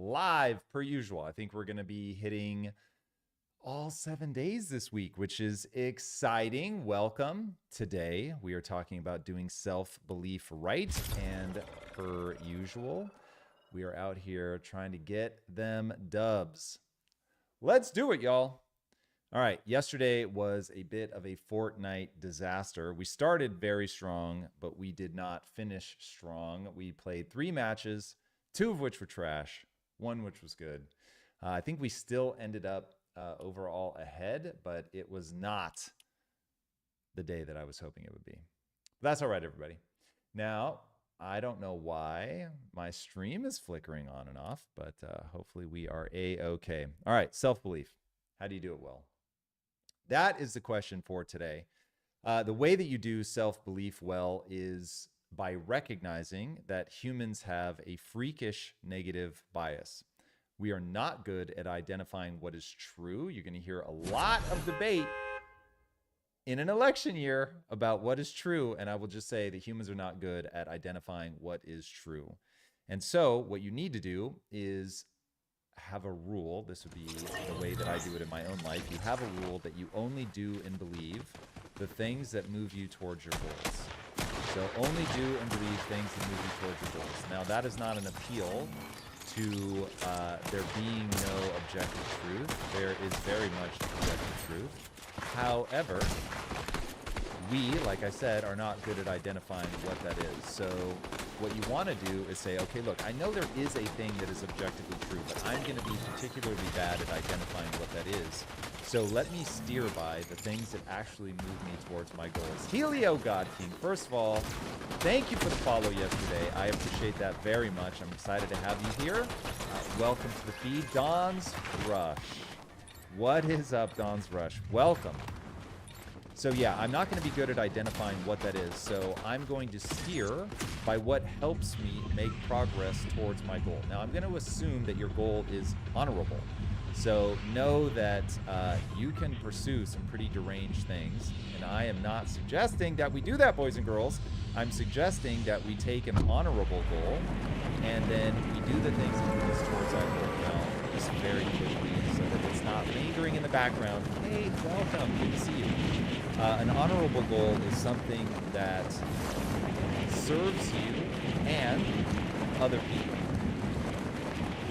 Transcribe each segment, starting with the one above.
live per usual. I think we're going to be hitting all 7 days this week, which is exciting. Welcome. Today, we are talking about doing self-belief right. And per usual, we are out here trying to get them dubs. Let's do it, y'all. All right, yesterday was a bit of a Fortnite disaster. We started very strong, but we did not finish strong. We played 3 matches, 2 of which were trash, 1 which was good. I think we still ended up overall ahead, but it was not the day that I was hoping it would be. But that's all right, everybody. Now, I don't know why my stream is flickering on and off, but hopefully we are A-okay. All right, self-belief. How do you do it well? That is the question for today. The way that you do self-belief well is by recognizing that humans have a freakish negative bias. We are not good at identifying what is true. You're going to hear a lot of debate in an election year about what is true, and I will just say that humans are not good at identifying what is true. And so what you need to do is have a rule. This would be the way that I do it in my own life. You have a rule that you only do and believe the things that move you towards your goals. So only do and believe things that move you towards your goals. Now, that is not an appeal to there being no objective truth. There is very much objective truth. However, we, like I said, are not good at identifying what that is. So what you want to do is say, okay, look, I know there is a thing that is objectively true, but I'm going to be particularly bad at identifying what that is. So let me steer by the things that actually move me towards my goals. Helio God King, first of all, thank you for the follow yesterday. I appreciate that very much. I'm excited to have you here. Welcome to the feed. Dawn's Rush. What is up, Dawn's Rush? Welcome. So yeah, I'm not going to be good at identifying what that is. So I'm going to steer by what helps me make progress towards my goal. Now, I'm going to assume that your goal is honorable. So know that you can pursue some pretty deranged things. And I am not suggesting that we do that, boys and girls. I'm suggesting that we take an honorable goal and then we do the things that move us towards our goal. Now, just very quickly so that it's not lingering in the background. Hey, welcome. Good to see you. An honorable goal is something that serves you and other people.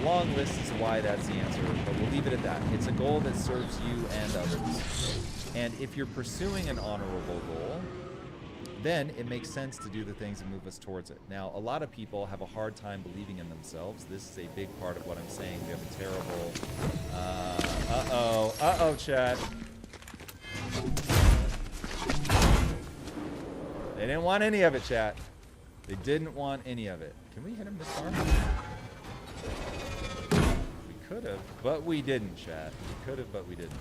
Long list as to why that's the answer, but we'll leave it at that. It's a goal that serves you and others. And if you're pursuing an honorable goal, then it makes sense to do the things that move us towards it. Now, a lot of people have a hard time believing in themselves. This is a big part of what I'm saying. We have a terrible... Uh-oh, chat. They didn't want any of it, chat. They didn't want any of it. Can we hit him this far? We could have, but we didn't, chat. We could have, but we didn't.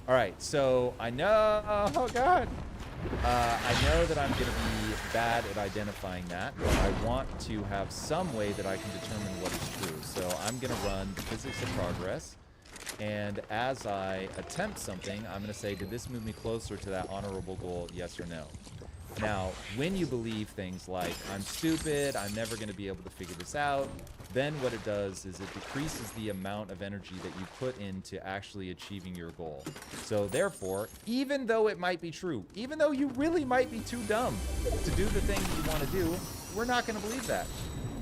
All right, so I know... Oh, God. I know that I'm going to be bad at identifying that, but I want to have some way that I can determine what is true. So I'm going to run the physics of progress. And as I attempt something, I'm going to say, did this move me closer to that honorable goal, yes or no? Now, when you believe things like, I'm stupid, I'm never going to be able to figure this out, then what it does is it decreases the amount of energy that you put into actually achieving your goal. So therefore, even though it might be true, even though you really might be too dumb to do the thing you want to do, we're not going to believe that.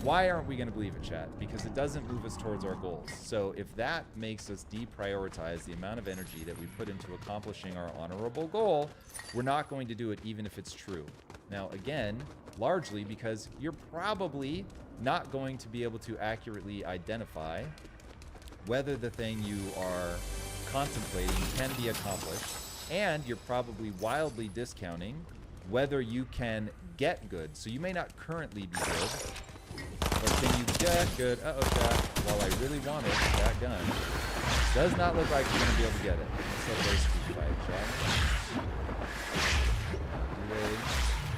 Why aren't we going to believe it, chat? Because it doesn't move us towards our goals. So if that makes us deprioritize the amount of energy that we put into accomplishing our honorable goal, we're not going to do it even if it's true. Now, again, largely because you're probably not going to be able to accurately identify whether the thing you are contemplating can be accomplished, and you're probably wildly discounting whether you can get good. So you may not currently be good, but can you get good? Uh-oh, chat. While I really wanted that gun, does not look like you're going to be able to get it. Let's have those speak fight, chat. Do they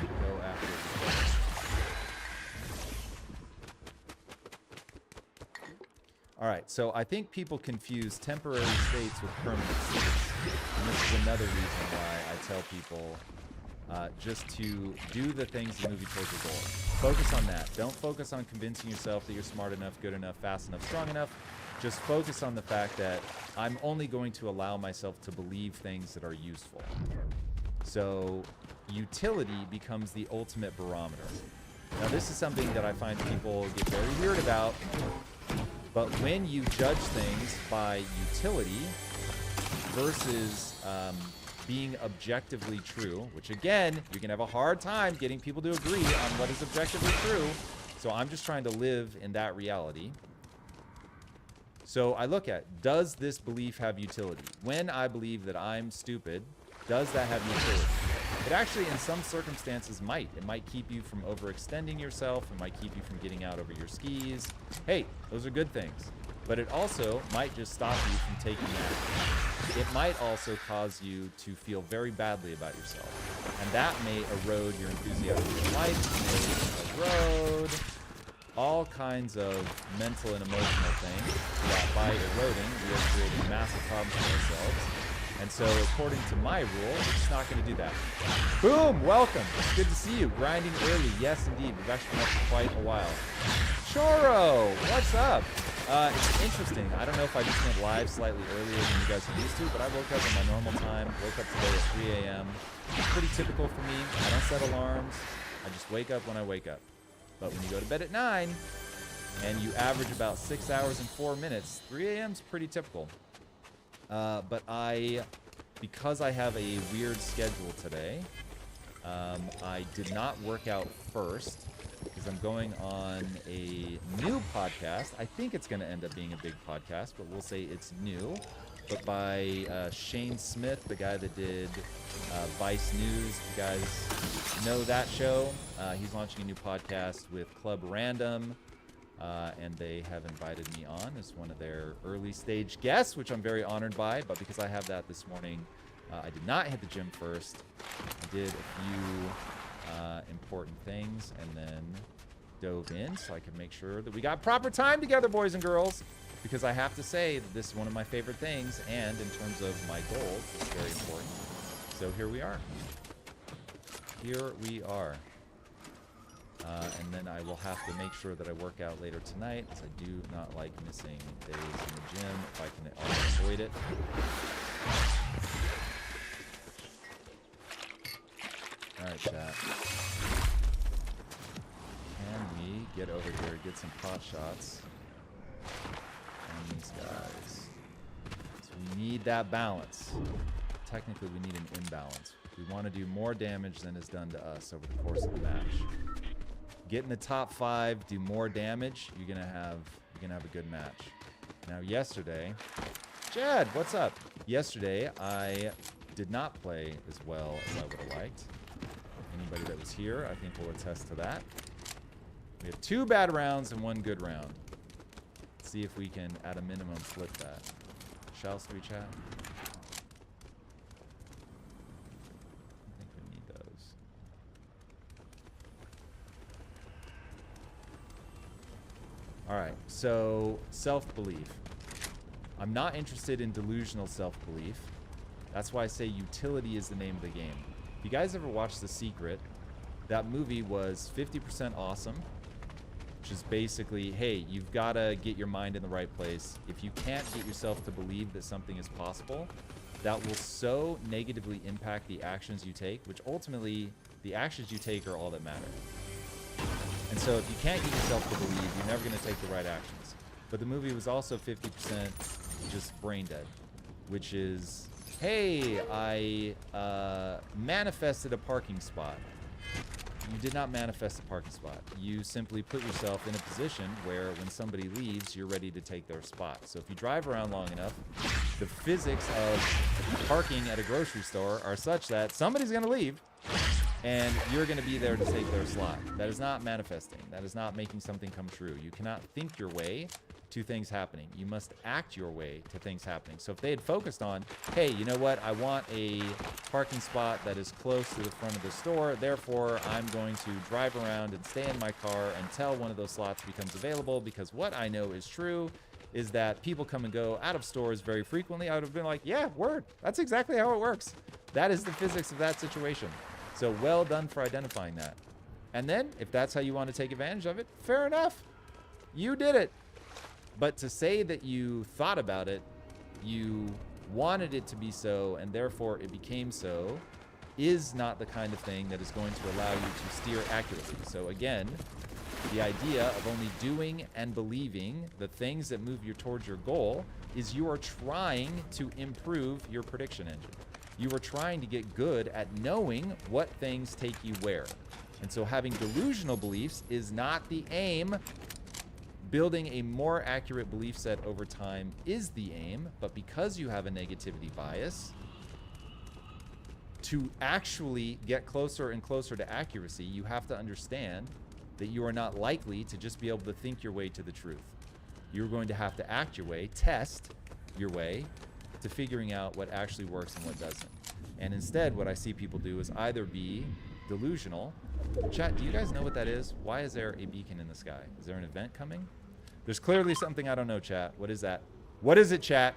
go after it? All right, so I think people confuse temporary states with permanent states. And this is another reason why I tell people just to do the things the movie told you to do. Focus on that. Don't focus on convincing yourself that you're smart enough, good enough, fast enough, strong enough. Just focus on the fact that I'm only going to allow myself to believe things that are useful. So utility becomes the ultimate barometer. Now, this is something that I find people get very weird about, but when you judge things by utility versus being objectively true, which again, you're gonna have a hard time getting people to agree on what is objectively true. So I'm just trying to live in that reality. So I look at, does this belief have utility? When I believe that I'm stupid, does that have utility? It actually, in some circumstances, might. It might keep you from overextending yourself. It might keep you from getting out over your skis. Hey, those are good things. But it also might just stop you from taking action. It might also cause you to feel very badly about yourself. And that may erode your enthusiasm for life, may erode all kinds of mental and emotional things that by eroding, we are creating massive problems for ourselves. And so, according to my rule, it's not going to do that. Boom! Welcome! It's good to see you. Grinding early. Yes, indeed. We've actually been up for quite a while. Choro! What's up? It's interesting. I don't know if I just went live slightly earlier than you guys are used to, but I woke up at my normal time. Woke up today at 3 a.m. It's pretty typical for me. I don't set alarms. I just wake up when I wake up. But when you go to bed at 9, and you average about 6 hours and 4 minutes, 3 a.m. is pretty typical. But because I have a weird schedule today, I did not work out first because I'm going on a new podcast. I think it's going to end up being a big podcast, but we'll say it's new. But by Shane Smith, the guy that did Vice News. You guys know that show. He's launching a new podcast with Club Random. And they have invited me on as one of their early stage guests, which I'm very honored by. But because I have that this morning, I did not hit the gym first. I did a few important things and then dove in so I could make sure that we got proper time together, boys and girls. Because I have to say that this is one of my favorite things, and in terms of my goals, it's very important. So here we are. Here we are. And then I will have to make sure that I work out later tonight, because I do not like missing days in the gym if I can avoid it. Alright, chat. Can we get over here and get some pot shots on these guys? So we need that balance. Technically, we need an imbalance. We want to do more damage than is done to us over the course of the match. Get in the top 5, do more damage, you're gonna have a good match. Now yesterday, Chad, what's up? Yesterday I did not play as well as I would have liked. Anybody that was here, I think, will attest to that. We have 2 bad rounds and 1 good round. Let's see if we can, at a minimum, flip that. Shall we, chat? All right, so self-belief. I'm not interested in delusional self-belief. That's why I say utility is the name of the game. If you guys ever watched The Secret, that movie was 50% awesome, which is basically, hey, you've got to get your mind in the right place. If you can't get yourself to believe that something is possible, that will so negatively impact the actions you take, which ultimately, the actions you take are all that matter. And so if you can't get yourself to believe, you're never going to take the right actions. But the movie was also 50% just brain dead, which is, hey, I manifested a parking spot. You did not manifest a parking spot. You simply put yourself in a position where when somebody leaves, you're ready to take their spot. So if you drive around long enough, the physics of parking at a grocery store are such that somebody's going to leave, and you're going to be there to take their slot. That is not manifesting. That is not making something come true. You cannot think your way to things happening. You must act your way to things happening. So if they had focused on, hey, you know what? I want a parking spot that is close to the front of the store. Therefore, I'm going to drive around and stay in my car until one of those slots becomes available, because what I know is true is that people come and go out of stores very frequently. I would have been like, yeah, word. That's exactly how it works. That is the physics of that situation. So well done for identifying that. And then if that's how you want to take advantage of it, fair enough. You did it. But to say that you thought about it, you wanted it to be so, and therefore it became so, is not the kind of thing that is going to allow you to steer accurately. So again, the idea of only doing and believing the things that move you towards your goal is you are trying to improve your prediction engine. You are trying to get good at knowing what things take you where. And so having delusional beliefs is not the aim. Building a more accurate belief set over time is the aim, but because you have a negativity bias, to actually get closer and closer to accuracy, you have to understand that you are not likely to just be able to think your way to the truth. You're going to have to act your way, test your way to figuring out what actually works and what doesn't. And instead, what I see people do is either be delusional. Chat, do you guys know what that is? Why is there a beacon in the sky? Is there an event coming? There's clearly something I don't know, chat. What is that? What is it, chat?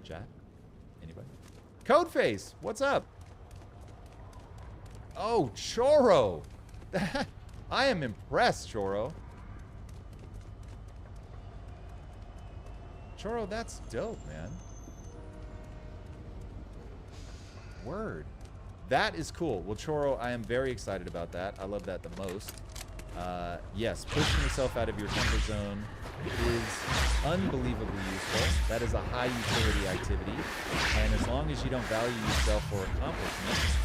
Chat? Anybody? Codeface, what's up? Oh, Choro. I am impressed, Choro. Choro, that's dope, man. Word. That is cool. Well, Choro, I am very excited about that. I love that the most. Yes, pushing yourself out of your comfort zone is unbelievably useful. That is a high utility activity. And as long as you don't value yourself for accomplishments,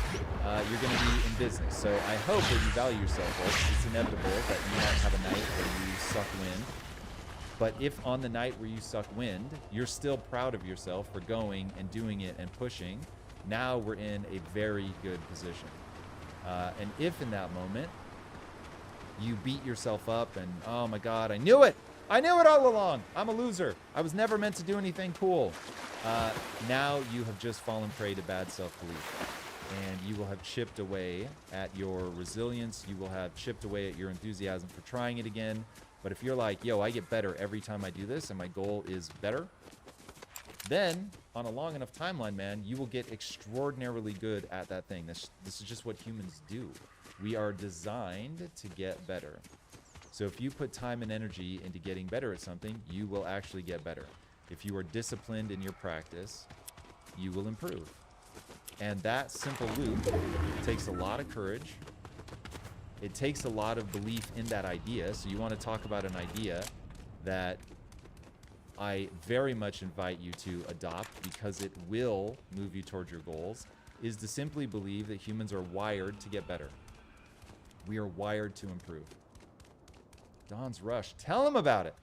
you're going to be in business. So I hope that you value yourself for it. It's inevitable that you might have a night where you suck wind. But if on the night where you suck wind, you're still proud of yourself for going and doing it and pushing, now we're in a very good position. And if in that moment you beat yourself up and, oh my God, I knew it all along, I'm a loser, I was never meant to do anything cool, now you have just fallen prey to bad self-belief, and you will have chipped away at your resilience, you will have chipped away at your enthusiasm for trying it again. But if you're like, yo, I get better every time I do this and my goal is better, then on a long enough timeline, man, you will get extraordinarily good at that thing. This is just what humans do. We are designed to get better. So if you put time and energy into getting better at something, you will actually get better. If you are disciplined in your practice, you will improve. And that simple loop takes a lot of courage. It takes a lot of belief in that idea. So you want to talk about an idea that I very much invite you to adopt, because it will move you towards your goals, is to simply believe that humans are wired to get better. We are wired to improve. Dawn's Rush, tell him about it.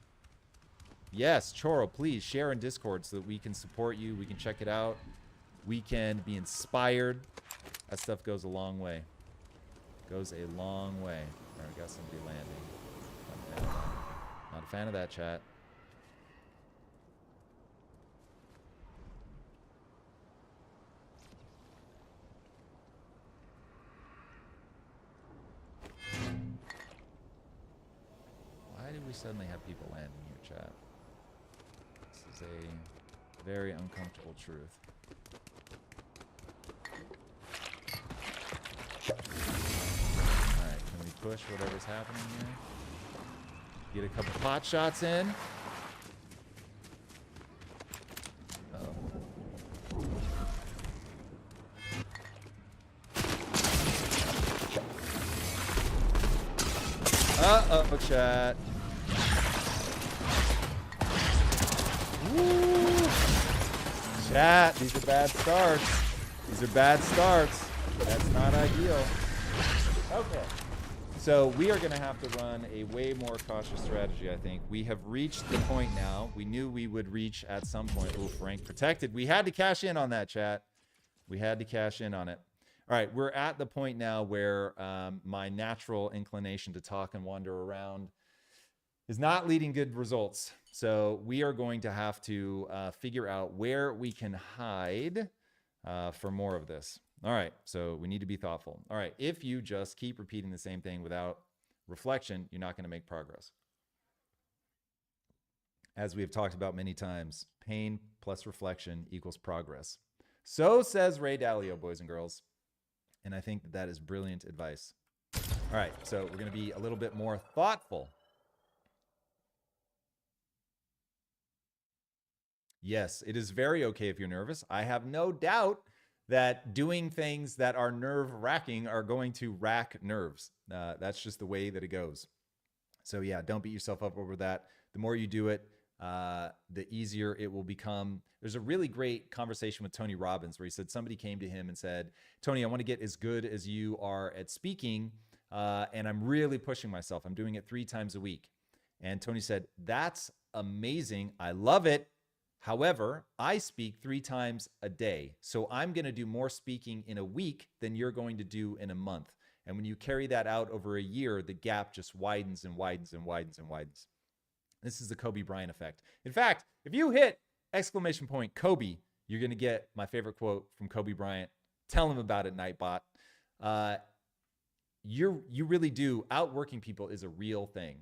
Yes, Choro, please share in Discord so that we can support you. We can check it out. We can be inspired. That stuff goes a long way. Goes a long way. All right, got somebody landing. Not a fan of that, chat. Why did we suddenly have people landing here, chat? This is a very uncomfortable truth. Alright, can we push whatever's happening here? Get a couple pot shots in. Uh-oh, chat. Woo. Chat, these are bad starts. These are bad starts. That's not ideal. Okay. So we are going to have to run a way more cautious strategy, I think. We have reached the point now. We knew we would reach at some point. Oof, rank protected. We had to cash in on that, chat. We had to cash in on it. All right, we're at the point now where my natural inclination to talk and wander around is not leading good results. So we are going to have to figure out where we can hide for more of this. All right, so we need to be thoughtful. All right, if you just keep repeating the same thing without reflection, you're not going to make progress. As we have talked about many times, pain plus reflection equals progress. So says Ray Dalio, boys and girls. And I think that is brilliant advice. All right, so we're going to be a little bit more thoughtful. Yes, it is very okay if you're nervous. I have no doubt that doing things that are nerve-wracking are going to rack nerves. That's just the way that it goes. So yeah, don't beat yourself up over that. The more you do it, the easier it will become. There's a really great conversation with Tony Robbins where he said somebody came to him and said, Tony, I want to get as good as you are at speaking, and I'm really pushing myself. I'm doing it 3 times a week. And Tony said, that's amazing. I love it. However, I speak 3 times a day. So I'm going to do more speaking in a week than you're going to do in a month. And when you carry that out over a year, the gap just widens and widens and widens and widens. This is the Kobe Bryant effect. In fact, if you hit exclamation point Kobe, you're going to get my favorite quote from Kobe Bryant. Tell him about it, Nightbot. You really do. Outworking people is a real thing.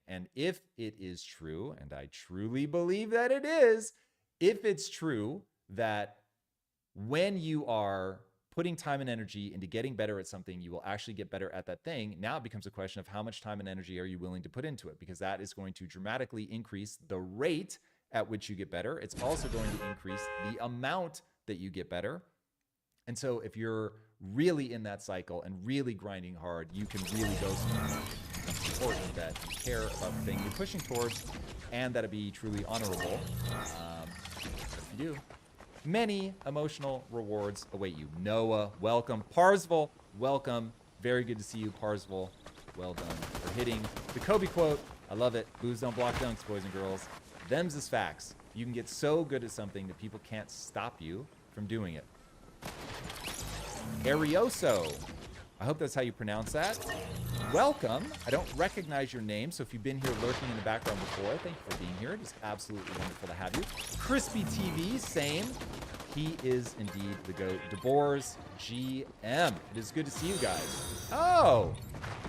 And if it is true, and I truly believe that it is, if it's true that when you are putting time and energy into getting better at something, you will actually get better at that thing. Now it becomes a question of how much time and energy are you willing to put into it, because that is going to dramatically increase the rate at which you get better. It's also going to increase the amount that you get better. And so if you're really in that cycle and really grinding hard, you can really go somewhere. It's important that you care about the thing you're pushing towards and that it be truly honorable. If you do, many emotional rewards await you. Noah, welcome. Parsville, welcome. Very good to see you, Parsville. Well done for hitting the Kobe quote. I love it. Boos don't block dunks, boys and girls. Them's is facts. You can get so good at something that people can't stop you from doing it. Arioso. I hope that's how you pronounce that. Welcome. I don't recognize your name, so if you've been here lurking in the background before, thank you for being here. It is absolutely wonderful to have you. Crispy TV, same. He is indeed the GOAT. DeBoer's GM. It is good to see you guys. Oh,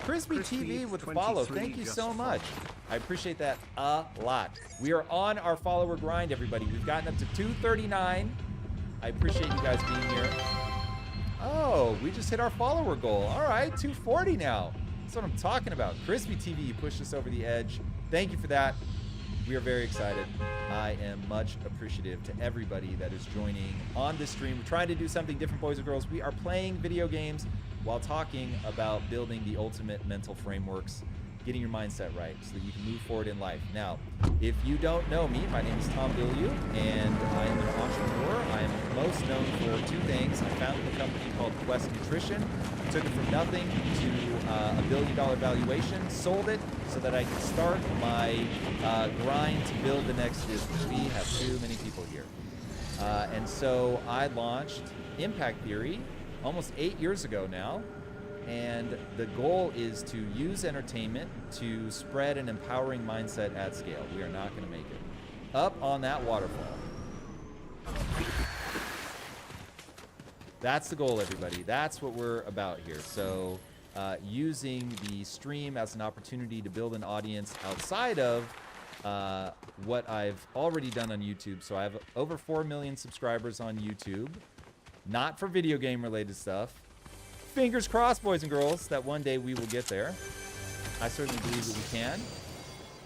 Crispy TV with the follow. Thank you so much. I appreciate that a lot. We are on our follower grind, everybody. We've gotten up to 239. I appreciate you guys being here. Oh, we just hit our follower goal. All right, 240 now. That's what I'm talking about. Crispy TV, you pushed us over the edge. Thank you for that. We are very excited. I am much appreciative to everybody that is joining on this stream. We're trying to do something different, boys and girls. We are playing video games while talking about building the ultimate mental frameworks, getting your mindset right so that you can move forward in life. Now, if you don't know me, my name is Tom Bilyeu, and I am an entrepreneur. I am most known for 2 things. I founded a company called Quest Nutrition, took it from nothing to a $1 billion valuation, sold it so that I could start my grind to build the next Disney. We have too many people here. And so I launched Impact Theory almost 8 years ago now. And the goal is to use entertainment to spread an empowering mindset at scale. We are not going to make it. Up on that waterfall. That's the goal, everybody. That's what we're about here. So using the stream as an opportunity to build an audience outside of what I've already done on YouTube. So I have over 4 million subscribers on YouTube. Not for video game related stuff. Fingers crossed, boys and girls, that one day we will get there. I certainly believe that we can.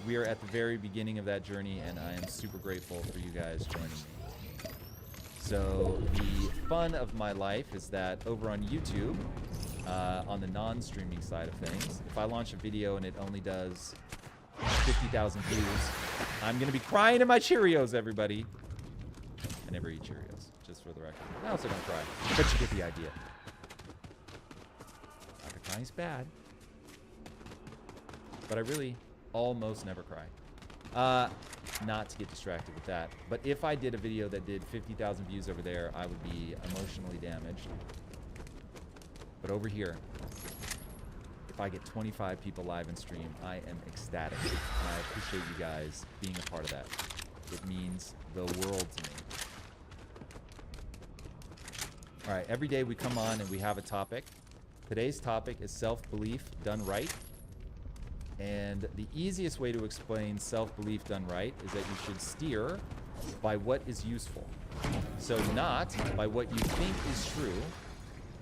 We are at the very beginning of that journey, and I am super grateful for you guys joining me. So the fun of my life is that over on YouTube, on the non-streaming side of things, if I launch a video and it only does 50,000 views, I'm going to be crying in my Cheerios, everybody. I never eat Cheerios, just for the record. I also don't cry, but you get the idea. Crying's bad, but I really almost never cry. Not to get distracted with that, but if I did a video that did 50,000 views over there, I would be emotionally damaged. But over here, if I get 25 people live in stream, I am ecstatic, and I appreciate you guys being a part of that. It means the world to me. All right, every day we come on and we have a topic. Today's topic is self-belief done right. And the easiest way to explain self-belief done right is that you should steer by what is useful. So not by what you think is true,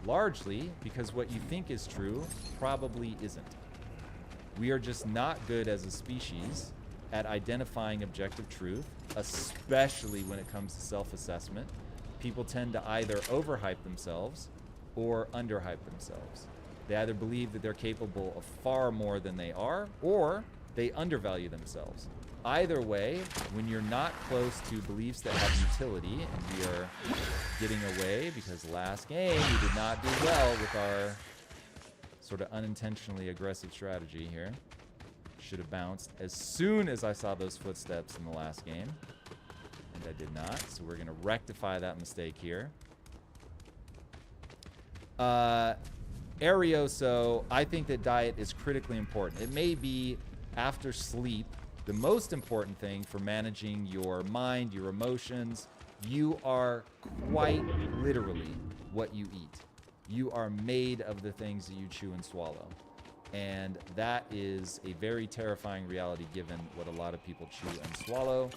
largely because what you think is true probably isn't. We are just not good as a species at identifying objective truth, especially when it comes to self-assessment. People tend to either overhype themselves or underhype themselves. They either believe that they're capable of far more than they are, or they undervalue themselves. Either way, when you're not close to beliefs that have utility, and we are getting away because last game we did not do well with our sort of unintentionally aggressive strategy here. Should have bounced as soon as I saw those footsteps in the last game. And I did not, so we're going to rectify that mistake here. Arioso, I think that diet is critically important. It may be, after sleep, the most important thing for managing your mind, your emotions. You are quite literally what you eat. You are made of the things that you chew and swallow. And that is a very terrifying reality given what a lot of people chew and swallow.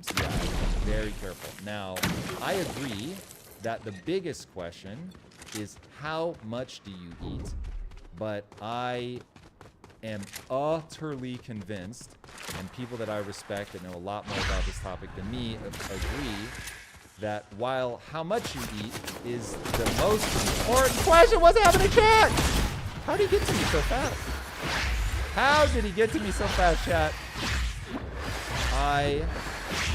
So yeah, be very careful. Now, I agree that the biggest question is how much do you eat? But I am utterly convinced, and people that I respect that know a lot more about this topic than me agree, that while how much you eat is the most important question. What's happening, chat? How did he get to me so fast? How did he get to me so fast, chat? I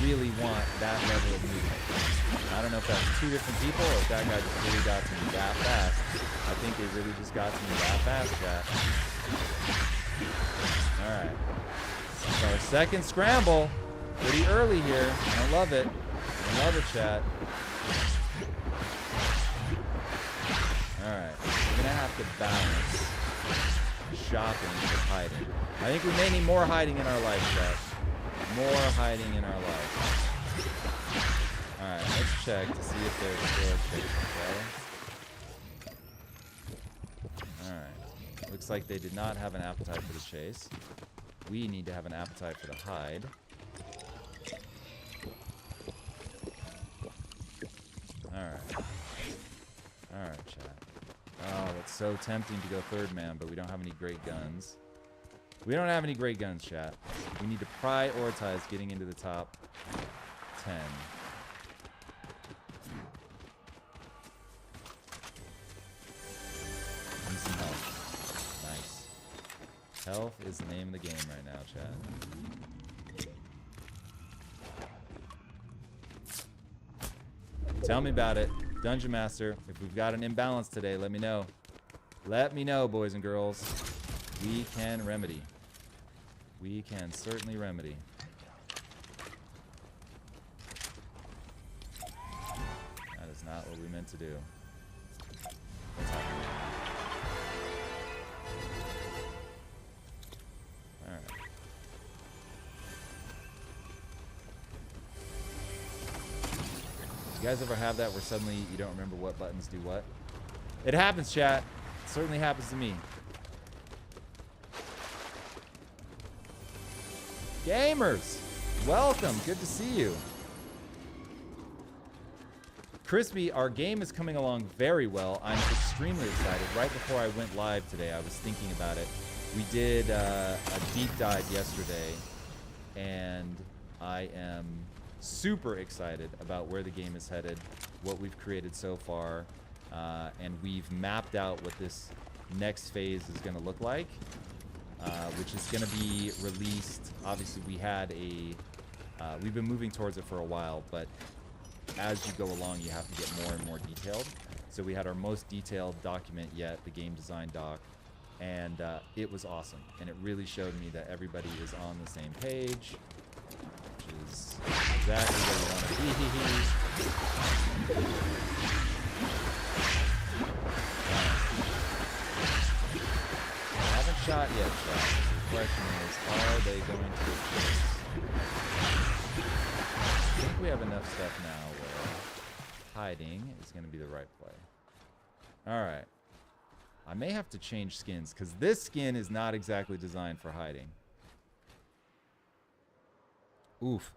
really want that level of movement. I don't know if that's two different people or if that guy just really got to me that fast. I think they really just got to me that fast, chat. Alright. So our second scramble. Pretty early here. I love it. I love it, chat. Alright. We're going to have to balance shopping with hiding. I think we may need more hiding in our life, chat. More hiding in our life. Alright, let's check to see if there's still a chase, okay? Alright. Looks like they did not have an appetite for the chase. We need to have an appetite for the hide. Alright. Alright, chat. Oh, it's so tempting to go third man, but we don't have any great guns. We don't have any great guns, chat. We need to prioritize getting into the top 10. Need some health. Nice. Health is the name of the game right now, chat. Tell me about it. Dungeon Master, if we've got an imbalance today, let me know. Let me know, boys and girls. We can remedy. We can certainly remedy. That is not what we meant to do. What's happening? Alright. You guys ever have that where suddenly you don't remember what buttons do what? It happens, chat. It certainly happens to me. Gamers, welcome. Good to see you. Crispy, our game is coming along very well. I'm extremely excited. Right before I went live today, I was thinking about it. We did a deep dive yesterday, and I am super excited about where the game is headed, what we've created so far, and we've mapped out what this next phase is going to look like. Which is going to be released. Obviously, we had we've been moving towards it for a while, but as you go along, you have to get more and more detailed. So we had our most detailed document yet, the game design doc, and it was awesome. And it really showed me that everybody is on the same page, which is exactly where we want to be. Shot yet, shot. The question is, are they going to get chased? I think we have enough stuff now where hiding is going to be the right play. Alright. I may have to change skins, because this skin is not exactly designed for hiding. Oof.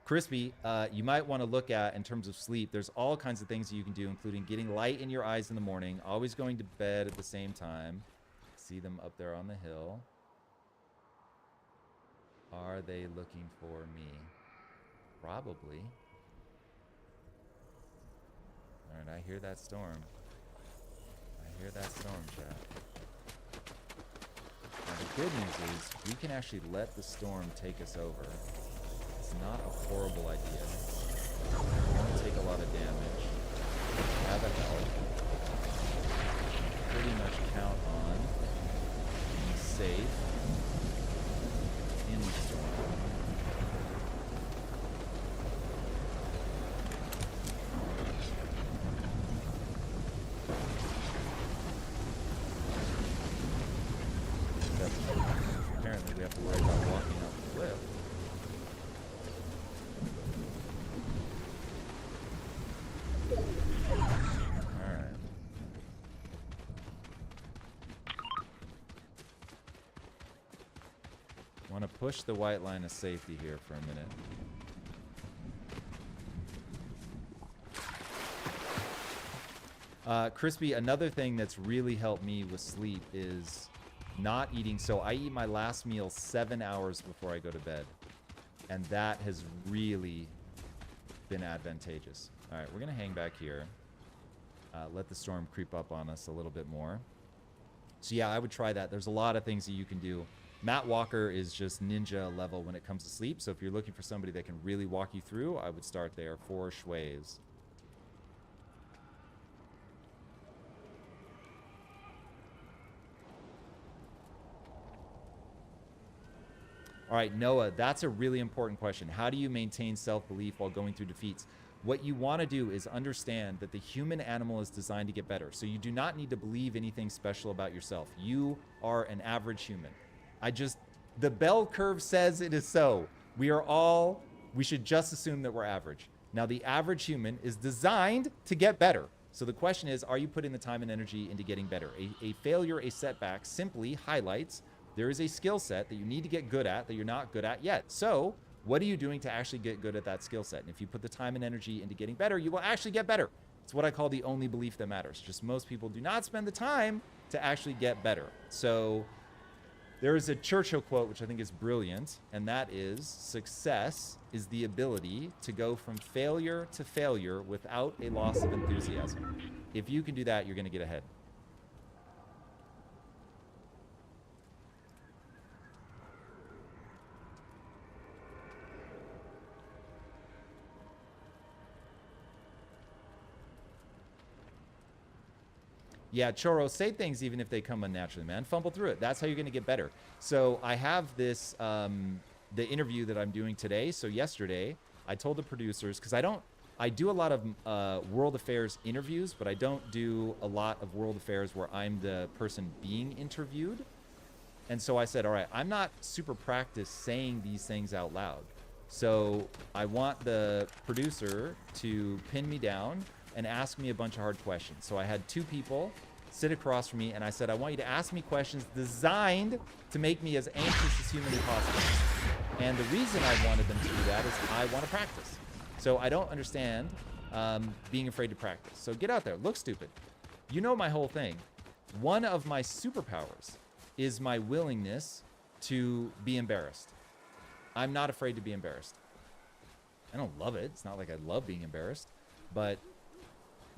Crispy, you might want to look at in terms of sleep. There's all kinds of things that you can do, including getting light in your eyes in the morning, always going to bed at the same time. See them up there on the hill. Are they looking for me? Probably. All right, I hear that storm. I hear that storm, chat. Now, the good news is we can actually let the storm take us over. It's not a horrible idea. We don't take a lot of damage. Have a help. Pretty much count on being safe in the storm. Apparently we have to worry about walking off the cliff. Alright. Want to push the white line of safety here for a minute. Crispy, another thing that's really helped me with sleep is not eating. So I eat my last meal 7 hours before I go to bed. And that has really been advantageous. All right, we're going to hang back here. Let the storm creep up on us a little bit more. So yeah, I would try that. There's a lot of things that you can do. Matt Walker is just ninja level when it comes to sleep. So if you're looking for somebody that can really walk you through, I would start there for Schways. All right, Noah, that's a really important question. How do you maintain self-belief while going through defeats? What you want to do is understand that the human animal is designed to get better. So you do not need to believe anything special about yourself. You are an average human. The bell curve says it is so. We should just assume that we're average. Now, the average human is designed to get better. So the question is, are you putting the time and energy into getting better? A failure, a setback simply highlights there is a skill set that you need to get good at that you're not good at yet. So what are you doing to actually get good at that skill set? And if you put the time and energy into getting better, you will actually get better. It's what I call the only belief that matters. Just most people do not spend the time to actually get better. So there is a Churchill quote, which I think is brilliant, and that is, success is the ability to go from failure to failure without a loss of enthusiasm. If you can do that, you're going to get ahead. Yeah, Choro, say things even if they come unnaturally, man. Fumble through it. That's how you're going to get better. So I have this, the interview that I'm doing today. So yesterday, I told the producers, because I do a lot of World Affairs interviews, but I don't do a lot of World Affairs where I'm the person being interviewed. And so I said, all right, I'm not super practiced saying these things out loud. So I want the producer to pin me down and ask me a bunch of hard questions. So I had two people sit across from me, and I said, I want you to ask me questions designed to make me as anxious as humanly possible. And the reason I wanted them to do that is I want to practice. So I don't understand being afraid to practice. So get out there, look stupid. You know my whole thing. One of my superpowers is my willingness to be embarrassed. I'm not afraid to be embarrassed. I don't love it. It's not like I love being embarrassed, but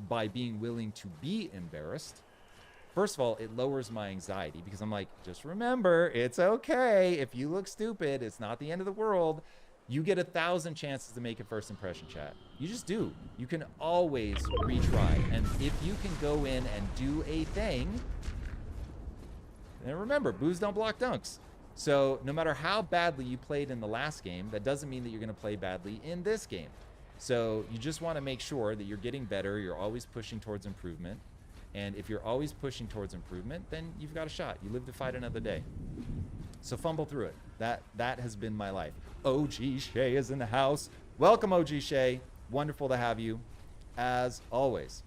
by being willing to be embarrassed, first of all, it lowers my anxiety because I'm like, just remember, it's okay. If you look stupid, it's not the end of the world. You get 1,000 chances to make a first impression, chat. You just do. You can always retry. And if you can go in and do a thing, and remember, boos don't block dunks. So no matter how badly you played in the last game, that doesn't mean that you're going to play badly in this game. So you just want to make sure that you're getting better. You're always pushing towards improvement. And if you're always pushing towards improvement, then you've got a shot. You live to fight another day. So fumble through it. That has been my life. OG Shay is in the house. Welcome, OG Shay. Wonderful to have you, as always.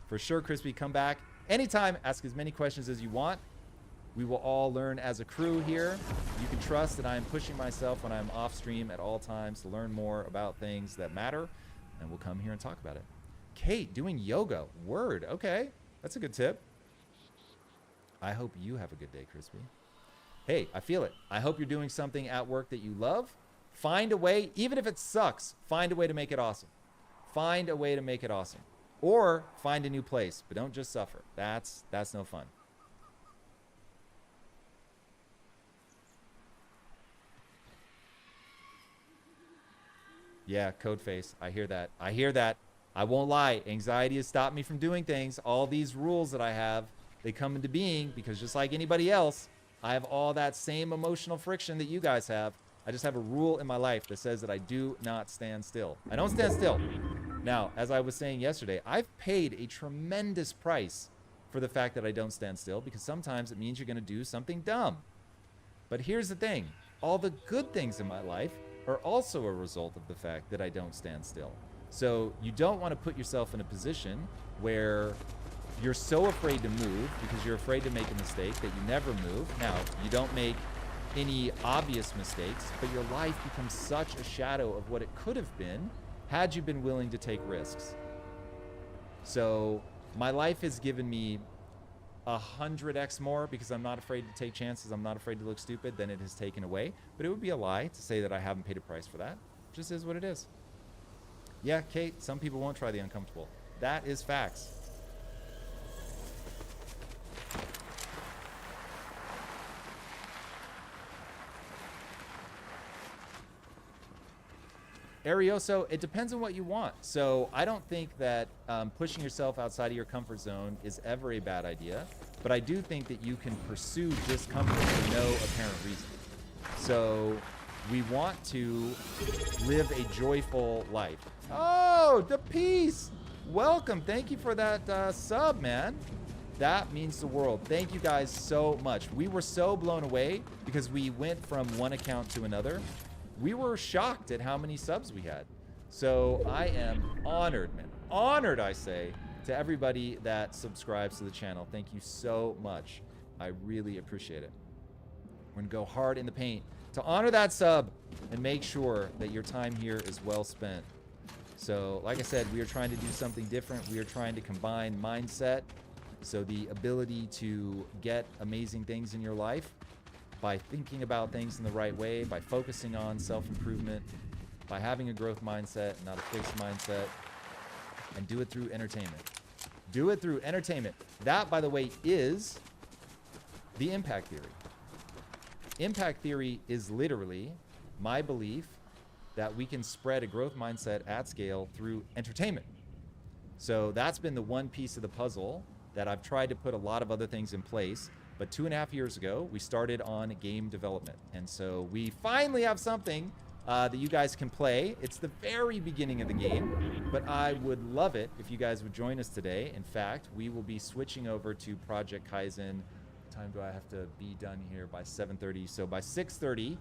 For sure, Crispy, come back anytime. Ask as many questions as you want. We will all learn as a crew here. You can trust that I am pushing myself when I'm off stream at all times to learn more about things that matter, and we'll come here and talk about it. Kate, doing yoga. Word. Okay, that's a good tip. I hope you have a good day, Crispy. Hey, I feel it. I hope you're doing something at work that you love. Find a way, even if it sucks, find a way to make it awesome. Find a way to make it awesome. Or find a new place, but don't just suffer. That's no fun. Yeah, code face. I hear that. I hear that. I won't lie. Anxiety has stopped me from doing things. All these rules that I have, they come into being because just like anybody else, I have all that same emotional friction that you guys have. I just have a rule in my life that says that I do not stand still. I don't stand still. Now, as I was saying yesterday, I've paid a tremendous price for the fact that I don't stand still because sometimes it means you're going to do something dumb. But here's the thing. All the good things in my life are also a result of the fact that I don't stand still. So you don't want to put yourself in a position where you're so afraid to move because you're afraid to make a mistake that you never move. Now, you don't make any obvious mistakes, but your life becomes such a shadow of what it could have been had you been willing to take risks. So my life has given me 100x more because I'm not afraid to take chances. I'm not afraid to look stupid than it has taken away. But it would be a lie to say that I haven't paid a price for that. It just is what it is. Yeah, Kate, some people won't try the uncomfortable. That is facts. Arioso, it depends on what you want. So I don't think that pushing yourself outside of your comfort zone is ever a bad idea, but I do think that you can pursue discomfort for no apparent reason. So we want to live a joyful life. Oh, the peace. Welcome. Thank you for that sub, man. That means the world. Thank you guys so much. We were so blown away because we went from one account to another. We were shocked at how many subs we had. So I am honored, man. Honored, I say, to everybody that subscribes to the channel. Thank you so much. I really appreciate it. We're going to go hard in the paint to honor that sub and make sure that your time here is well spent. So, like I said, we are trying to do something different. We are trying to combine mindset, so the ability to get amazing things in your life by thinking about things in the right way, by focusing on self-improvement, by having a growth mindset, not a fixed mindset, and do it through entertainment. Do it through entertainment. That, by the way, is the impact theory. Impact theory is literally my belief that we can spread a growth mindset at scale through entertainment. So that's been the one piece of the puzzle that I've tried to put a lot of other things in place. But 2.5 years ago, we started on game development. And so we finally have something that you guys can play. It's the very beginning of the game, but I would love it if you guys would join us today. In fact, we will be switching over to Project Kyzen. What time do I have to be done here? By 7:30. So by 6:30,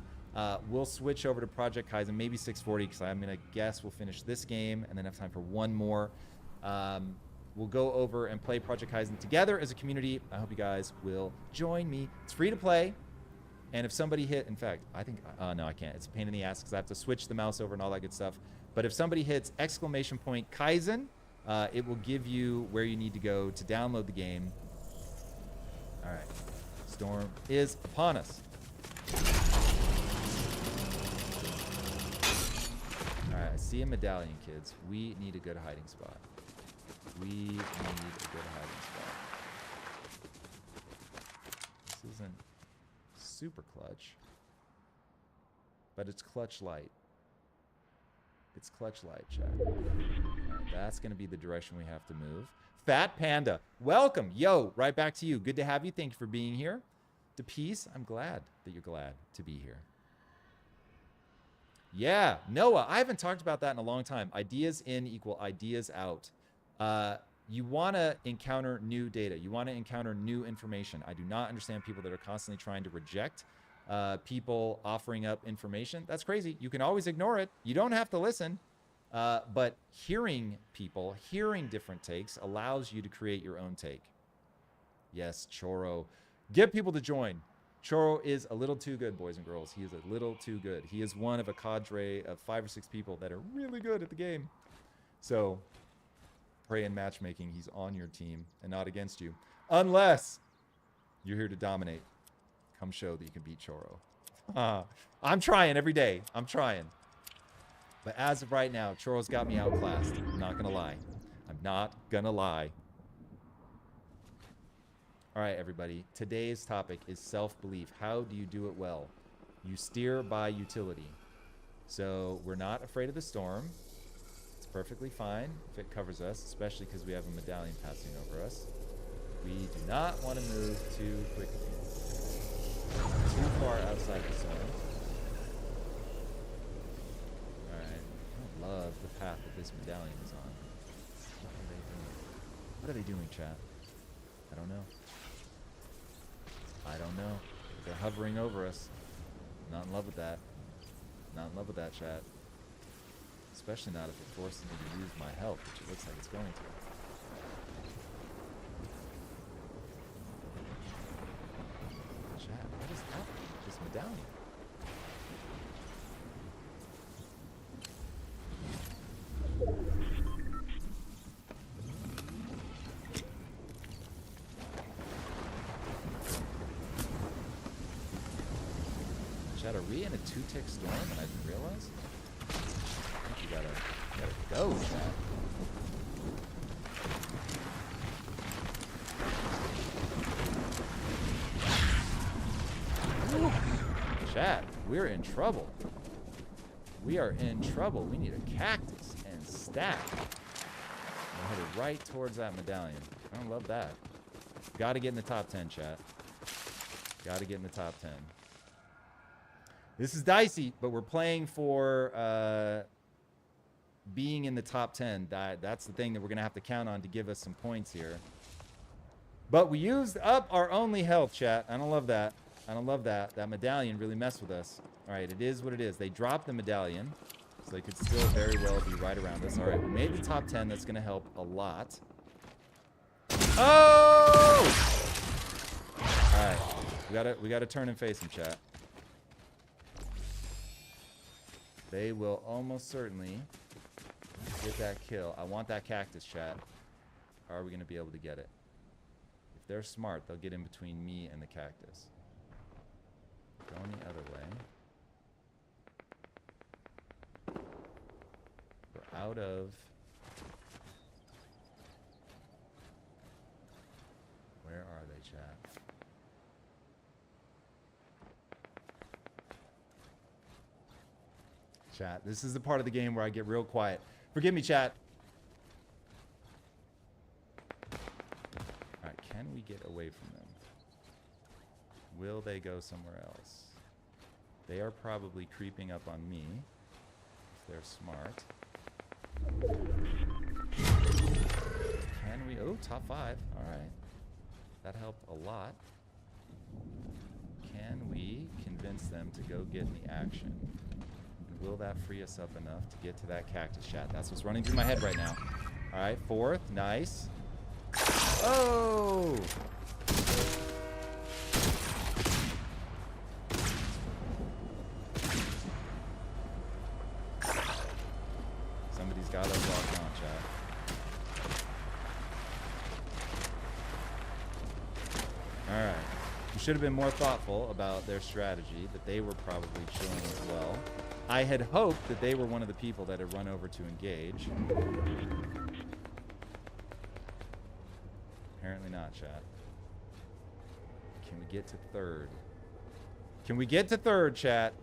we'll switch over to Project Kyzen, maybe 6:40, because I'm going to guess we'll finish this game and then have time for one more. We'll go over and play Project Kyzen together as a community. I hope you guys will join me. It's free to play. And if somebody in fact, I think, no, I can't. It's a pain in the ass because I have to switch the mouse over and all that good stuff. But if somebody hits !Kyzen, it will give you where you need to go to download the game. All right. Storm is upon us. All right, I see a medallion, kids. We need a good hiding spot. We need a good hiding spot. This isn't super clutch, but it's clutch light. It's clutch light, chat. Right, that's going to be the direction we have to move. Fat Panda, welcome. Yo, right back to you. Good to have you. Thank you for being here. To peace, I'm glad that you're glad to be here. Yeah, Noah, I haven't talked about that in a long time. Ideas in equal ideas out. You want to encounter new data. You want to encounter new information. I do not understand people that are constantly trying to reject people offering up information. That's crazy. You can always ignore it. You don't have to listen. But hearing people, hearing different takes allows you to create your own take. Yes, Choro. Get people to join. Choro is a little too good, boys and girls. He is a little too good. He is one of a cadre of 5 or 6 people that are really good at the game. So, pray in matchmaking, he's on your team and not against you. Unless you're here to dominate. Come show that you can beat Choro. I'm trying every day. I'm trying. But as of right now, Choro's got me outclassed. I'm not going to lie. I'm not going to lie. All right, everybody. Today's topic is self-belief. How do you do it well? You steer by utility. So we're not afraid of the storm. It's perfectly fine if it covers us, especially because we have a medallion passing over us. We do not want to move too quickly. Too far outside the storm. All right. I love the path that this medallion is on. What are they doing? What are they doing, chat? I don't know. I don't know. They're hovering over us. Not in love with that. Not in love with that, chat. Especially not if it forces me to use my health, which it looks like it's going to. Chat, what is happening with this medallion? Chat, are we in a 2-tick storm and I didn't realize? I think you gotta go, chat. Chat, we're in trouble. We are in trouble. We need a cactus and stack. We're headed right towards that medallion. I don't love that. Gotta get in the top 10, chat. Gotta get in the top 10. This is dicey, but we're playing for being in the top 10. That's the thing that we're going to have to count on to give us some points here. But we used up our only health, chat. I don't love that. I don't love that. That medallion really messed with us. All right, it is what it is. They dropped the medallion, so they could still very well be right around us. All right, we made the top 10. That's going to help a lot. Oh! All right, we gotta turn and face them, chat. They will almost certainly get that kill. I want that cactus, chat. How are we going to be able to get it? If they're smart, they'll get in between me and the cactus. Going the other way. We're out of... Where are they, chat? Chat, this is the part of the game where I get real quiet. Forgive me, chat. All right, can we get away from them? Will they go somewhere else? They are probably creeping up on me, if they're smart. Can we... Oh, top 5. All right. That helped a lot. Can we convince them to go get in the action? Will that free us up enough to get to that cactus, chat? That's what's running through my head right now. All right, 4th. Nice. Oh! Somebody's got us locked on, chat. All right. We should have been more thoughtful about their strategy, that they were probably chilling as well. I had hoped that they were one of the people that had run over to engage. Apparently not, chat. Can we get to 3rd? Can we get to 3rd, chat?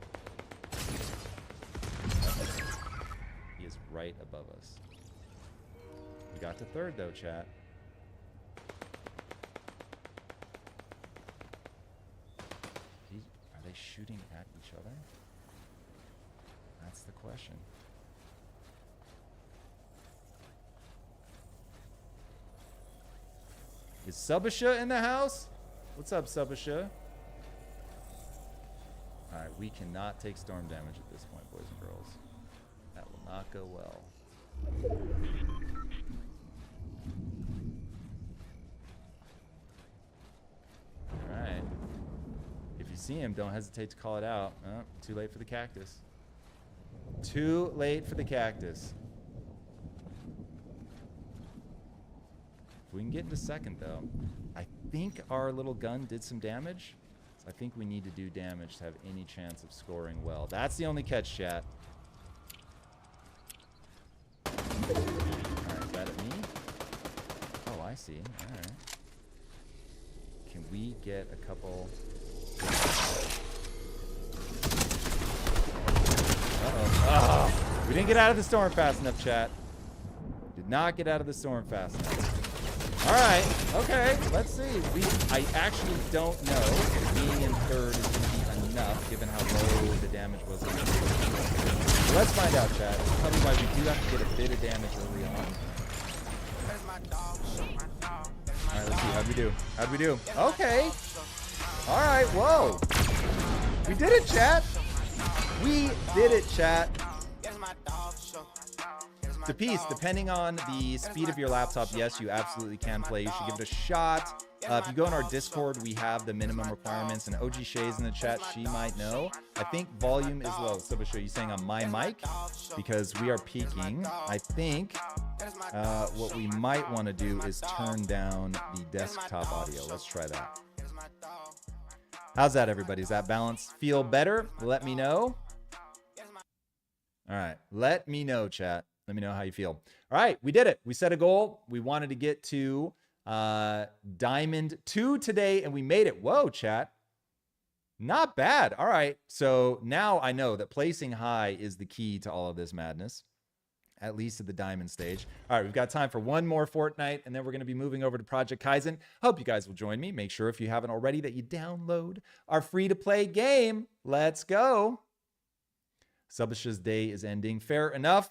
He is right above us. We got to 3rd, though, chat. Are they shooting at each other? That's the question. Is Subasha in the house? What's up, Subasha? Alright, we cannot take storm damage at this point, boys and girls. That will not go well. Alright. see him, don't hesitate to call it out. Oh, too late for the cactus. Too late for the cactus. If we can get into second, though, I think our little gun did some damage. So I think we need to do damage to have any chance of scoring well. That's the only catch, chat. All right, is that at me? Oh, I see. All right. Can we get a couple... Uh-oh. Oh, we didn't get out of the storm fast enough, chat. Did not get out of the storm fast enough. All right. Okay. Let's see. I actually don't know if being in third is going to be enough, given how low the damage was. So let's find out, chat. Probably why we do have to get a bit of damage early on. All right. Let's see. How'd we do? How'd we do? Okay. All right. Whoa. We did it, chat. We did it, chat. To piece, depending on the speed of your laptop, yes, you absolutely can play. You should give it a shot. If you go in our Discord, we have the minimum requirements, and OG Shay's in the chat. She might know. I think volume is low. So, are you saying on my mic? Because we are peaking. I think what we might want to do is turn down the desktop audio. Let's try that. How's that, everybody? Does that balance feel better? Let me know. All right. Let me know, chat. Let me know how you feel. All right. We did it. We set a goal. We wanted to get to Diamond 2 today, and we made it. Whoa, chat. Not bad. All right. So now I know that placing high is the key to all of this madness, at least at the Diamond stage. All right. We've got time for one more Fortnite, and then we're going to be moving over to Project Kyzen. Hope you guys will join me. Make sure if you haven't already that you download our free-to-play game. Let's go. Subish's day is ending. Fair enough.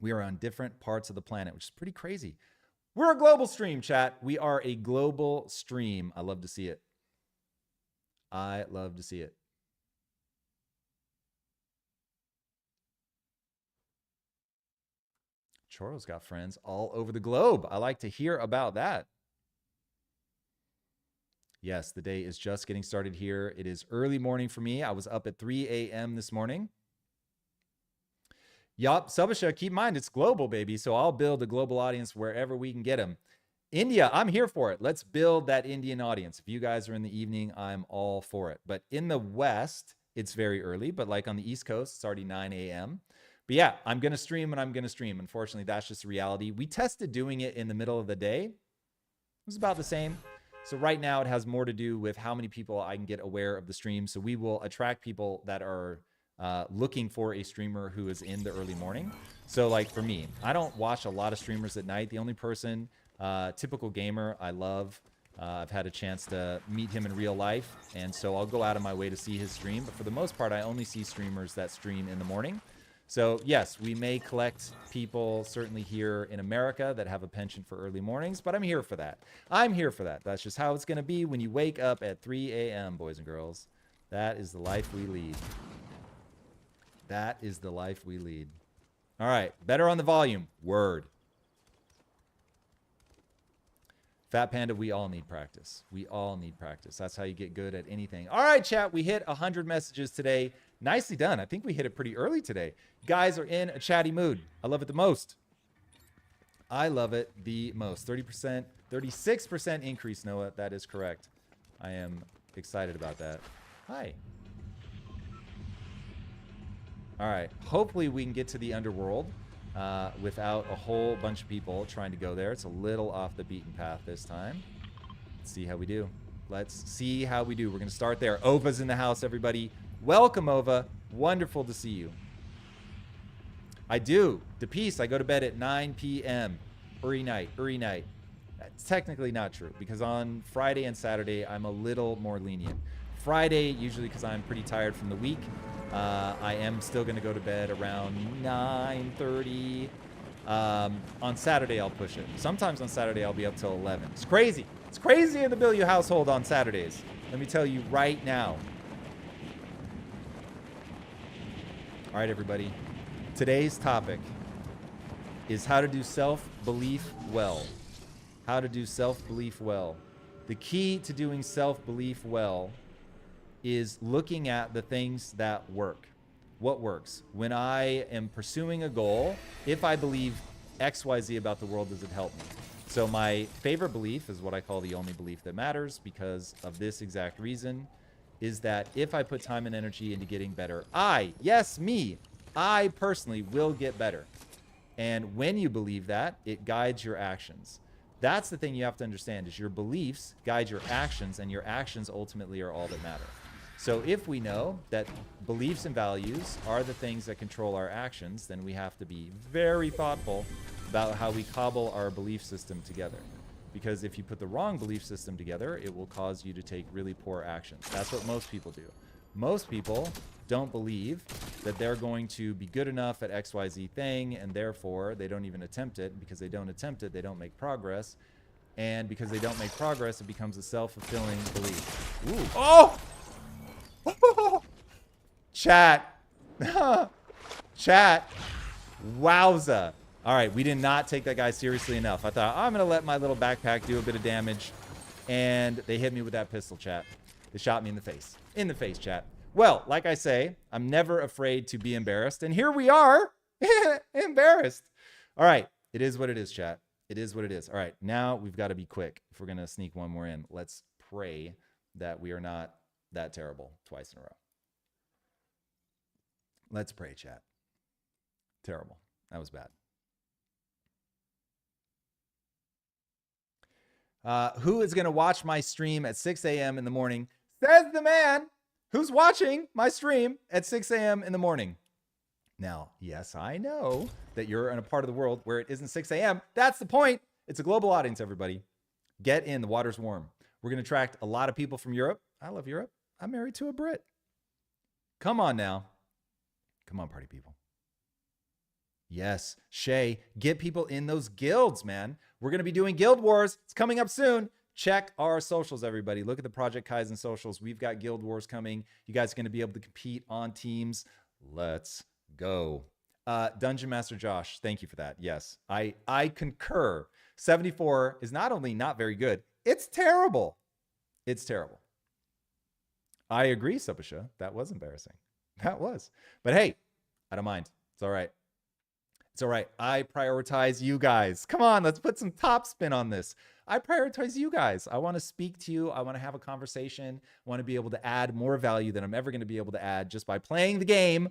We are on different parts of the planet, which is pretty crazy. We're a global stream, chat. We are a global stream. I love to see it. I love to see it. Choro's got friends all over the globe. I like to hear about that. Yes, the day is just getting started here. It is early morning for me. I was up at 3 a.m. this morning. Yup, Subisha, keep in mind, it's global, baby. So I'll build a global audience wherever we can get them. India, I'm here for it. Let's build that Indian audience. If you guys are in the evening, I'm all for it. But in the West, it's very early. But like on the East Coast, it's already 9 a.m. But yeah, I'm going to stream and I'm going to stream. Unfortunately, that's just reality. We tested doing it in the middle of the day. It was about the same. So right now, it has more to do with how many people I can get aware of the stream. So we will attract people that are looking for a streamer who is in the early morning. So like for me, I don't watch a lot of streamers at night. The only person, typical gamer, I love. I've had a chance to meet him in real life. And so I'll go out of my way to see his stream. But for the most part, I only see streamers that stream in the morning. So yes, we may collect people certainly here in America that have a penchant for early mornings, but I'm here for that. I'm here for that. That's just how it's going to be when you wake up at 3 a.m., boys and girls. That is the life we lead. That is the life we lead. All right, better on the volume. Word. Fat Panda, we all need practice. We all need practice. That's how you get good at anything. All right, chat, we hit 100 messages today. Nicely done. I think we hit it pretty early today. Guys are in a chatty mood. I love it the most. I love it the most. 30%, 36% increase, Noah. That is correct. I am excited about that. Hi. All right. Hopefully we can get to the underworld without a whole bunch of people trying to go there. It's a little off the beaten path this time. Let's see how we do. Let's see how we do. We're going to start there. Ova's in the house, everybody. Welcome, Ova. Wonderful to see you. I do. DePeace, I go to bed at 9 p.m. Uri night. That's technically not true because on Friday and Saturday, I'm a little more lenient. Friday, usually because I'm pretty tired from the week. I am still going to go to bed around 9:30. On Saturday, I'll push it. Sometimes on Saturday, I'll be up till 11. It's crazy. It's crazy in the Bilyeu household on Saturdays. Let me tell you right now. All right, everybody. Today's topic is how to do self-belief well. How to do self-belief well. The key to doing self-belief well is looking at the things that work. What works? When I am pursuing a goal, if I believe XYZ about the world, does it help me? So my favorite belief is what I call the only belief that matters, because of this exact reason, is that if I put time and energy into getting better, I personally will get better. And when you believe that, it guides your actions. That's the thing you have to understand, is your beliefs guide your actions, and your actions ultimately are all that matter. So if we know that beliefs and values are the things that control our actions, then we have to be very thoughtful about how we cobble our belief system together. Because if you put the wrong belief system together, it will cause you to take really poor actions. That's what most people do. Most people don't believe that they're going to be good enough at XYZ thing, and therefore they don't even attempt it. Because they don't attempt it, they don't make progress. And because they don't make progress, it becomes a self-fulfilling belief. Ooh. Oh! Chat. Chat. Wowza. All right, we did not take that guy seriously enough. I thought, I'm going to let my little backpack do a bit of damage. And they hit me with that pistol, chat. They shot me in the face. In the face, chat. Well, like I say, I'm never afraid to be embarrassed. And here we are, embarrassed. All right, it is what it is, chat. It is what it is. All right, now we've got to be quick. If we're going to sneak one more in, let's pray that we are not that terrible twice in a row. Let's pray, chat. Terrible. That was bad. Who is going to watch my stream at 6 a.m. in the morning? Says the man who's watching my stream at 6 a.m. in the morning. Now, yes, I know that you're in a part of the world where it isn't 6 a.m. That's the point. It's a global audience, everybody. Get in. The water's warm. We're going to attract a lot of people from Europe. I love Europe. I'm married to a Brit. Come on now. Come on, party people. Yes, Shay, get people in those guilds, man. We're going to be doing Guild Wars. It's coming up soon. Check our socials, everybody. Look at the Project Kyzen socials. We've got Guild Wars coming. You guys are going to be able to compete on teams. Let's go. Dungeon Master Josh, thank you for that. Yes, I concur. 74 is not only not very good, it's terrible. It's terrible. I agree, Supasha. That was embarrassing. That was. But hey, I don't mind. It's all right. It's all right. I prioritize you guys. Come on, let's put some top spin on this. I prioritize you guys. I want to speak to you. I want to have a conversation. I want to be able to add more value than I'm ever going to be able to add just by playing the game.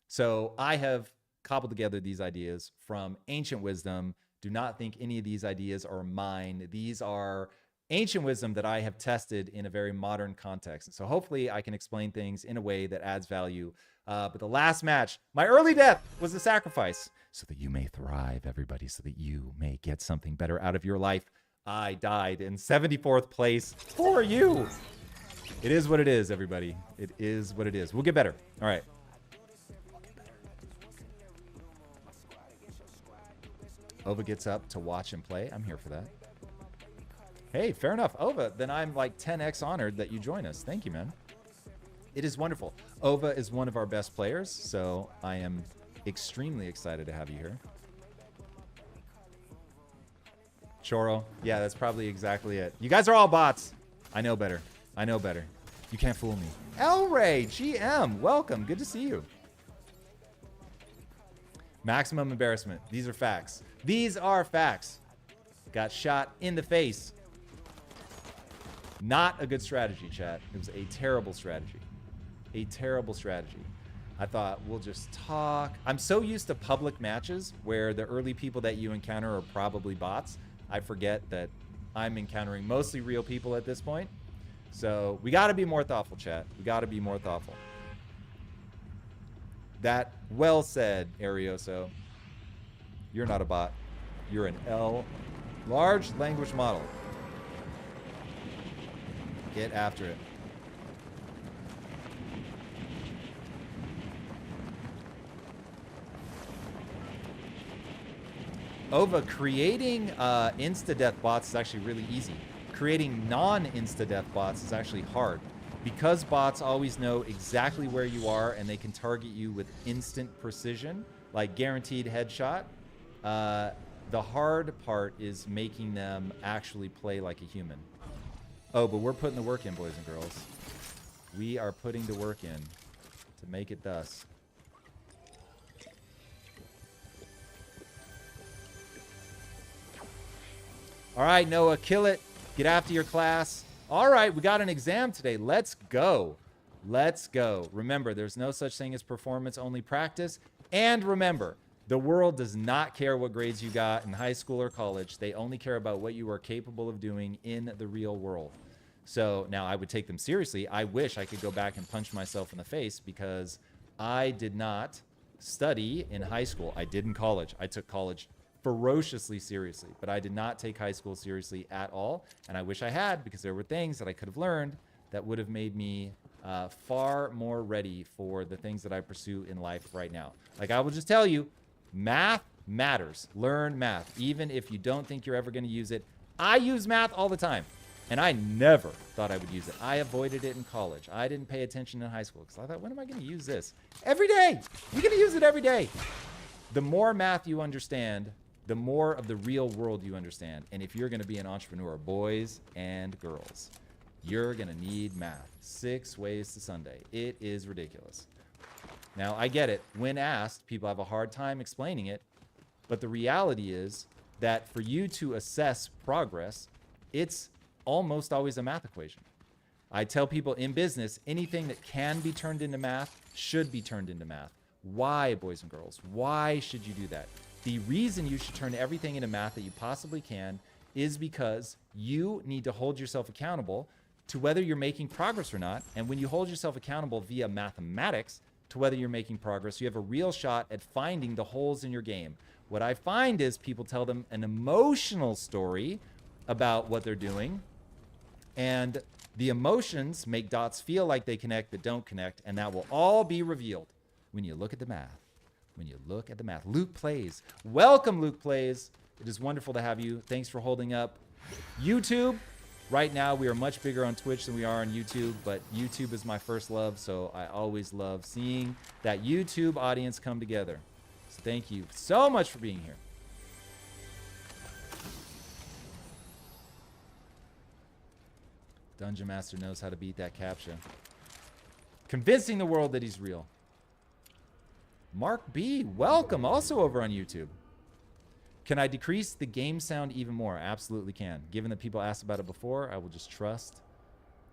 So I have cobbled together these ideas from ancient wisdom. Do not think any of these ideas are mine. These are ancient wisdom that I have tested in a very modern context. So hopefully I can explain things in a way that adds value. But the last match, my early death was a sacrifice so that you may thrive, everybody, so that you may get something better out of your life. I died in 74th place for you. It is what it is, everybody. It is what it is. We'll get better. All right. Ova gets up to watch and play. I'm here for that. Hey, fair enough. Ova, then I'm like 10x honored that you join us. Thank you, man. It is wonderful. Ova is one of our best players, so I am extremely excited to have you here. Choro. Yeah, that's probably exactly it. You guys are all bots. I know better. I know better. You can't fool me. El Ray, GM, welcome. Good to see you. Maximum embarrassment. These are facts. These are facts. Got shot in the face. Not a good strategy, chat. It was a terrible strategy. A terrible strategy. I thought we'll just talk. I'm so used to public matches where the early people that you encounter are probably bots. I forget that I'm encountering mostly real people at this point. So we got to be more thoughtful, chat. We got to be more thoughtful. That well said, Arioso. You're not a bot. You're an L. Large language model. Get after it. Ova, creating insta-death bots is actually really easy. Creating non-insta-death bots is actually hard. Because bots always know exactly where you are and they can target you with instant precision, like guaranteed headshot, the hard part is making them actually play like a human. Oh, but we're putting the work in, boys and girls. We are putting the work in to make it thus. All right, Noah, kill it. Get after your class. All right, we got an exam today. Let's go. Let's go. Remember, there's no such thing as performance, only practice. And remember, the world does not care what grades you got in high school or college. They only care about what you are capable of doing in the real world. So now I would take them seriously. I wish I could go back and punch myself in the face because I did not study in high school. I did in college. I took college ferociously seriously, but I did not take high school seriously at all. And I wish I had, because there were things that I could have learned that would have made me far more ready for the things that I pursue in life right now. Like, I will just tell you, math matters. Learn math, even if you don't think you're ever going to use it. I use math all the time, and I never thought I would use it. I avoided it in college. I didn't pay attention in high school because I thought, when am I going to use this? Every day. You're going to use it every day. The more math you understand, the more of the real world you understand. And if you're going to be an entrepreneur, boys and girls, you're going to need math. 6 ways to Sunday. It is ridiculous. Now, I get it. When asked, people have a hard time explaining it. But the reality is that for you to assess progress, it's almost always a math equation. I tell people in business, anything that can be turned into math should be turned into math. Why, boys and girls? Why should you do that? The reason you should turn everything into math that you possibly can is because you need to hold yourself accountable to whether you're making progress or not. And when you hold yourself accountable via mathematics to whether you're making progress, you have a real shot at finding the holes in your game. What I find is people tell them an emotional story about what they're doing, and the emotions make dots feel like they connect that don't connect, and that will all be revealed when you look at the math. When you look at the math. Luke Plays. Welcome, Luke Plays. It is wonderful to have you. Thanks for holding up. YouTube. Right now, we are much bigger on Twitch than we are on YouTube, but YouTube is my first love, so I always love seeing that YouTube audience come together. So thank you so much for being here. Dungeon Master knows how to beat that CAPTCHA. Convincing the world that he's real. Mark B, welcome, also over on YouTube. Can I decrease the game sound even more? Absolutely can. Given that people asked about it before, I will just trust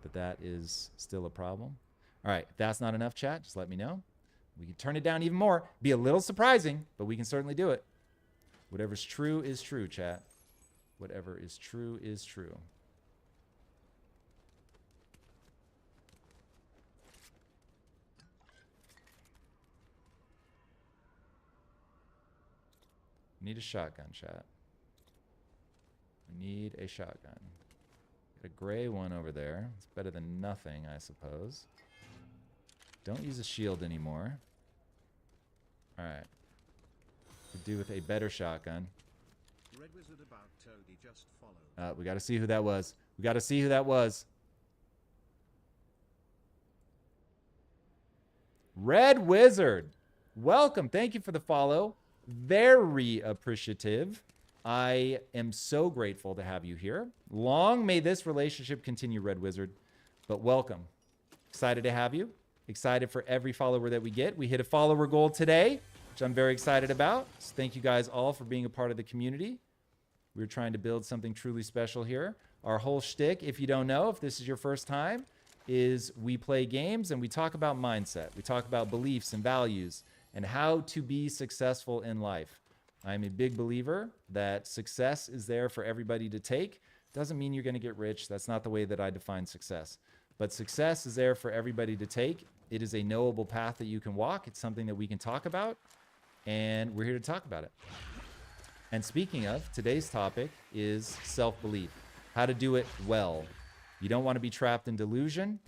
that that is still a problem. All right, if that's not enough, chat, just let me know. We can turn it down even more. Be a little surprising, but we can certainly do it. Whatever's true is true, chat. Whatever is true is true. We need a shotgun, chat. We need a shotgun. Got a gray one over there. It's better than nothing, I suppose. Don't use a shield anymore. All right. Could do with a better shotgun. Red Wizard about Toady just followed. We got to see who that was. We got to see who that was. Red Wizard. Welcome. Thank you for the follow. Very appreciative. I am so grateful to have you here. Long may this relationship continue, Red Wizard. But welcome. Excited to have you. Excited for every follower that we get. We hit a follower goal today, which I'm very excited about. So thank you guys all for being a part of the community. We're trying to build something truly special here. Our whole shtick, if you don't know, if this is your first time, is we play games and we talk about mindset. We talk about beliefs and values and how to be successful in life. I'm a big believer that success is there for everybody to take. Doesn't mean you're going to get rich. That's not the way that I define success. But success is there for everybody to take. It is a knowable path that you can walk. It's something that we can talk about, and we're here to talk about it. And speaking of, today's topic is self-belief, how to do it well. You don't want to be trapped in delusion,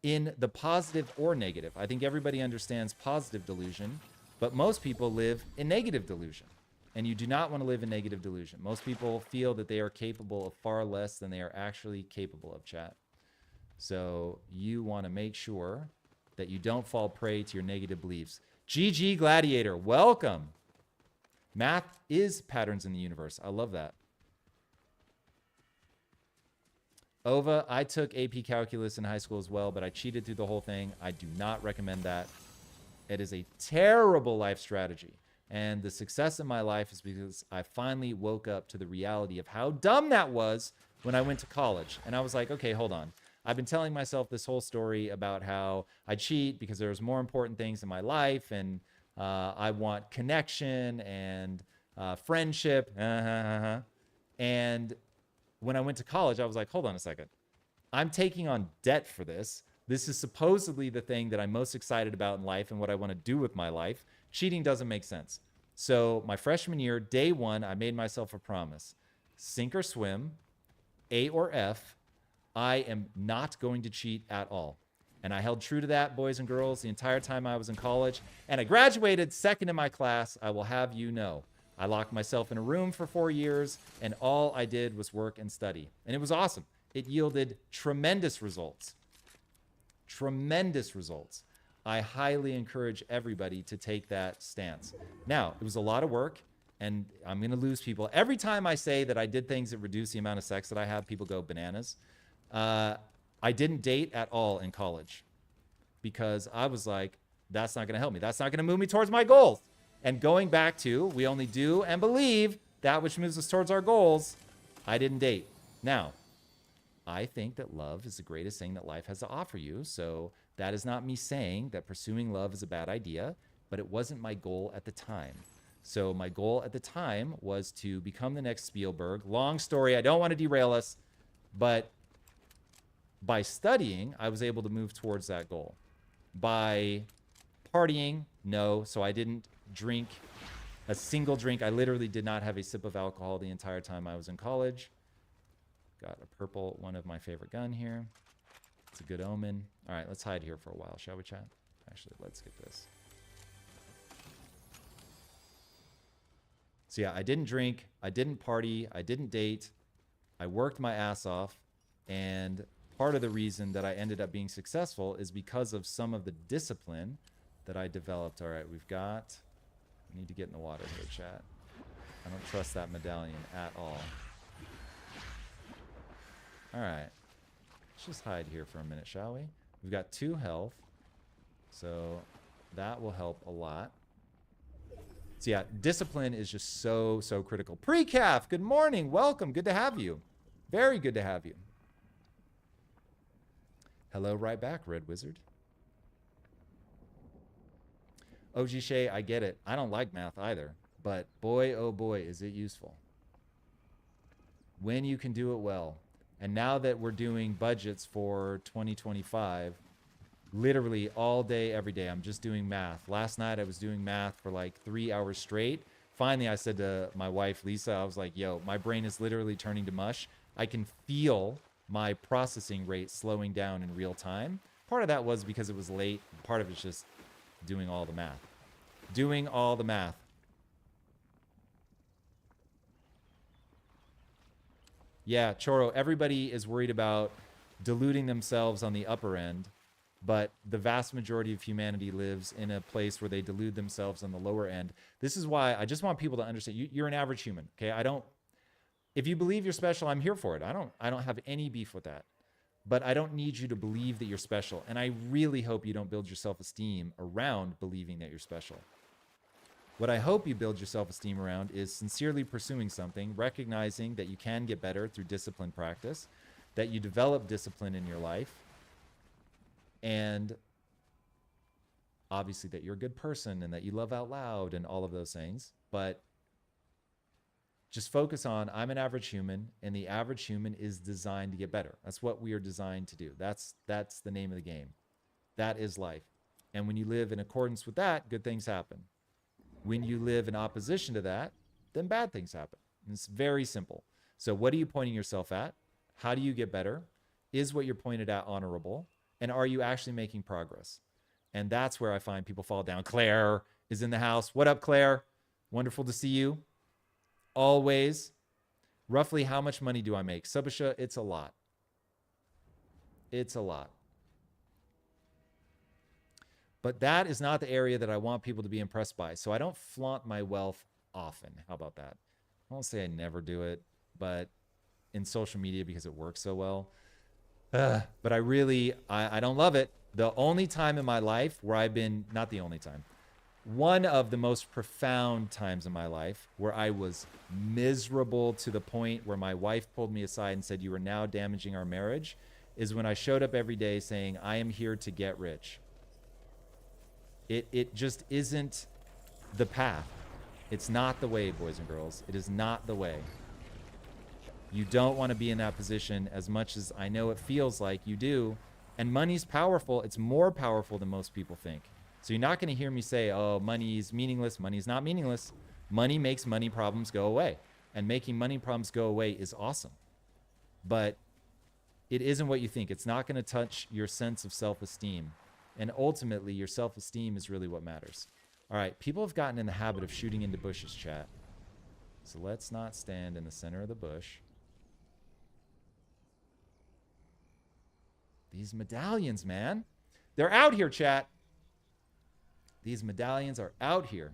in the positive or negative. I think everybody understands positive delusion, but most people live in negative delusion. And you do not want to live in negative delusion. Most people feel that they are capable of far less than they are actually capable of, chat. So you want to make sure that you don't fall prey to your negative beliefs. GG Gladiator, welcome. Math is patterns in the universe. I love that. Ova, I took AP Calculus in high school as well, but I cheated through the whole thing. I do not recommend that. It is a terrible life strategy. And the success in my life is because I finally woke up to the reality of how dumb that was when I went to college. And I was like, okay, hold on. I've been telling myself this whole story about how I cheat because there's more important things in my life, and I want connection and friendship. And when I went to college, I was like, hold on a second. I'm taking on debt for this. This is supposedly the thing that I'm most excited about in life and what I want to do with my life. Cheating doesn't make sense. So my freshman year, day one, I made myself a promise. Sink or swim, A or F, I am not going to cheat at all. And I held true to that, boys and girls, the entire time I was in college. And I graduated second in my class, I will have you know. I locked myself in a room for 4 years, and all I did was work and study. And it was awesome. It yielded tremendous results. Tremendous results. I highly encourage everybody to take that stance. Now, it was a lot of work, and I'm going to lose people. Every time I say that I did things that reduce the amount of sex that I have, people go bananas. I didn't date at all in college because I was like, that's not going to help me. That's not going to move me towards my goals. And going back to, we only do and believe that which moves us towards our goals, I didn't date. Now, I think that love is the greatest thing that life has to offer you. So that is not me saying that pursuing love is a bad idea, but it wasn't my goal at the time. So my goal at the time was to become the next Spielberg. Long story, I don't want to derail us, but by studying, I was able to move towards that goal. By partying, no. So I didn't drink a single drink. I literally did not have a sip of alcohol the entire time I was in college. Got a purple, one of my favorite gun here. It's a good omen. All right, let's hide here for a while, shall we, chat? Actually, let's get this. So yeah, I didn't drink, I didn't party, I didn't date. I worked my ass off, and part of the reason that I ended up being successful is because of some of the discipline that I developed. All right, I need to get in the water here, chat. I don't trust that medallion at all. All right, let's just hide here for a minute, shall we? We've got 2 health, so that will help a lot. So yeah, discipline is just so critical. Precaf, good morning, welcome, good to have you. Very good to have you. Hello, right back, Red Wizard. OG Shay, I get it. I don't like math either, but boy, oh boy, is it useful when you can do it well. And now that we're doing budgets for 2025, literally all day, every day, I'm just doing math. Last night I was doing math for like 3 hours straight. Finally, I said to my wife, Lisa, I was like, yo, my brain is literally turning to mush. I can feel my processing rate slowing down in real time. Part of that was because it was late. Part of it's just doing all the math. Doing all the math. Yeah, Choro, everybody is worried about deluding themselves on the upper end, but the vast majority of humanity lives in a place where they delude themselves on the lower end. This is why I just want people to understand you're an average human, okay? If you believe you're special, I'm here for it. I don't have any beef with that. But I don't need you to believe that you're special. And I really hope you don't build your self-esteem around believing that you're special. What I hope you build your self-esteem around is sincerely pursuing something, recognizing that you can get better through discipline practice, that you develop discipline in your life, and obviously that you're a good person and that you love out loud and all of those things. But just focus on, I'm an average human, and the average human is designed to get better. That's what we are designed to do. That's the name of the game. That is life. And when you live in accordance with that, good things happen. When you live in opposition to that, then bad things happen. And it's very simple. So what are you pointing yourself at? How do you get better? Is what you're pointed at honorable? And are you actually making progress? And that's where I find people fall down. Claire is in the house. What up, Claire? Wonderful to see you. Always. Roughly how much money do I make? Subasha, it's a lot. It's a lot. But that is not the area that I want people to be impressed by. So I don't flaunt my wealth often. How about that? I won't say I never do it, but in social media because it works so well. But I don't love it. The only time in my life where I've been, not the only time, one of the most profound times in my life where I was miserable to the point where my wife pulled me aside and said, "You are now damaging our marriage," is when I showed up every day saying, "I am here to get rich." It just isn't the path. It's not the way, boys and girls. It is not the way. You don't want to be in that position as much as I know it feels like you do. And money's powerful. It's more powerful than most people think. So you're not going to hear me say, oh, money's meaningless. Money's not meaningless. Money makes money problems go away. And making money problems go away is awesome. But it isn't what you think. It's not going to touch your sense of self-esteem. And ultimately, your self-esteem is really what matters. All right, people have gotten in the habit of shooting into bushes, chat. So let's not stand in the center of the bush. These medallions, man. They're out here, chat. These medallions are out here.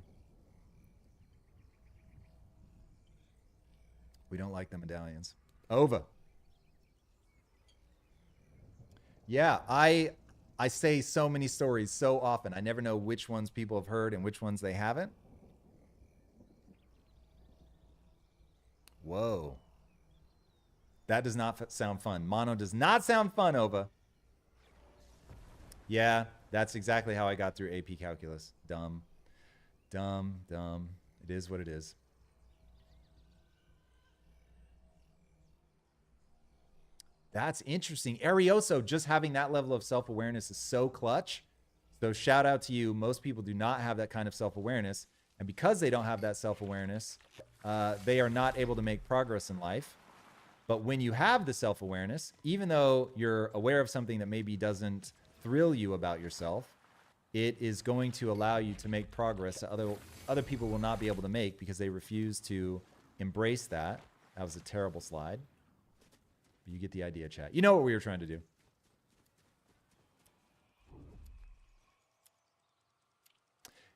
We don't like the medallions. Ova. Yeah, I say so many stories so often. I never know which ones people have heard and which ones they haven't. Whoa. That does not sound fun. Mono does not sound fun, Ova. Yeah, that's exactly how I got through AP Calculus. Dumb. Dumb, dumb. It is what it is. That's interesting. Arioso, just having that level of self-awareness is so clutch. So shout out to you. Most people do not have that kind of self-awareness. And because they don't have that self-awareness, they are not able to make progress in life. But when you have the self-awareness, even though you're aware of something that maybe doesn't thrill you about yourself, it is going to allow you to make progress that other people will not be able to make because they refuse to embrace that. That was a terrible slide. But you get the idea, chat. You know what we were trying to do.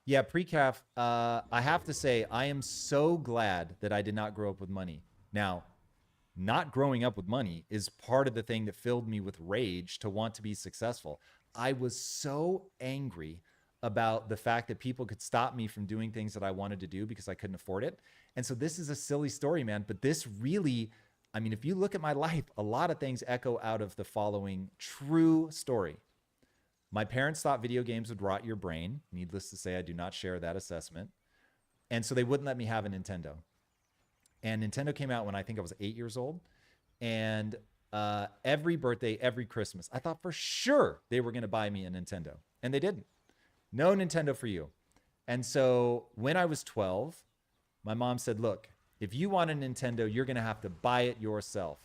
Yeah, pre-calf, I have to say, I am so glad that I did not grow up with money. Now, not growing up with money is part of the thing that filled me with rage to want to be successful. I was so angry about the fact that people could stop me from doing things that I wanted to do because I couldn't afford it. And so this is a silly story, man, but this really, I mean, if you look at my life, a lot of things echo out of the following true story. My parents thought video games would rot your brain. Needless to say, I do not share that assessment. And so they wouldn't let me have a Nintendo. And Nintendo came out when I think I was 8 years old. And every birthday, every Christmas, I thought for sure they were going to buy me a Nintendo. And they didn't. No Nintendo for you. And so when I was 12, my mom said, look, if you want a Nintendo, you're going to have to buy it yourself.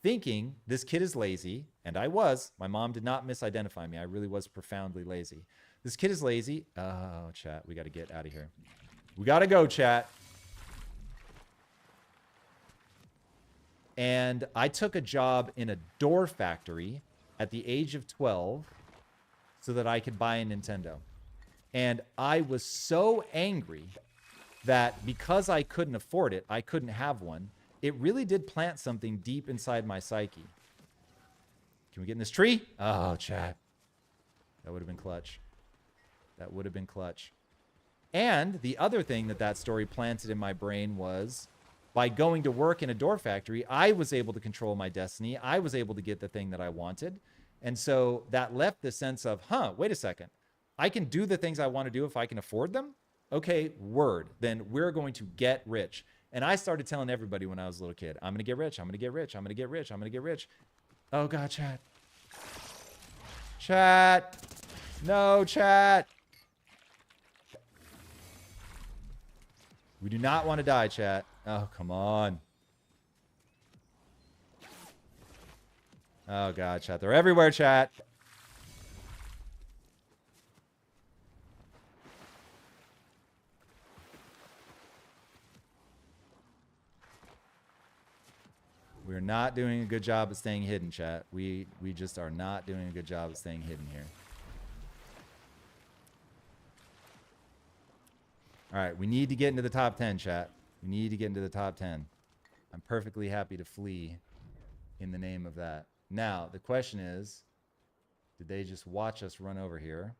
Thinking this kid is lazy, and I was. My mom did not misidentify me. I really was profoundly lazy. This kid is lazy. Oh, chat, we got to get out of here. We got to go, chat. And I took a job in a door factory at the age of 12 so that I could buy a Nintendo. And I was so angry that because I couldn't afford it, I couldn't have one. It really did plant something deep inside my psyche. Can we get in this tree? Oh, chat. That would have been clutch. That would have been clutch. And the other thing that story planted in my brain was by going to work in a door factory, I was able to control my destiny. I was able to get the thing that I wanted. And so that left the sense of, wait a second. I can do the things I want to do if I can afford them. Okay, word. Then we're going to get rich. And I started telling everybody when I was a little kid, I'm going to get rich. I'm going to get rich. I'm going to get rich. I'm going to get rich. Oh, God, chat. Chat. No, chat. We do not want to die, chat. Oh, come on. Oh, God, chat. They're everywhere, chat. We're not doing a good job at staying hidden, chat. We just are not doing a good job at staying hidden here. All right, we need to get into the top 10, chat. We need to get into the top 10. I'm perfectly happy to flee in the name of that. Now, the question is, did they just watch us run over here?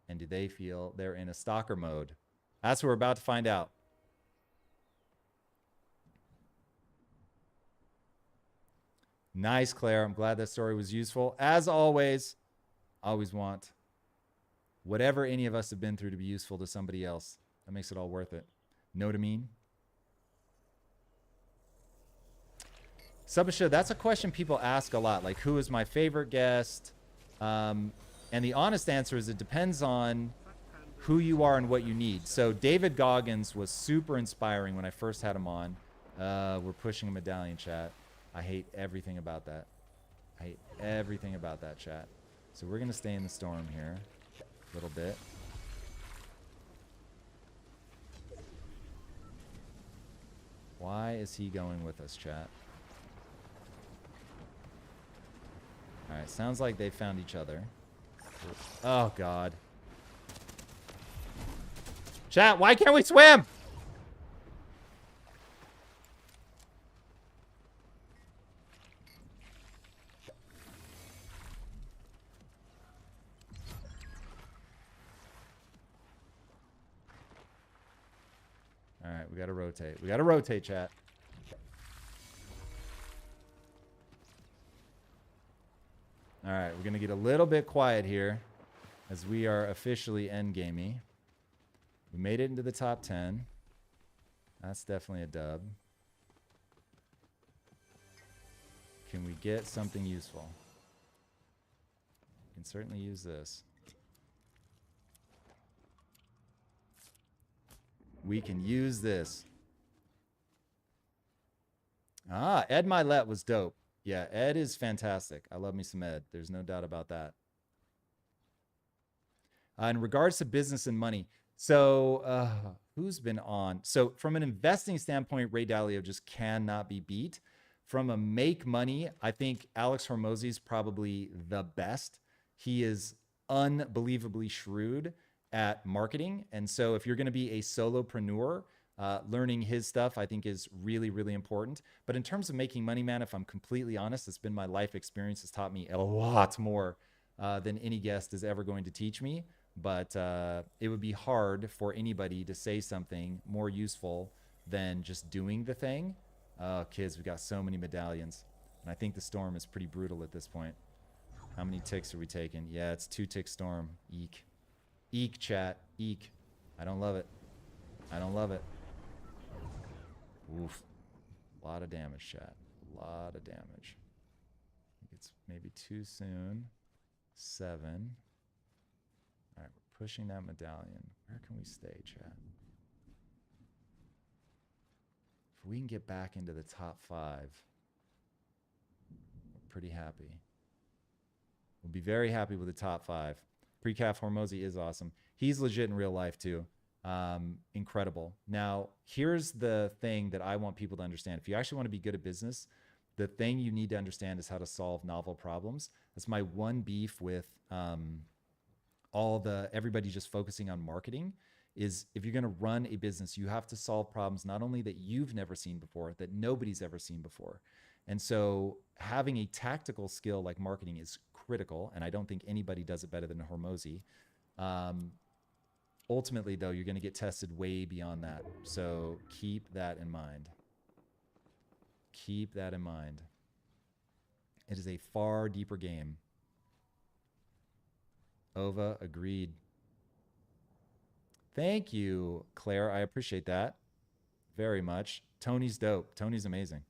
And do they feel they're in a stalker mode? That's what we're about to find out. Nice, Claire. I'm glad that story was useful. As always want whatever any of us have been through to be useful to somebody else. That makes it all worth it. Know what I mean? Subasha, that's a question people ask a lot. Like, who is my favorite guest? And the honest answer is it depends on who you are and what you need. So David Goggins was super inspiring when I first had him on. We're pushing a medallion, chat. I hate everything about that. I hate everything about that, chat. So we're going to stay in the storm here a little bit. Why is he going with us, chat? All right, sounds like they found each other. Oh, God. Chat, why can't we swim? All right, we got to rotate. We got to rotate, chat. All right, we're going to get a little bit quiet here as we are officially endgamey. We made it into the top 10. That's definitely a dub. Can we get something useful? We can certainly use this. We can use this. Ah, Ed Milet was dope. Yeah, Ed is fantastic. I love me some Ed. There's no doubt about that. In regards to business and money, so who's been on? So from an investing standpoint, Ray Dalio just cannot be beat. From a make money, I think Alex Hormozi is probably the best. He is unbelievably shrewd at marketing. And so if you're going to be a solopreneur, learning his stuff, I think is really, really important. But in terms of making money, man, if I'm completely honest, it's been my life experience has taught me a lot more than any guest is ever going to teach me. But it would be hard for anybody to say something more useful than just doing the thing. Kids, we've got so many medallions. And I think the storm is pretty brutal at this point. How many ticks are we taking? Yeah, it's 2-tick storm. Eek. Eek, chat. Eek. I don't love it. I don't love it. Oof. A lot of damage, chat. A lot of damage. I think it's maybe too soon. 7. All right, we're pushing that medallion. Where can we stay, chat? If we can get back into the top 5, we're pretty happy. We'll be very happy with the top 5. Precaf Hormozi is awesome. He's legit in real life, too. Incredible. Now, here's the thing that I want people to understand. If you actually want to be good at business, the thing you need to understand is how to solve novel problems. That's my one beef with everybody just focusing on marketing is if you're going to run a business, you have to solve problems not only that you've never seen before, that nobody's ever seen before. And so having a tactical skill like marketing is critical, and I don't think anybody does it better than Hormozi. Ultimately, though, you're going to get tested way beyond that. So keep that in mind. Keep that in mind. It is a far deeper game. Ova, agreed. Thank you, Claire. I appreciate that very much. Tony's dope. Tony's amazing.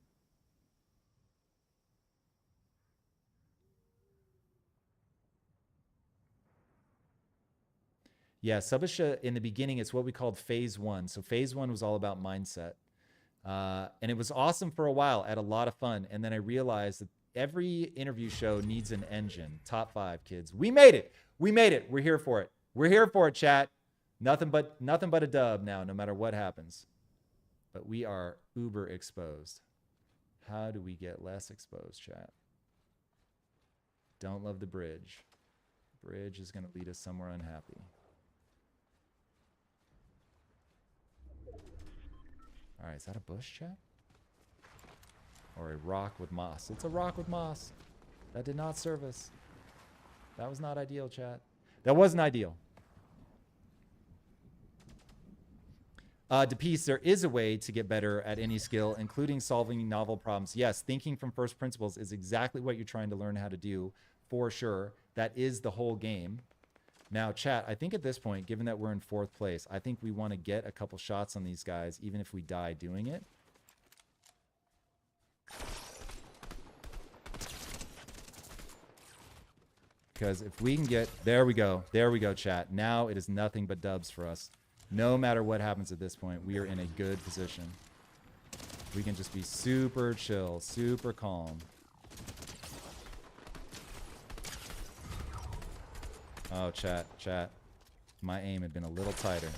Yeah, Subasha, in the beginning, it's what we called phase 1. So phase 1 was all about mindset. And it was awesome for a while. I had a lot of fun. And then I realized that every interview show needs an engine. Top 5, kids. We made it. We made it. We're here for it. We're here for it, chat. Nothing but a dub now, no matter what happens. But we are uber exposed. How do we get less exposed, chat? Don't love the bridge. Bridge is going to lead us somewhere unhappy. All right, is that a bush, chat? Or a rock with moss? It's a rock with moss. That did not serve us. That was not ideal, chat. That wasn't ideal. DePeace, there is a way to get better at any skill, including solving novel problems. Yes, thinking from first principles is exactly what you're trying to learn how to do, for sure. That is the whole game. Now, chat, I think at this point, given that we're in 4th place, I think we want to get a couple shots on these guys, even if we die doing it. Because if we can get... There we go. There we go, chat. Now it is nothing but dubs for us. No matter what happens at this point, we are in a good position. We can just be super chill, super calm. Oh, chat. My aim had been a little tighter.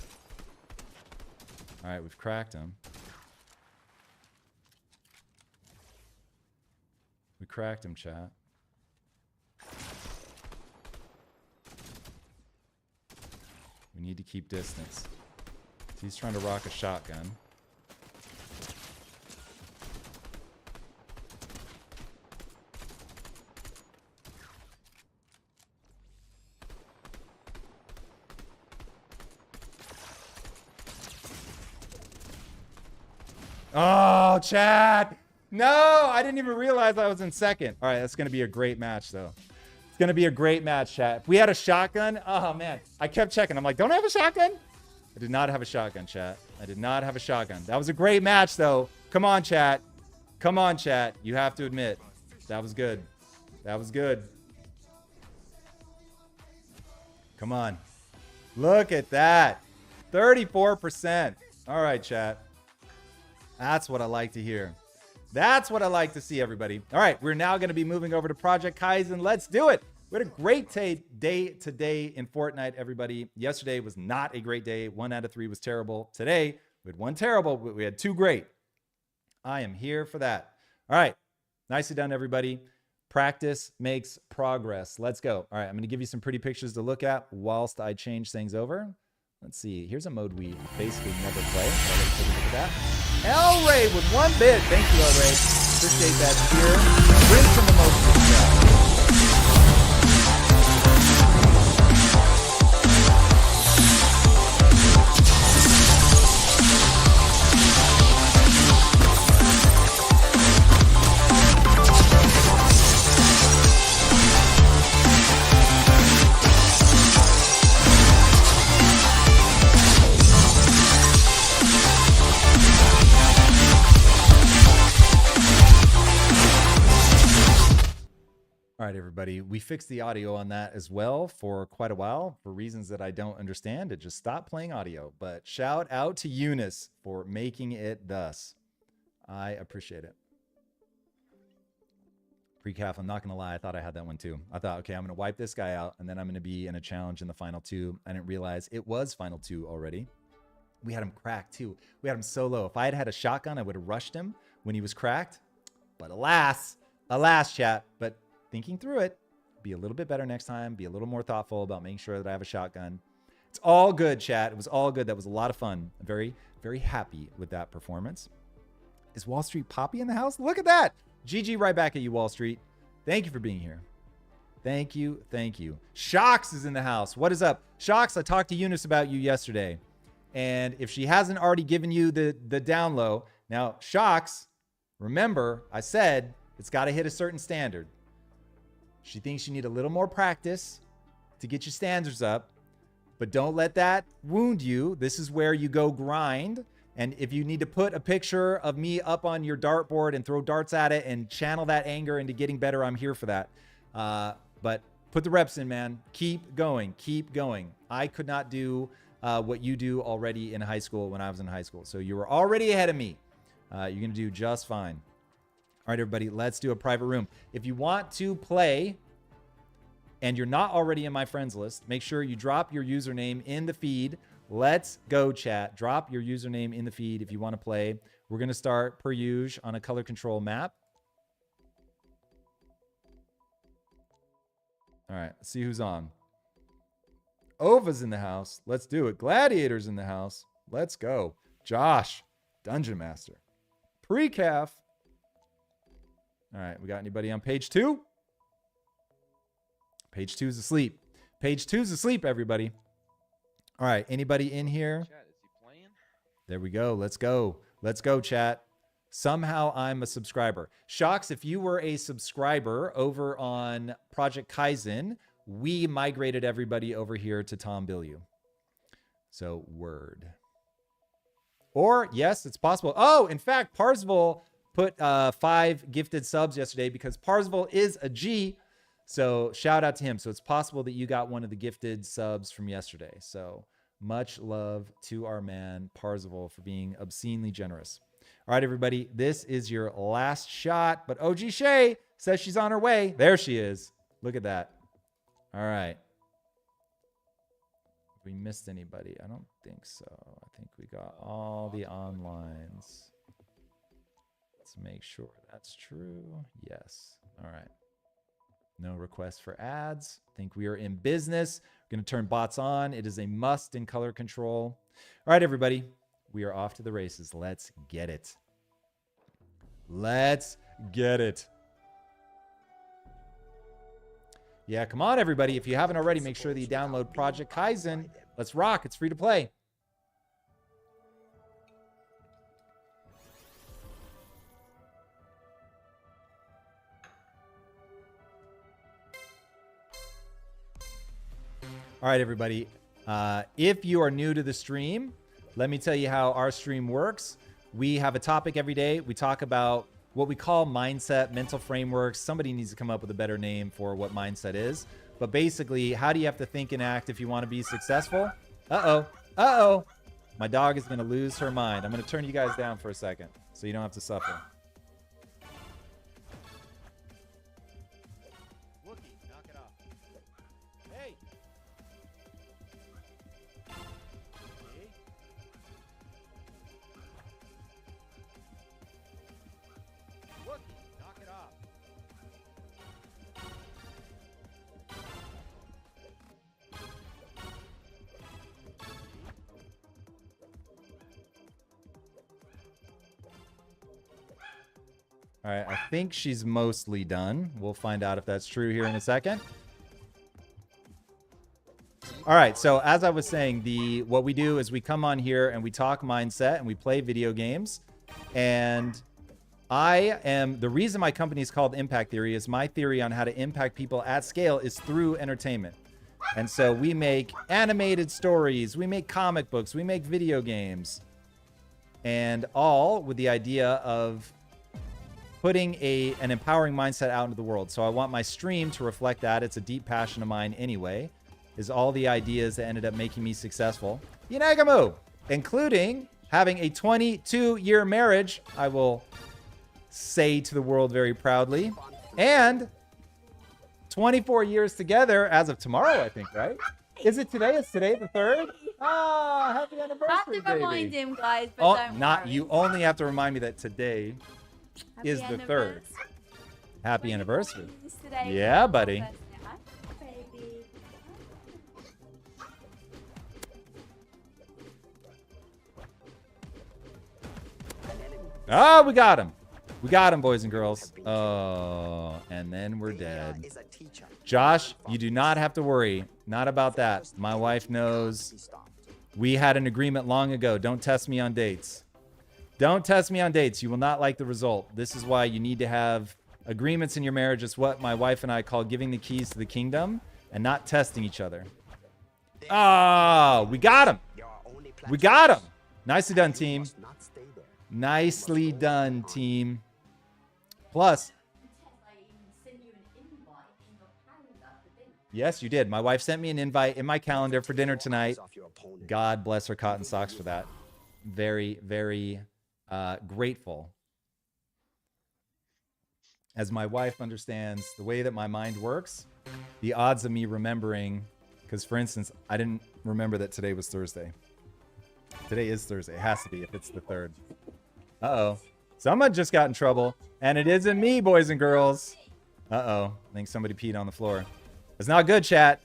All right, we've cracked him. We cracked him, chat. We need to keep distance. He's trying to rock a shotgun. Oh, Chad. No, I didn't even realize I was in 2nd. All right, that's going to be a great match, though. It's going to be a great match, chat. If we had a shotgun, oh, man. I kept checking. I'm like, don't I have a shotgun? I did not have a shotgun, chat. I did not have a shotgun. That was a great match, though. Come on, chat. Come on, chat. You have to admit, that was good. That was good. Come on. Look at that. 34%. All right, chat. That's what I like to hear. That's what I like to see, everybody. All right, we're now going to be moving over to Project Kyzen. Let's do it. We had a great day today in Fortnite, everybody. Yesterday was not a great day. 1 out of 3 was terrible. Today, we had 1 terrible, but we had 2 great. I am here for that. All right, nicely done, everybody. Practice makes progress. Let's go. All right, I'm going to give you some pretty pictures to look at whilst I change things over. Let's see. Here's a mode we basically never play. Already take a look at that. El Ray with 1 bit. Thank you, El Ray. Appreciate that here. Bring some emotion. All right, everybody, we fixed the audio on that as well for quite a while for reasons that I don't understand. It just stopped playing audio. But shout out to Eunice for making it thus. I appreciate it. Pre-calf, I'm not going to lie. I thought I had that one too. I thought, okay, I'm going to wipe this guy out and then I'm going to be in a challenge in the final 2. I didn't realize it was final 2 already. We had him cracked too. We had him so low. If I had had a shotgun, I would have rushed him when he was cracked. But alas, chat. But thinking through it, be a little bit better next time, be a little more thoughtful about making sure that I have a shotgun. It's all good, chat. It was all good. That was a lot of fun. I'm very, very happy with that performance. Is Wall Street Poppy in the house? Look at that. GG right back at you, Wall Street. Thank you for being here. Thank you. Thank you. Shocks is in the house. What is up? Shocks, I talked to Eunice about you yesterday. And if she hasn't already given you the down low, now, Shocks, remember, I said it's got to hit a certain standard. She thinks you need a little more practice to get your standards up, but don't let that wound you. This is where you go grind. And if you need to put a picture of me up on your dartboard and throw darts at it and channel that anger into getting better, I'm here for that. But put the reps in, man. Keep going. Keep going. I could not do what you do already in high school when I was in high school. So you were already ahead of me. You're going to do just fine. All right, everybody, let's do a private room. If you want to play and you're not already in my friends list, make sure you drop your username in the feed. Let's go, chat. Drop your username in the feed if you want to play. We're going to start, per usual, on a color control map. All right, let's see who's on. Ova's in the house. Let's do it. Gladiator's in the house. Let's go. Josh, Dungeon Master. Pre-calf. All right, we got anybody on page 2? Page 2's asleep. Page 2's asleep, everybody. All right. Anybody in here? Chat, is he playing? There we go. Let's go. Let's go, chat. Somehow I'm a subscriber. Shocks, if you were a subscriber over on Project Kyzen, we migrated everybody over here to Tom Billieu. So, word. Or, yes, it's possible. Oh, in fact, Parsville put 5 gifted subs yesterday because Parsville is a G. So, shout out to him. So, it's possible that you got one of the gifted subs from yesterday. So, much love to our man, Parsville, for being obscenely generous. All right, everybody, this is your last shot. But OG Shay says she's on her way. There she is. Look at that. All right. If we missed anybody, I don't think so. I think we got all the onlines. Let's make sure that's true. Yes. All right. No requests for ads. I think we are in business. We're going to turn bots on. It is a must in color control. All right, everybody. We are off to the races. Let's get it. Let's get it. Yeah, come on, everybody. If you haven't already, make sure that you download Project Kyzen. Let's rock. It's free to play. All right, everybody. If you are new to the stream, let me tell you how our stream works. We have a topic every day. We talk about what we call mindset, mental frameworks. Somebody needs to come up with a better name for what mindset is. But basically, how do you have to think and act if you want to be successful? Uh-oh. Uh-oh. My dog is going to lose her mind. I'm going to turn you guys down for a second so you don't have to suffer. Wookie, knock it off. Hey. Knock it off. All right, I think she's mostly done. We'll find out if that's true here in a second. All right, so as I was saying, what we do is we come on here and we talk mindset and we play video games. And the reason my company is called Impact Theory is my theory on how to impact people at scale is through entertainment. And so we make animated stories, we make comic books, we make video games, and all with the idea of putting an empowering mindset out into the world. So I want my stream to reflect that. It's a deep passion of mine anyway, is all the ideas that ended up making me successful. Yanagamu, including having a 22-year marriage, I will say to the world very proudly, and 24 years together as of tomorrow, I think, right? Is it today? Is today the 3rd? Ah, happy anniversary, I have to remind him, guys, but don't worry. You only have to remind me that today is the 3rd. Happy anniversary. Today. Yeah, buddy. Baby. Oh, we got him. We got him, boys and girls. Oh, and then we're dead. Josh, you do not have to worry. Not about that. My wife knows. We had an agreement long ago. Don't test me on dates. Don't test me on dates. You will not like the result. This is why you need to have agreements in your marriage. It's what my wife and I call giving the keys to the kingdom and not testing each other. Oh, we got him. We got him. Nicely done, team. Nicely done, team. Plus, yes, you did. My wife sent me an invite in my calendar for dinner tonight. God bless her cotton socks for that. Very, very grateful. As my wife understands the way that my mind works, the odds of me remembering, because for instance, I didn't remember that today was Thursday. Today is Thursday. It has to be if it's the 3rd. Uh-oh. Someone just got in trouble. And it isn't me, boys and girls. Uh-oh. I think somebody peed on the floor. It's not good, chat.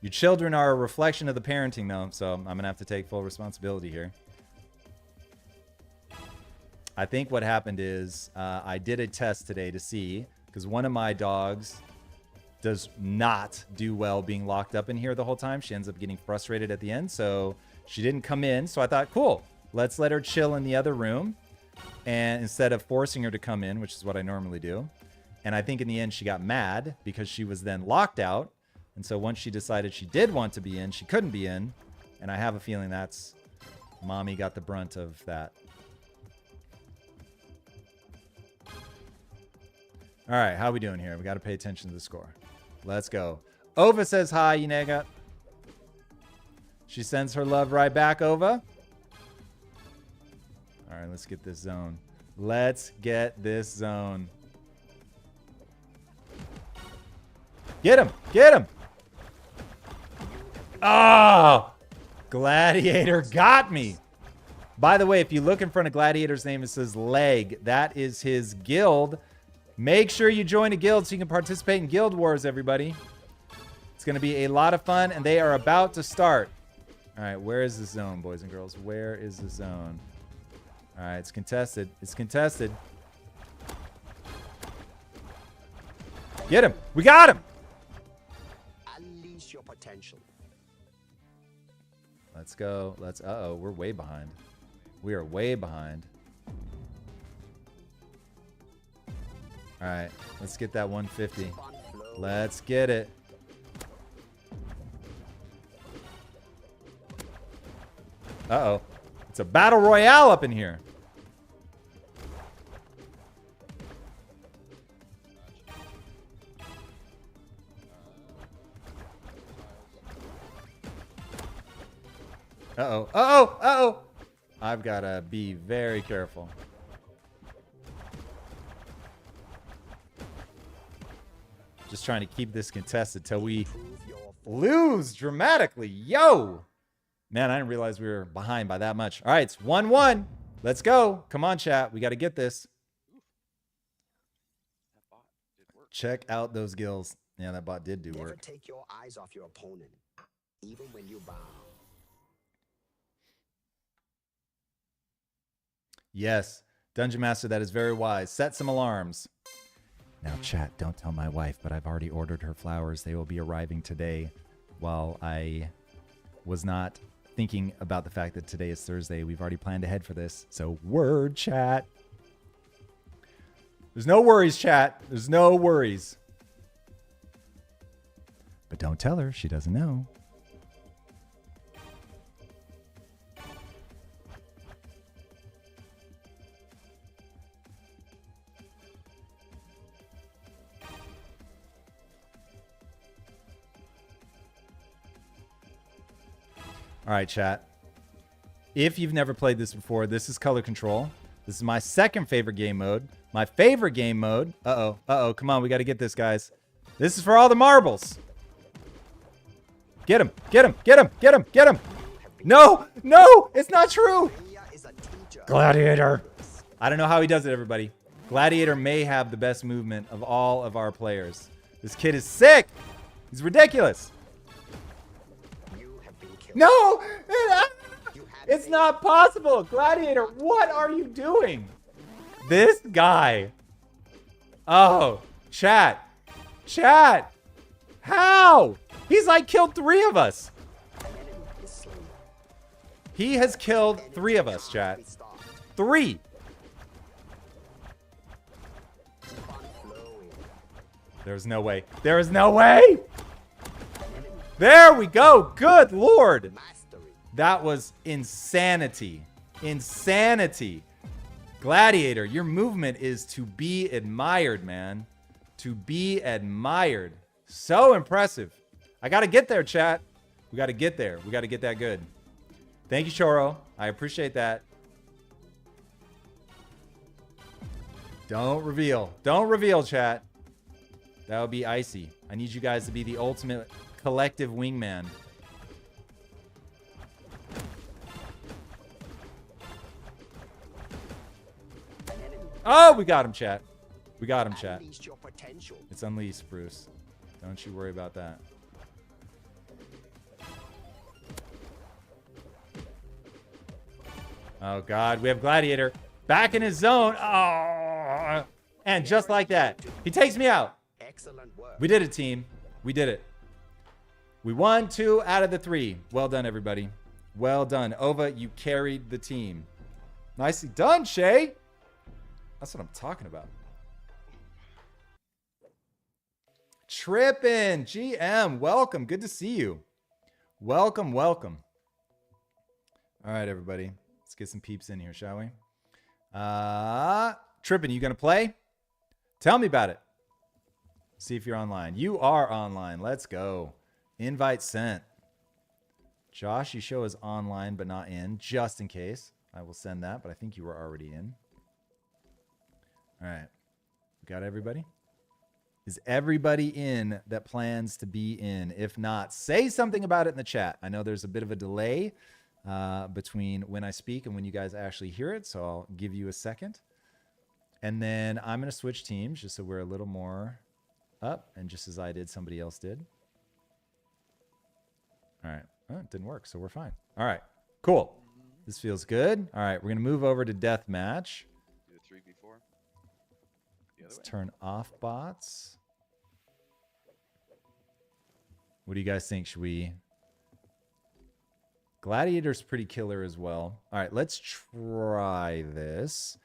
Your children are a reflection of the parenting, though. So I'm going to have to take full responsibility here. I think what happened is I did a test today to see, because one of my dogs does not do well being locked up in here the whole time. She ends up getting frustrated at the end, so she didn't come in. So I thought, cool, let's let her chill in the other room, and instead of forcing her to come in, which is what I normally do. And I think in the end she got mad because she was then locked out. And so once she decided she did want to be in, she couldn't be in. And I have a feeling that's mommy got the brunt of that. All right, how we doing here? We got to pay attention to the score. Let's go. Ova says hi, Yinega. She sends her love right back, Ova. All right, let's get this zone. Let's get this zone. Get him. Get him. Oh, Gladiator got me. By the way, if you look in front of Gladiator's name, it says leg. That is his guild. Make sure you join a guild so you can participate in Guild Wars, everybody. It's going to be a lot of fun, and they are about to start. All right, where is the zone, boys and girls? Where is the zone? All right, it's contested. It's contested. Get him. We got him. Unleash your potential. Let's go. Let's. Uh-oh, we're way behind. We are way behind. All right, let's get that 150. Let's get it. Uh-oh. It's a battle royale up in here. Uh-oh. Uh-oh. Uh-oh. I've got to be very careful. Just trying to keep this contested till we lose dramatically. Yo! Man, I didn't realize we were behind by that much. All right, it's 1-1. Let's go. Come on, chat. We got to get this. Check out those gills. Yeah, that bot did do work. Never take your eyes off your opponent, even when you bow. Yes, Dungeon Master, that is very wise. Set some alarms. Now, chat, don't tell my wife, but I've already ordered her flowers. They will be arriving today while I was not thinking about the fact that today is Thursday. We've already planned ahead for this. So, word, chat. There's no worries, chat. There's no worries. But don't tell her. She doesn't know. All right, chat. If you've never played this before, this is color control. This is my second favorite game mode. My favorite game mode. Uh-oh. Uh-oh. Come on. We got to get this, guys. This is for all the marbles. Get him. Get him. Get him. Get him. Get him. No. No. It's not true. Gladiator. I don't know how he does it, everybody. Gladiator may have the best movement of all of our players. This kid is sick. He's ridiculous. No! It's not possible! Gladiator, what are you doing? This guy. Oh, chat. Chat. How? He's like killed 3 of us. He has killed 3 of us, chat. 3. There's no way. There is no way! There we go. Good Lord. That was insanity. Insanity. Gladiator, your movement is to be admired, man. To be admired. So impressive. I got to get there, chat. We got to get there. We got to get that good. Thank you, Choro. I appreciate that. Don't reveal. Don't reveal, chat. That would be icy. I need you guys to be the ultimate collective wingman. Oh, we got him, chat. We got him, chat. It's unleashed, Bruce. Don't you worry about that. Oh, God. We have Gladiator back in his zone. Oh, and just like that, he takes me out. Excellent work. We did it, team. We did it. We won 2 out of the 3. Well done, everybody. Well done. Ova, you carried the team. Nicely done, Shay. That's what I'm talking about. Trippin', GM, welcome. Good to see you. Welcome, welcome. All right, everybody. Let's get some peeps in here, shall we? Trippin', you gonna play? Tell me about it. See if you're online. You are online. Let's go. Invite sent. Josh, you show is online but not in, just in case. I will send that, but I think you were already in. All right. We got everybody? Is everybody in that plans to be in? If not, say something about it in the chat. I know there's a bit of a delay between when I speak and when you guys actually hear it, so I'll give you a second. And then I'm going to switch teams just so we're a little more up, and just as I did, somebody else did. All right. Oh, it didn't work, so we're fine. All right. Cool. This feels good. All right. We're going to move over to deathmatch. Do a 3v4. Let's turn off bots. What do you guys think? Should we... Gladiator's pretty killer as well. All right. Let's try this.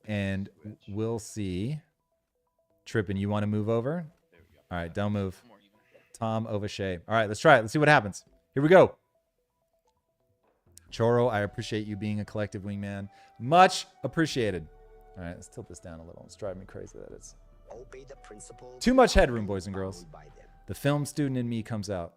And we'll see. Trippin', you want to move over? There we go. All right. Don't move. Tom Ovashay. All right. Let's try it. Let's see what happens. Here we go. Choro, I appreciate you being a collective wingman. Much appreciated. All right, let's tilt this down a little. It's driving me crazy that it's Obey the principle. too much headroom, boys and girls. By them. The film student in me comes out.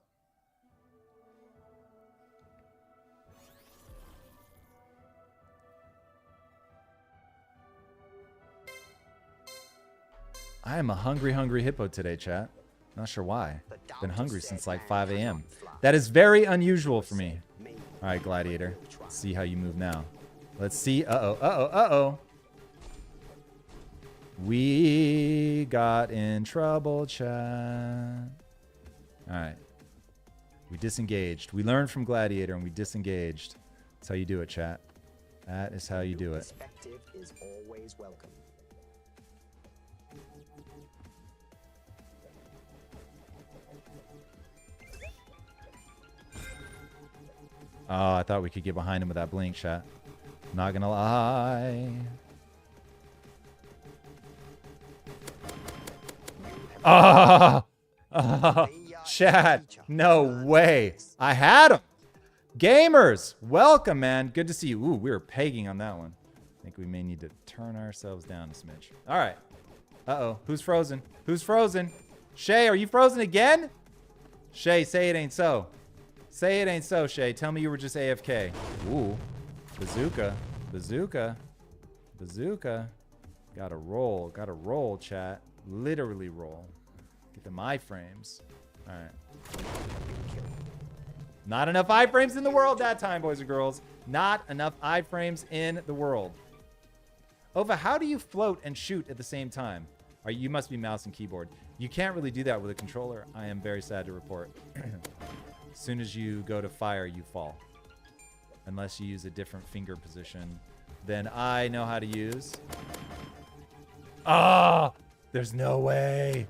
I am a hungry, hungry hippo today, chat. Not sure why. Been hungry since like 5 a.m. That is very unusual for me. All right, Gladiator. Let's see how you move now. Let's see. Uh-oh, uh-oh, uh-oh. We got in trouble, chat. All right. We disengaged. We learned from Gladiator and we disengaged. That's how you do it, chat. That is how you do it. Perspective is always welcome. Oh, I thought we could get behind him with that blink shot. Not gonna lie. Oh, chat. No way. I had him. Gamers, welcome, man. Good to see you. Ooh, we were pegging on that one. I think we may need to turn ourselves down a smidge. All right. Uh-oh. Who's frozen? Who's frozen? Shay, are you frozen again? Shay, say it ain't so. Say it ain't so, Shay. Tell me you were just AFK. Ooh. Bazooka. Bazooka. Bazooka. Gotta roll. Gotta roll, chat. Literally roll. Get the iframes. All right. Not enough iframes in the world that time, boys and girls. Not enough iframes in the world. Ova, how do you float and shoot at the same time? You must be mouse and keyboard. You can't really do that with a controller. I am very sad to report. As soon as you go to fire, you fall. Unless you use a different finger position than I know how to use. Ah! There's no way.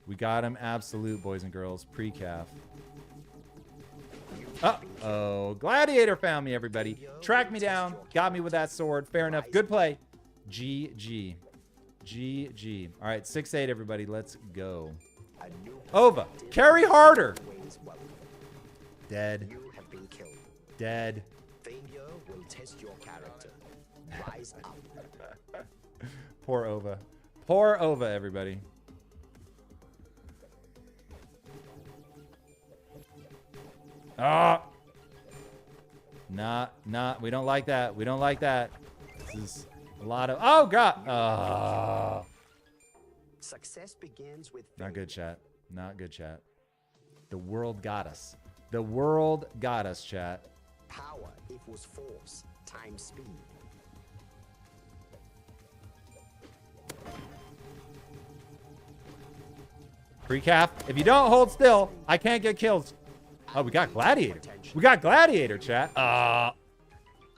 We got him absolute, boys and girls. Pre-calf. Uh-oh. Gladiator found me, everybody. Tracked me down. Got me with that sword. Fair enough. Good play. GG. GG. All right, 6-8, everybody. Let's go. Ova, carry harder. Dead. You have been killed. Dead. Failure will test your character. Rise up. Poor Ova. Poor Ova, everybody. Ah. Nah. We don't like that. We don't like that. This is a lot of... Oh, God. Ah. Success begins with Not good, chat. Not good, chat. The world got us. The world got us, chat. Power equals force times speed. Pre-calf. If you don't hold still, I can't get kills. Oh, we got Gladiator. We got Gladiator, chat.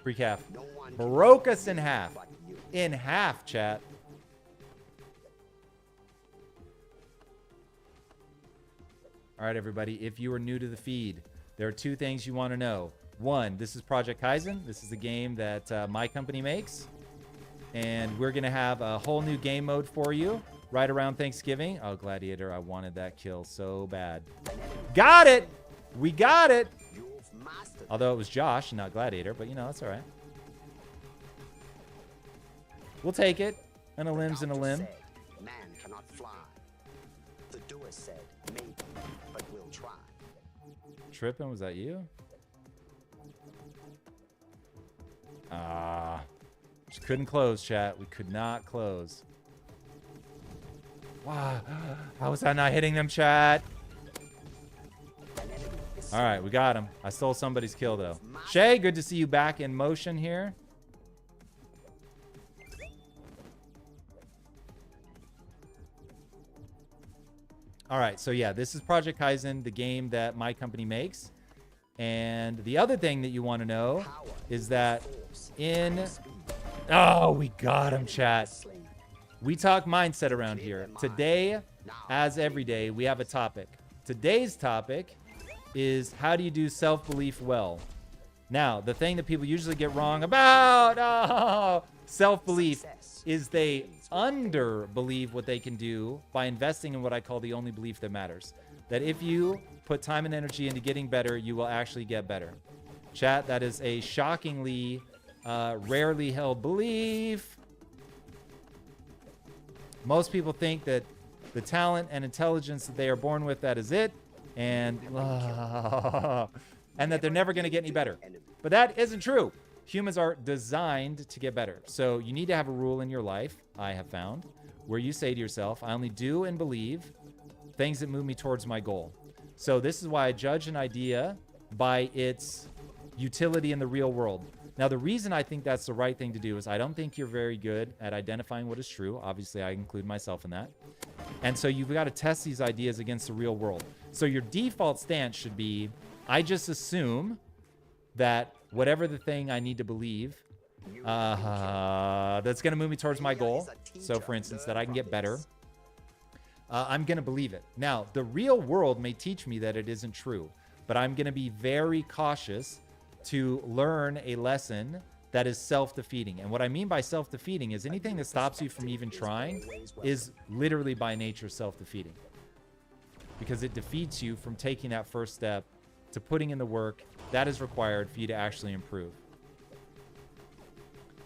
Pre-calf. No one Broke us in half. but you. In half, chat. All right, everybody. If you are new to the feed, there are two things you want to know. One, this is Project Kyzen. This is a game that my company makes. And we're going to have a whole new game mode for you right around Thanksgiving. Oh, Gladiator, I wanted that kill so bad. Got it! We got it! Although it was Josh, not Gladiator, but you know, that's all right. We'll take it. And a limb's and a limb. Man cannot fly. The doer said, maybe, but we'll try. Trippin', was that you? Just couldn't close, chat. We could not close. Wow. How was I not hitting them, chat? All right, we got him. I stole somebody's kill, though. Shay, good to see you back in motion here. All right, so yeah, this is Project Kyzen, the game that my company makes. And the other thing that you want to know is that in... Oh, we got him, chat. We talk mindset around here. Today, as every day, we have a topic. Today's topic is how do you do self-belief well? Now, the thing that people usually get wrong about self-belief is they under-believe what they can do by investing in what I call the only belief that matters. That if you put time and energy into getting better, you will actually get better. Chat, that is a shockingly rarely held belief. Most people think that the talent and intelligence that they are born with, that is it. And that they're never going to get any better. But that isn't true. Humans are designed to get better. So you need to have a rule in your life, I have found, where you say to yourself, I only do and believe things that move me towards my goal. So this is why I judge an idea by its utility in the real world. Now, the reason I think that's the right thing to do is I don't think you're very good at identifying what is true. Obviously, I include myself in that. And so you've got to test these ideas against the real world. So your default stance should be, I just assume that whatever the thing I need to believe, that's going to move me towards my goal. So, for instance, that I can get better. I'm going to believe it. Now, the real world may teach me that it isn't true, but I'm going to be very cautious to learn a lesson that is self-defeating. And what I mean by self-defeating is anything that stops you from even trying is literally by nature self-defeating, because it defeats you from taking that first step to putting in the work that is required for you to actually improve.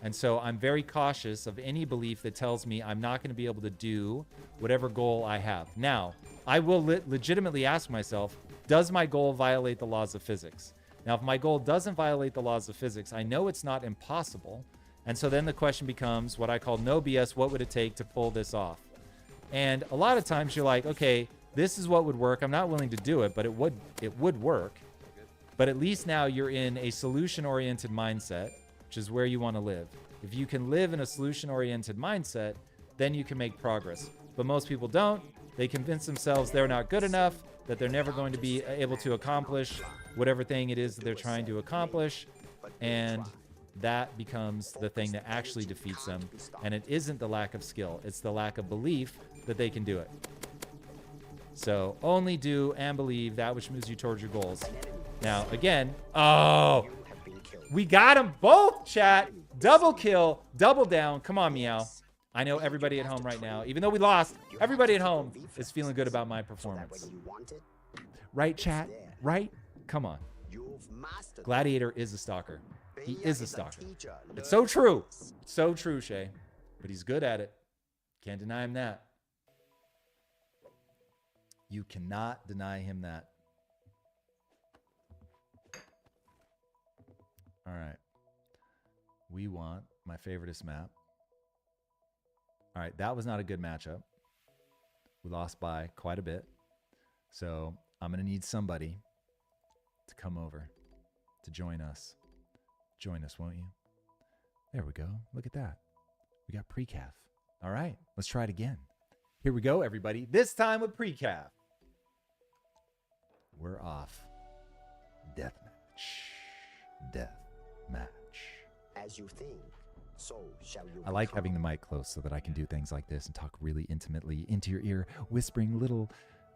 And so I'm very cautious of any belief that tells me I'm not going to be able to do whatever goal I have. Now, I will legitimately ask myself, does my goal violate the laws of physics? Now, if my goal doesn't violate the laws of physics, I know it's not impossible. And so then the question becomes what I call no BS, what would it take to pull this off? And a lot of times you're like, okay, this is what would work. I'm not willing to do it, but it would work. But at least now you're in a solution-oriented mindset, which is where you want to live. If you can live in a solution-oriented mindset, then you can make progress. But most people don't. They convince themselves they're not good enough, that they're never going to be able to accomplish whatever thing it is that they're trying to accomplish. And that becomes the thing that actually defeats them. And it isn't the lack of skill. It's the lack of belief that they can do it. So only do and believe that which moves you towards your goals. Now, again, we got them both, chat. Double kill, double down. Come on, Meow. I know everybody at home right now, even though we lost, everybody at home is feeling good about my performance. Right, chat? Right? Come on. Gladiator is a stalker. He is a stalker. It's so true. It's so true, Shay. But he's good at it. Can't deny him that. You cannot deny him that. All right. We want my favoriteest map. All right, that was not a good matchup. We lost by quite a bit. So I'm going to need somebody to come over to join us. Join us, won't you? There we go. Look at that. We got pre-calf. All right, let's try it again. Here we go, everybody. This time with pre-calf. We're off. Deathmatch. Deathmatch. As you think, so shall you. I like having the mic close so that I can do things like this and talk really intimately into your ear, whispering little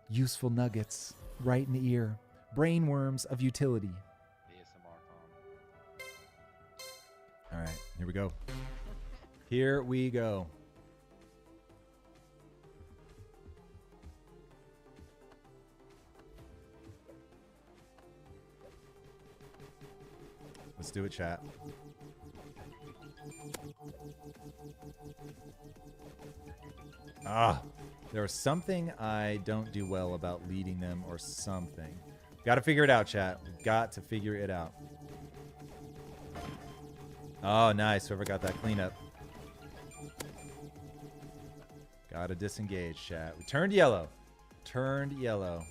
useful nuggets right in the ear. Brainworms of utility. All right, here we go. Here we go. Let's do it, chat. There was something I don't do well about leading them or something. Got to figure it out, chat. Got to figure it out. Oh, nice. Whoever got that cleanup. Got to disengage, chat. We turned yellow. Turned yellow.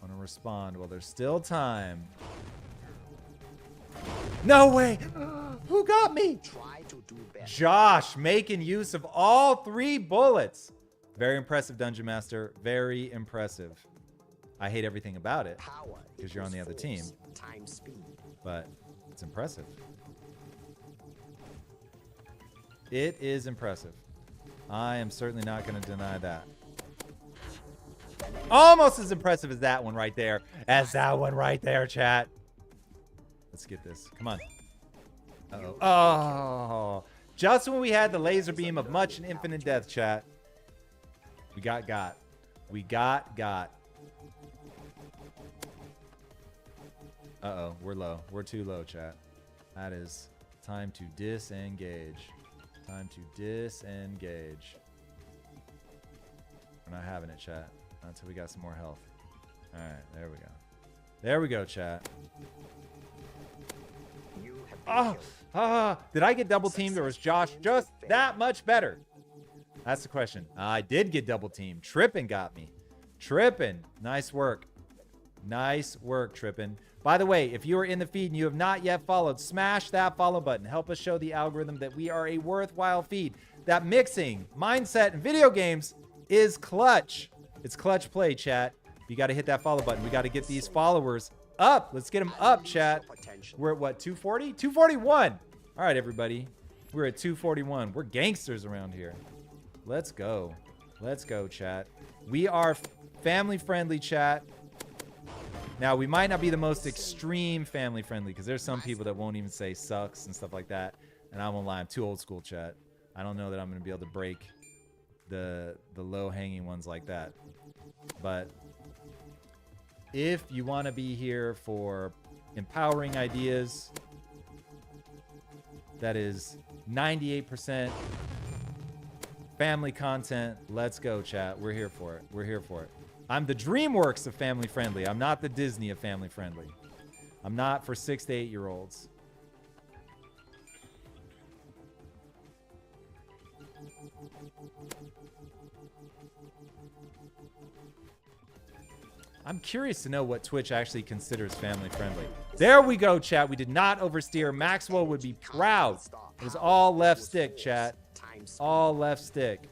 Want to respond while there's still time. No way! Who got me? Try to do better. Josh making use of all 3 bullets. Very impressive, Dungeon Master. Very impressive. I hate everything about it Power because you're on the other team, times speed. but it's impressive. It is impressive. I am certainly not going to deny that. Almost as impressive as that one right there. As that one right there, chat. Let's get this. Come on. Uh-oh. Oh. Just when we had the laser beam of much and infinite death, chat. We got. We got. Uh-oh. We're low. We're too low, chat. That is time to disengage. Time to disengage. We're not having it, chat. Not until we got some more health. All right. There we go. There we go, chat. Did I get double teamed or was Josh just that much better? That's the question. I did get double teamed. Trippin got me. Trippin. Nice work. Nice work, Trippin. By the way, if you are in the feed and you have not yet followed, smash that follow button. Help us show the algorithm that we are a worthwhile feed. That mixing, mindset, and video games is clutch. It's clutch play, chat. You got to hit that follow button. We got to get these followers up. Let's get them up, chat. We're at what, 240? 241. All right, everybody. We're at 241. We're gangsters around here. Let's go. Let's go, chat. We are family-friendly, chat. Now, we might not be the most extreme family-friendly because there's some people that won't even say sucks and stuff like that. And I won't lie. I'm too old school, chat. I don't know that I'm going to be able to break the low-hanging ones like that. But if you want to be here for empowering ideas, that is 98% family content. Let's go, chat. We're here for it. We're here for it. I'm the DreamWorks of family friendly. I'm not the Disney of family friendly. I'm not for 6 to 8-year-olds. I'm curious to know what Twitch actually considers family friendly. There we go, chat. We did not oversteer. Maxwell would be proud. It was all left stick, chat. All left stick.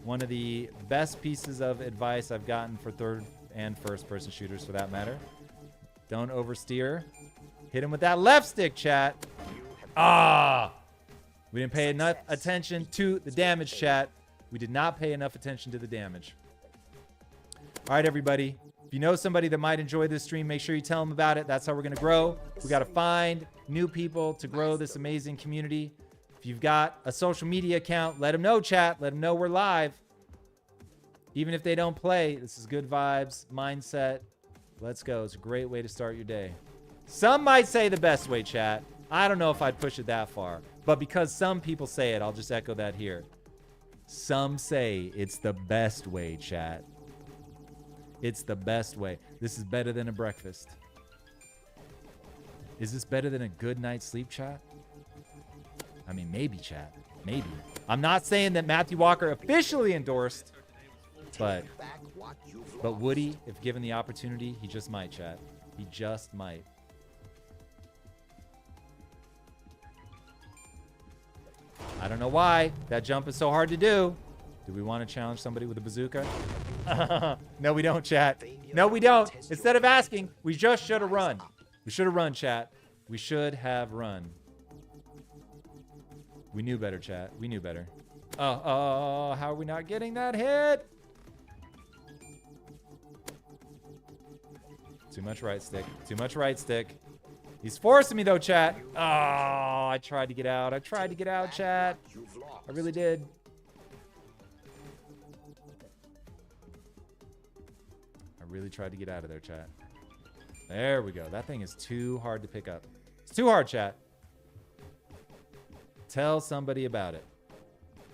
One of the best pieces of advice I've gotten for third and first person shooters for that matter. Don't oversteer. Hit him with that left stick, chat. We didn't pay enough attention to the damage, chat. We did not pay enough attention to the damage. All right, everybody. If you know somebody that might enjoy this stream, make sure you tell them about it. That's how we're going to grow. We got to find new people to grow this amazing community. If you've got a social media account, let them know, chat. Let them know we're live. Even if they don't play, this is good vibes, mindset. Let's go. It's a great way to start your day. Some might say the best way, chat. I don't know if I'd push it that far. But because some people say it, I'll just echo that here. Some say it's the best way, chat. It's the best way. This is better than a breakfast. Is this better than a good night's sleep, chat? I mean, maybe, chat. Maybe. I'm not saying that Matthew Walker officially endorsed, but Woody, if given the opportunity, he just might, chat. He just might. I don't know why that jump is so hard to do. Do we want to challenge somebody with a bazooka? No, we don't, chat. No, we don't. Instead of asking, we just should have run. We should have run, chat. We should have run. We knew better, chat. We knew better. Oh, how are we not getting that hit? Too much right stick. Too much right stick. He's forcing me though, chat. Oh, I tried to get out. I tried to get out, chat. I really did. I really tried to get out of there, chat. There we go. That thing is too hard to pick up. It's too hard, chat. Tell somebody about it.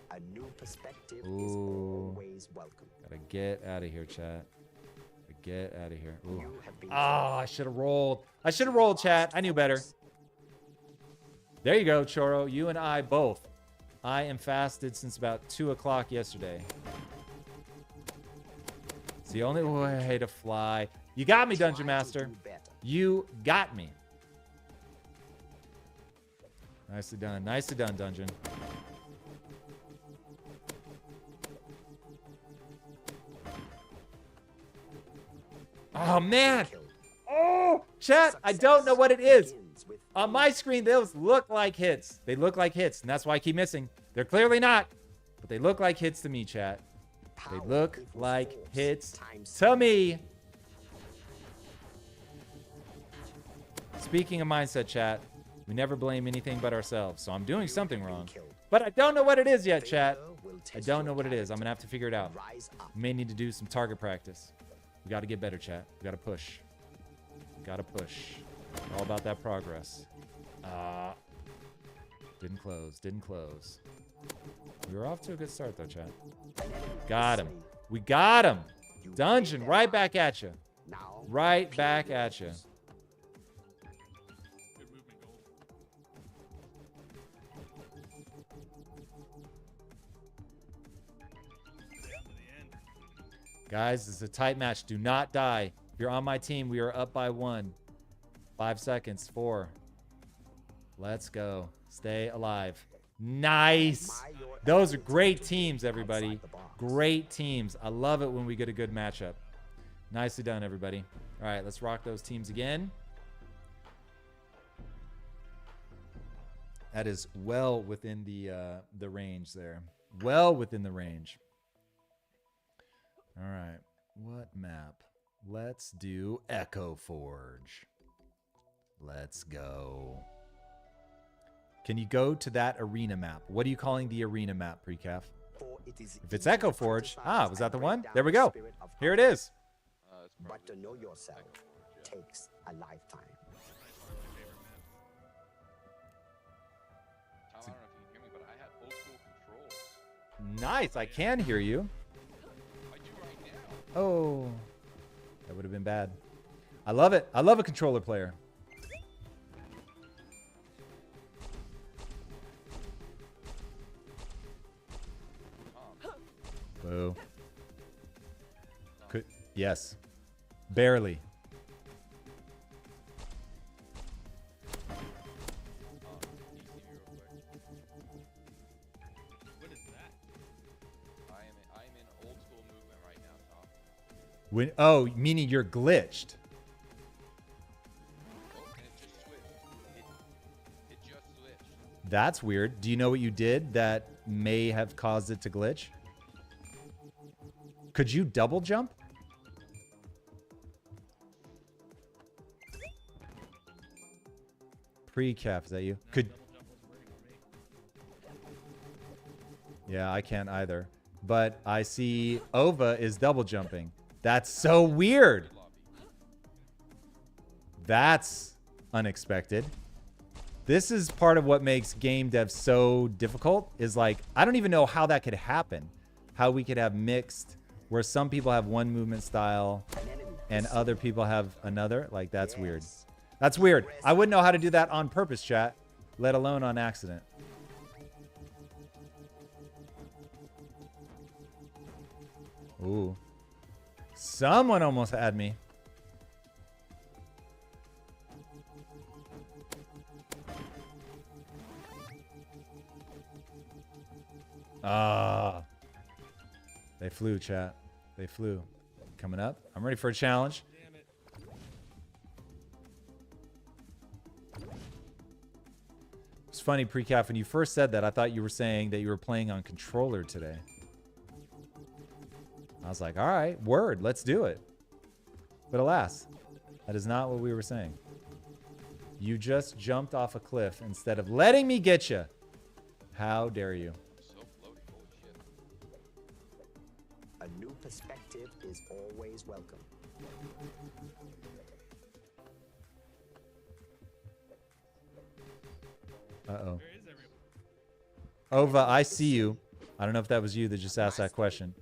A new perspective is Ooh. always welcome. Gotta get out of here, chat. Gotta get out of here. Ooh. You have been Ah, I should have rolled. I should have rolled, chat. I knew better. There you go, Choro. You and I both. I am fasted since about 2 o'clock yesterday. It's the only way to fly. You got me, Dungeon Master. You got me. Nicely done. Nicely done, Dungeon. Oh, man. Oh, chat, I don't know what it is. On my screen, those look like hits. They look like hits, and that's why I keep missing. They're clearly not, but they look like hits to me, chat. They look like hits to me. Speaking of mindset, chat, we never blame anything but ourselves, so I'm doing something wrong. But I don't know what it is yet, chat. I don't know what it is. I'm going to have to figure it out. May need to do some target practice. We got to get better, chat. We got to push. We got to push. All about that progress. Didn't close. Didn't close. We were off to a good start, though, chat. Got him. We got him. Dungeon, right back at you. Right back at you. Guys, this is a tight match. Do not die. If you're on my team, we are up by 1. 5 seconds. 4. Let's go. Stay alive. Nice. Those are great teams, everybody. Great teams. I love it when we get a good matchup. Nicely done, everybody. All right, let's rock those teams again. That is well within the range there. Well within the range. All right, what map? Let's do Echo Forge. Let's go. Can you go to that arena map? What are you calling the arena map, Precaf? If it's Echo Forge, was that the one? There we go. Here it is. But to know yourself takes a lifetime. I don't know if you can hear me, but I had old school controls. Nice, I can hear you. I do right now. Oh, that would have been bad. I love it. I love a controller player. Boo. Could, yes. Barely. What is that? I'm in old school movement right now, Tom. When, oh, meaning you're glitched. Oh, and it just switched. It just switched. That's weird. Do you know what you did that may have caused it to glitch? Could you double jump? Pre-cap, is that you? Could. Yeah, I can't either. But I see Ova is double jumping. That's so weird. That's unexpected. This is part of what makes game dev so difficult, is like, I don't even know how that could happen. How we could have mixed, where some people have one movement style and other people have another. Like, that's weird. That's weird. I wouldn't know how to do that on purpose, chat, let alone on accident. Ooh. Someone almost had me. They flew, chat. They flew. Coming up. I'm ready for a challenge. It's funny, Precaf, when you first said that, I thought you were saying that you were playing on controller today. I was like, all right, word, let's do it. But alas, That is not what we were saying. You just jumped off a cliff instead of letting me get you. How dare you? So floaty. Holy shit. A new perspective is always welcome. Uh-oh. Ova, I see you. I don't know if that was you that just asked that question,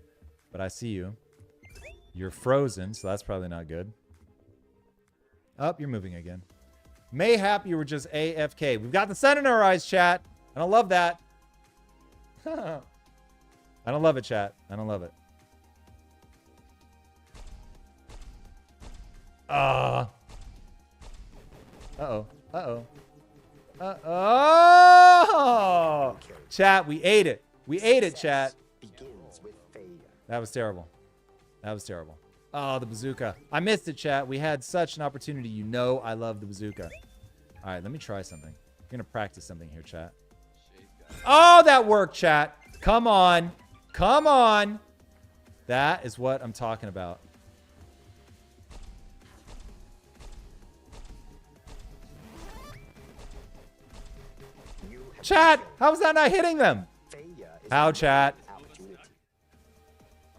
but I see you. You're frozen, so that's probably not good. Oh, you're moving again. Mayhap, you were just AFK. We've got the sun in our eyes, chat. I don't love that. I don't love it, chat. I don't love it. Uh-oh. Uh-oh. Oh! Chat, we ate it. We ate it, chat. Begins with failure. That was terrible. That was terrible. Oh, the bazooka. I missed it, chat. We had such an opportunity. You know I love the bazooka. All right, let me try something. I'm going to practice something here, chat. Oh, that worked, chat. Come on. Come on. That is what I'm talking about. Chat, how is that not hitting them? Failure is How, a chat? opportunity. I'm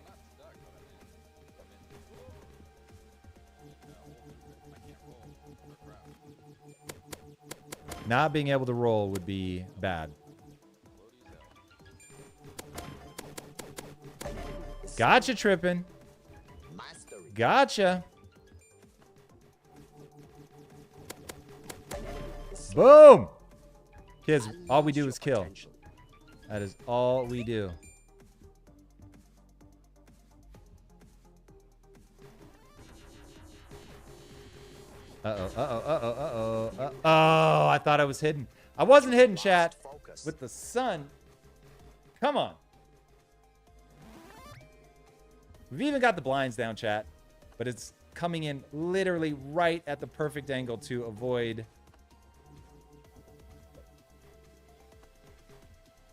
not stuck, but I can't roll. Crap. Not being able to roll would be bad. Gotcha, tripping. Mastery. Gotcha. Boom. Kids, all we do is kill. That is all we do. Uh-oh, uh-oh, uh-oh, uh-oh. Oh, I thought I was hidden. I wasn't hidden, chat. Focus. With the sun. Come on. We've even got the blinds down, chat. But it's coming in literally right at the perfect angle to avoid...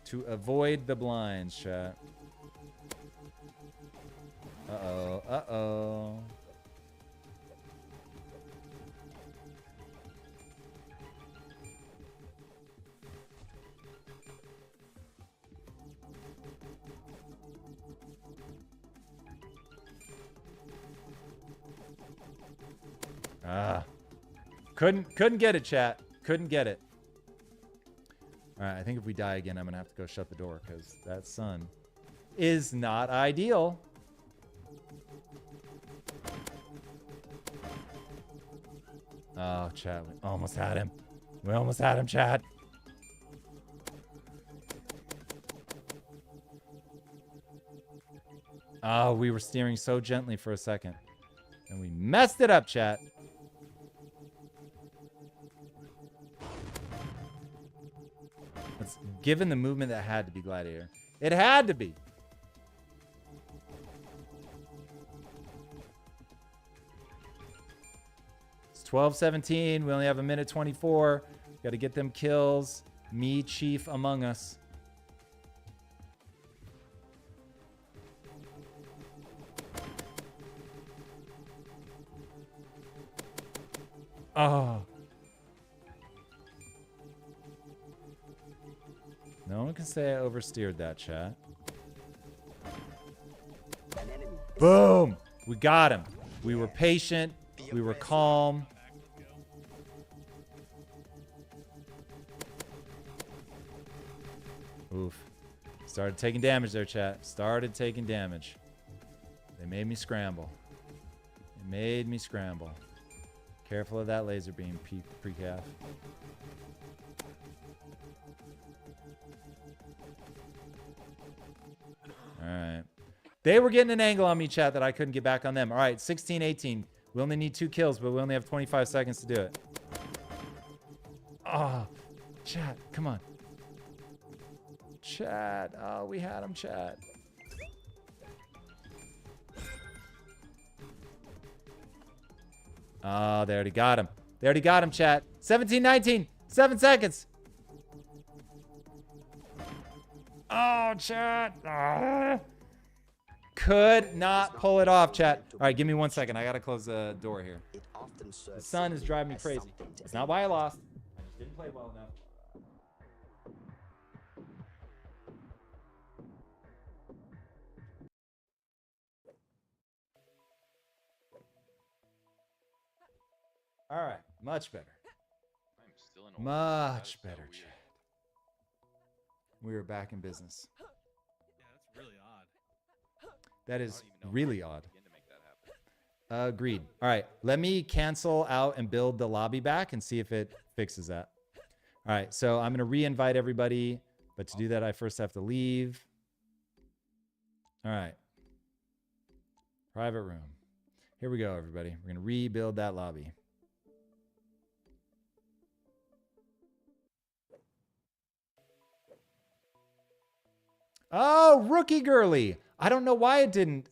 To avoid the blinds, chat. Uh-oh, uh-oh. Ah. Couldn't get it, chat. Couldn't get it. All right, I think if we die again, I'm going to have to go shut the door because that sun is not ideal. Oh, chat. We almost had him. We almost had him, chat. Oh, we were steering so gently for a second. And we messed it up, chat. It's given the movement that had to be Gladiator. It had to be. It's 12:17. We only have a minute 24. Got to get them kills. Me, chief among us. Oh. No one can say I oversteered that, chat. Boom! We got him. We were patient. We were calm. Oof. Started taking damage there, chat. Started taking damage. They made me scramble. They made me scramble. Careful of that laser beam, pre-calf. All right. They were getting an angle on me, chat, that I couldn't get back on them. All right, 16-18. We only need 2 kills, but we only have 25 seconds to do it. Oh, chat, come on. Chat. Oh, we had him, chat. Oh, they already got him. They already got him, chat. 17-19. 7 seconds. Oh, chat. Ah. could not pull it off, chat. All right, give me 1 second. I got to close the door here. It often serves The sun is driving me as crazy. something to It's not why I lost. I just didn't play well enough. All right, much better. I'm still in order. That is Much so better, weird. chat. We are back in business. Yeah, that's really odd. That I is don't even know really how to odd. begin to make that happen. Agreed. All right, let me cancel out and build the lobby back and see if it fixes that. All right, so I'm going to re-invite everybody, but to do that, I first have to leave. All right. Private room. Here we go, everybody. We're going to rebuild that lobby. Oh, Rookie Girly. I don't know why it didn't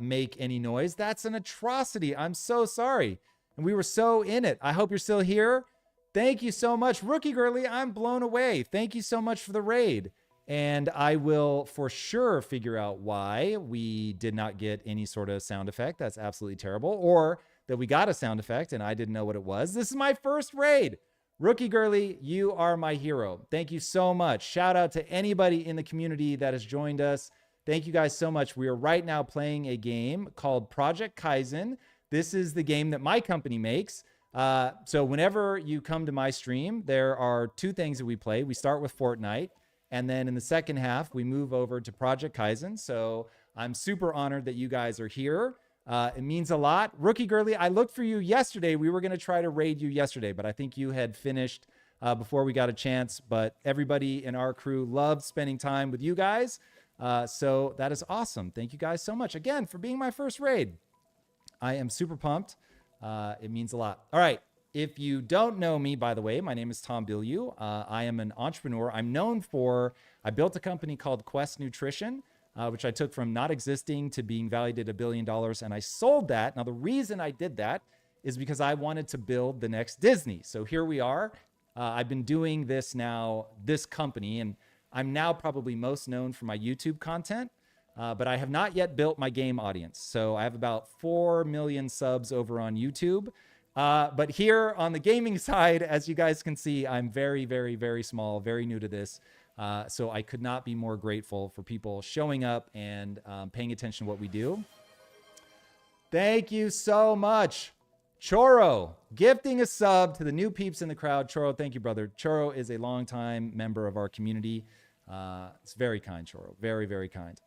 make any noise. That's an atrocity. I'm so sorry. And we were so in it. I hope you're still here. Thank you so much. Rookie Girly, I'm blown away. Thank you so much for the raid. And I will for sure figure out why we did not get any sort of sound effect. That's absolutely terrible. Or that we got a sound effect and I didn't know what it was. This is my first raid. Rookie Girly, you are my hero. Thank you so much. Shout out to anybody in the community that has joined us. Thank you guys so much. We are right now playing a game called Project Kyzen. This is the game that my company makes. So whenever you come to my stream, there are two things that we play. We start with Fortnite, and then in the second half, we move over to Project Kyzen. So I'm super honored that you guys are here. It means a lot. Rookie Girly, I looked for you yesterday. We were going to try to raid you yesterday, but I think you had finished before we got a chance. But everybody in our crew loved spending time with you guys. So that is awesome. Thank you guys so much again for being my first raid. I am super pumped. It means a lot. All right. If you don't know me, by the way, my name is Tom Bilyeu. I am an entrepreneur. I'm known for, I built a company called Quest Nutrition, which I took from not existing to being valued at $1 billion. And I sold that. Now, the reason I did that is because I wanted to build the next Disney. So here we are. I've been doing this now, this company, and I'm now probably most known for my YouTube content. But I have not yet built my game audience. So I have about 4 million subs over on YouTube. But here on the gaming side, as you guys can see, I'm very, very, very small, very new to this. So I could not be more grateful for people showing up and paying attention to what we do. Thank you so much. Choro, gifting a sub to the new peeps in the crowd. Choro, thank you, brother. Choro is a longtime member of our community. It's very kind, Choro. Very, very kind.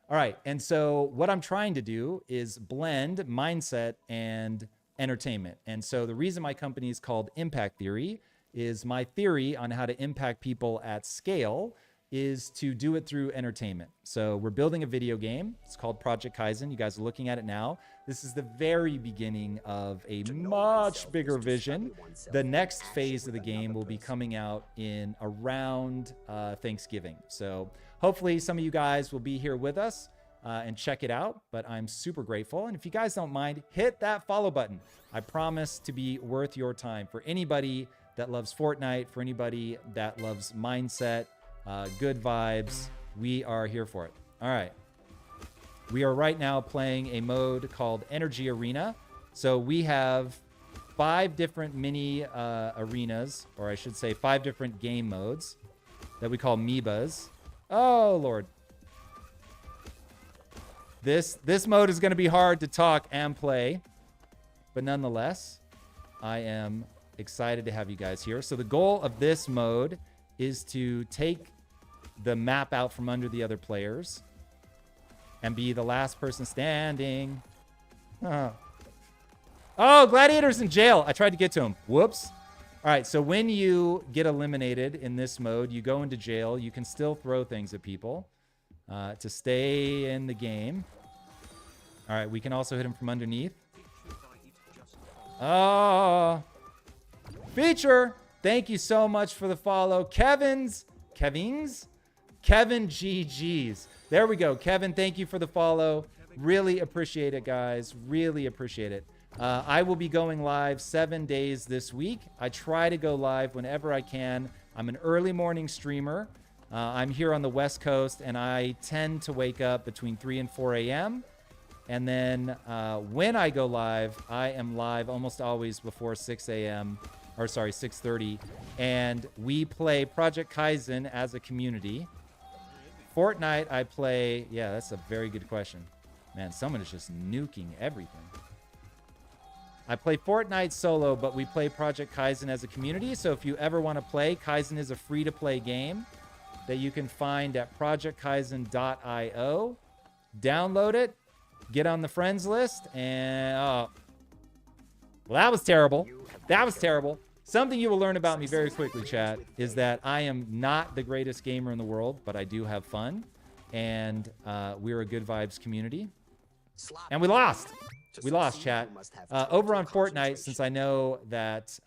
All right, and so what I'm trying to do is blend mindset and entertainment. And so the reason my company is called Impact Theory is my theory on how to impact people at scale is to do it through entertainment. So we're building a video game. It's called Project Kyzen. You guys are looking at it now. This is the very beginning of a much bigger vision. The next phase of the game will be coming out in around Thanksgiving. So hopefully some of you guys will be here with us and check it out, but I'm super grateful. And if you guys don't mind, hit that follow button. I promise to be worth your time. For anybody that loves Fortnite, for anybody that loves mindset, good vibes, we are here for it. All right. We are right now playing a mode called Energy Arena. So we have 5 different mini arenas, or I should say 5 different game modes that we call MIBAs. Oh, Lord. This mode is going to be hard to talk and play, but nonetheless, I am excited to have you guys here. So the goal of this mode is to take the map out from under the other players and be the last person standing. Oh, Gladiator's in jail. I tried to get to him. Whoops. All right, so when you get eliminated in this mode, you go into jail. You can still throw things at people to stay in the game. All right, we can also hit him from underneath. Oh, feature. Thank you so much for the follow. Kevin GG's. There we go. Kevin, thank you for the follow. Really appreciate it, guys. Really appreciate it. I will be going live 7 days this week. I try to go live whenever I can. I'm an early morning streamer. I'm here on the West Coast, and I tend to wake up between 3 and 4 a.m. And then when I go live, I am live almost always before 6 a.m. or sorry, 6:30. And we play Project Kyzen as a community. Fortnite, I play. Yeah, that's a very good question. Man, someone is just nuking everything. I play Fortnite solo, but we play Project Kyzen as a community. So if you ever want to play, Kyzen is a free-to-play game that you can find at projectkyzen.io. Download it, get on the friends list, and well, that was terrible. That was terrible. Something you will learn about me very quickly, chat, is that I am not the greatest gamer in the world, but I do have fun, and we're a good vibes community. And we lost. We lost, chat. Over on Fortnite, since I know that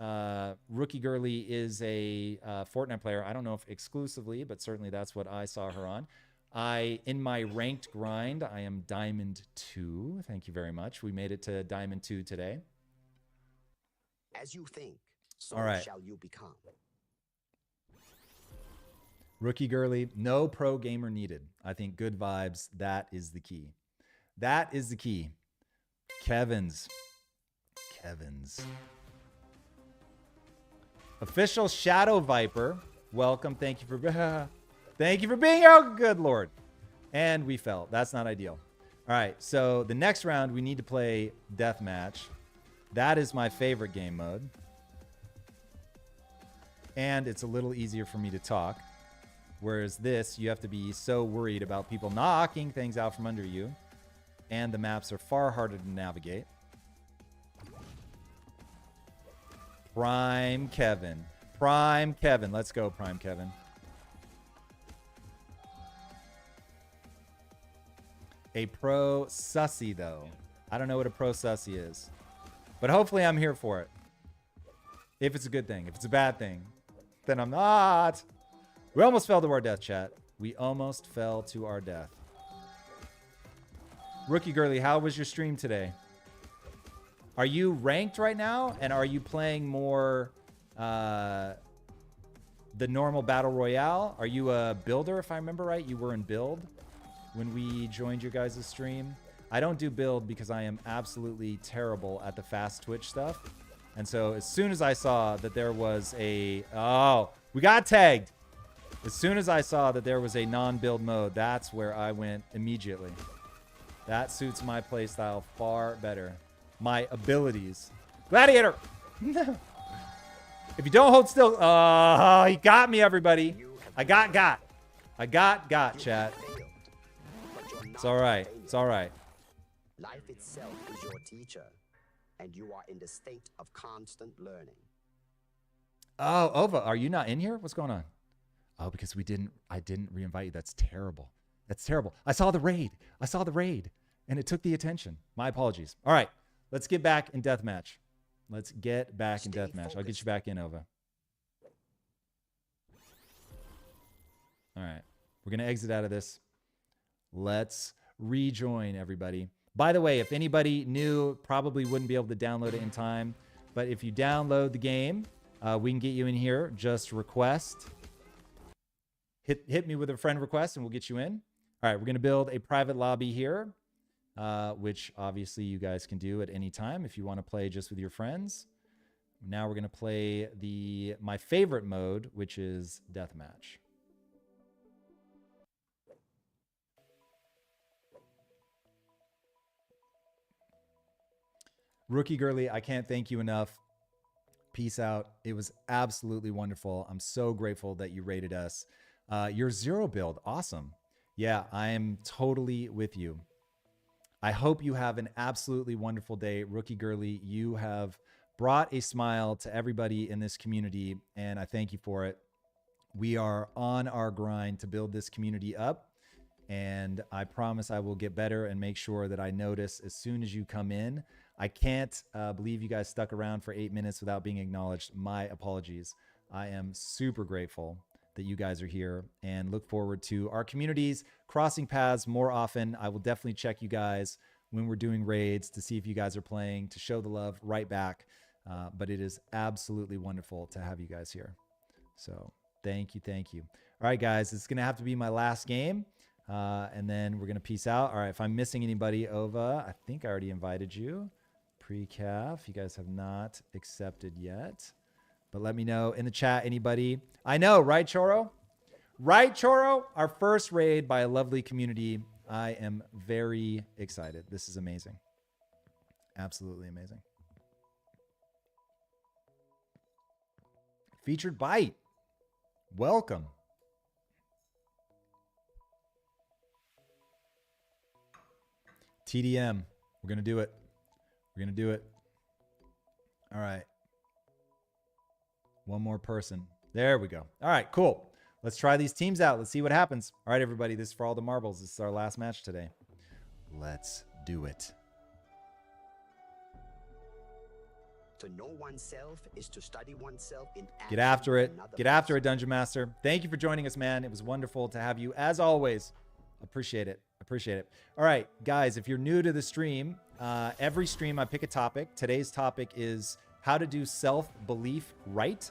Rookie Girly is a Fortnite player, I don't know if exclusively, but certainly that's what I saw her on. In my ranked grind, I am Diamond 2. Thank you very much. We made it to Diamond 2 today. As you think, so all right. shall you become. Rookie Girly, no pro gamer needed. I think good vibes, that is the key. That is the key. Kevin's. Official Shadow Viper. Welcome. Thank you for thank you for being here. Oh, good Lord. And we fell. That's not ideal. All right. So the next round, we need to play Deathmatch. That is my favorite game mode. And it's a little easier for me to talk. Whereas this, you have to be so worried about people knocking things out from under you. And the maps are far harder to navigate. Prime Kevin. Prime Kevin. Let's go, Prime Kevin. A pro sussy, though. I don't know what a pro sussy is. But hopefully I'm here for it. If it's a good thing. If it's a bad thing, then I'm not. We almost fell to our death, chat. We almost fell to our death. Rookie Girly, how was your stream today? Are you ranked right now? And are you playing more the normal Battle Royale? Are you a builder, if I remember right? You were in build when we joined your guys' stream. I don't do build because I am absolutely terrible at the fast Twitch stuff. And so as soon as I saw that there was a... Oh, we got tagged. As soon as I saw that there was a non-build mode, that's where I went immediately. That suits my playstyle far better. My abilities. Gladiator! If you don't hold still... Oh, he got me, everybody. I got. I got, chat. It's all right. It's all right. Life itself is your teacher, and you are in the state of constant learning. Oh, Ova, are you not in here? What's going on? Oh, because I didn't re-invite you. That's terrible. That's terrible. I saw the raid, and it took the attention. My apologies. All right, let's get back in deathmatch. Let's get back in deathmatch. I'll get you back in, Ova. All right, we're going to exit out of this. Let's rejoin, everybody. By the way, if anybody new, probably wouldn't be able to download it in time. But if you download the game, we can get you in here. Just request. Hit me with a friend request, and we'll get you in. All right, we're going to build a private lobby here, which obviously you guys can do at any time if you want to play just with your friends. Now we're going to play my favorite mode, which is deathmatch. Rookie Girly, I can't thank you enough. Peace out. It was absolutely wonderful. I'm so grateful that you rated us. Your zero build, awesome. Yeah, I am totally with you. I hope you have an absolutely wonderful day. Rookie Girly, you have brought a smile to everybody in this community, and I thank you for it. We are on our grind to build this community up, and I promise I will get better and make sure that I notice as soon as you come in. I can't believe you guys stuck around for 8 minutes without being acknowledged. My apologies. I am super grateful that you guys are here and look forward to our communities crossing paths more often. I will definitely check you guys when we're doing raids to see if you guys are playing, to show the love right back. But it is absolutely wonderful to have you guys here. So thank you. Thank you. All right, guys, it's going to have to be my last game. And then we're going to peace out. All right, if I'm missing anybody, Ova, I think I already invited you. Pre-calf, you guys have not accepted yet. But let me know in the chat, anybody. I know, right, Choro? Right, Choro? Our first raid by a lovely community. I am very excited. This is amazing. Absolutely amazing. Featured bite. Welcome. TDM. We're going to do it. We're going to do it. All right. One more person. There we go. All right, cool. Let's try these teams out. Let's see what happens. All right, everybody. This is for all the marbles. This is our last match today. Let's do it. To know oneself is to study oneself in Get after it. Get after it, Dungeon Master. Thank you for joining us, man. It was wonderful to have you, as always. Appreciate it. Appreciate it. All right, guys, if you're new to the stream, every stream I pick a topic. Today's topic is how to do self-belief right.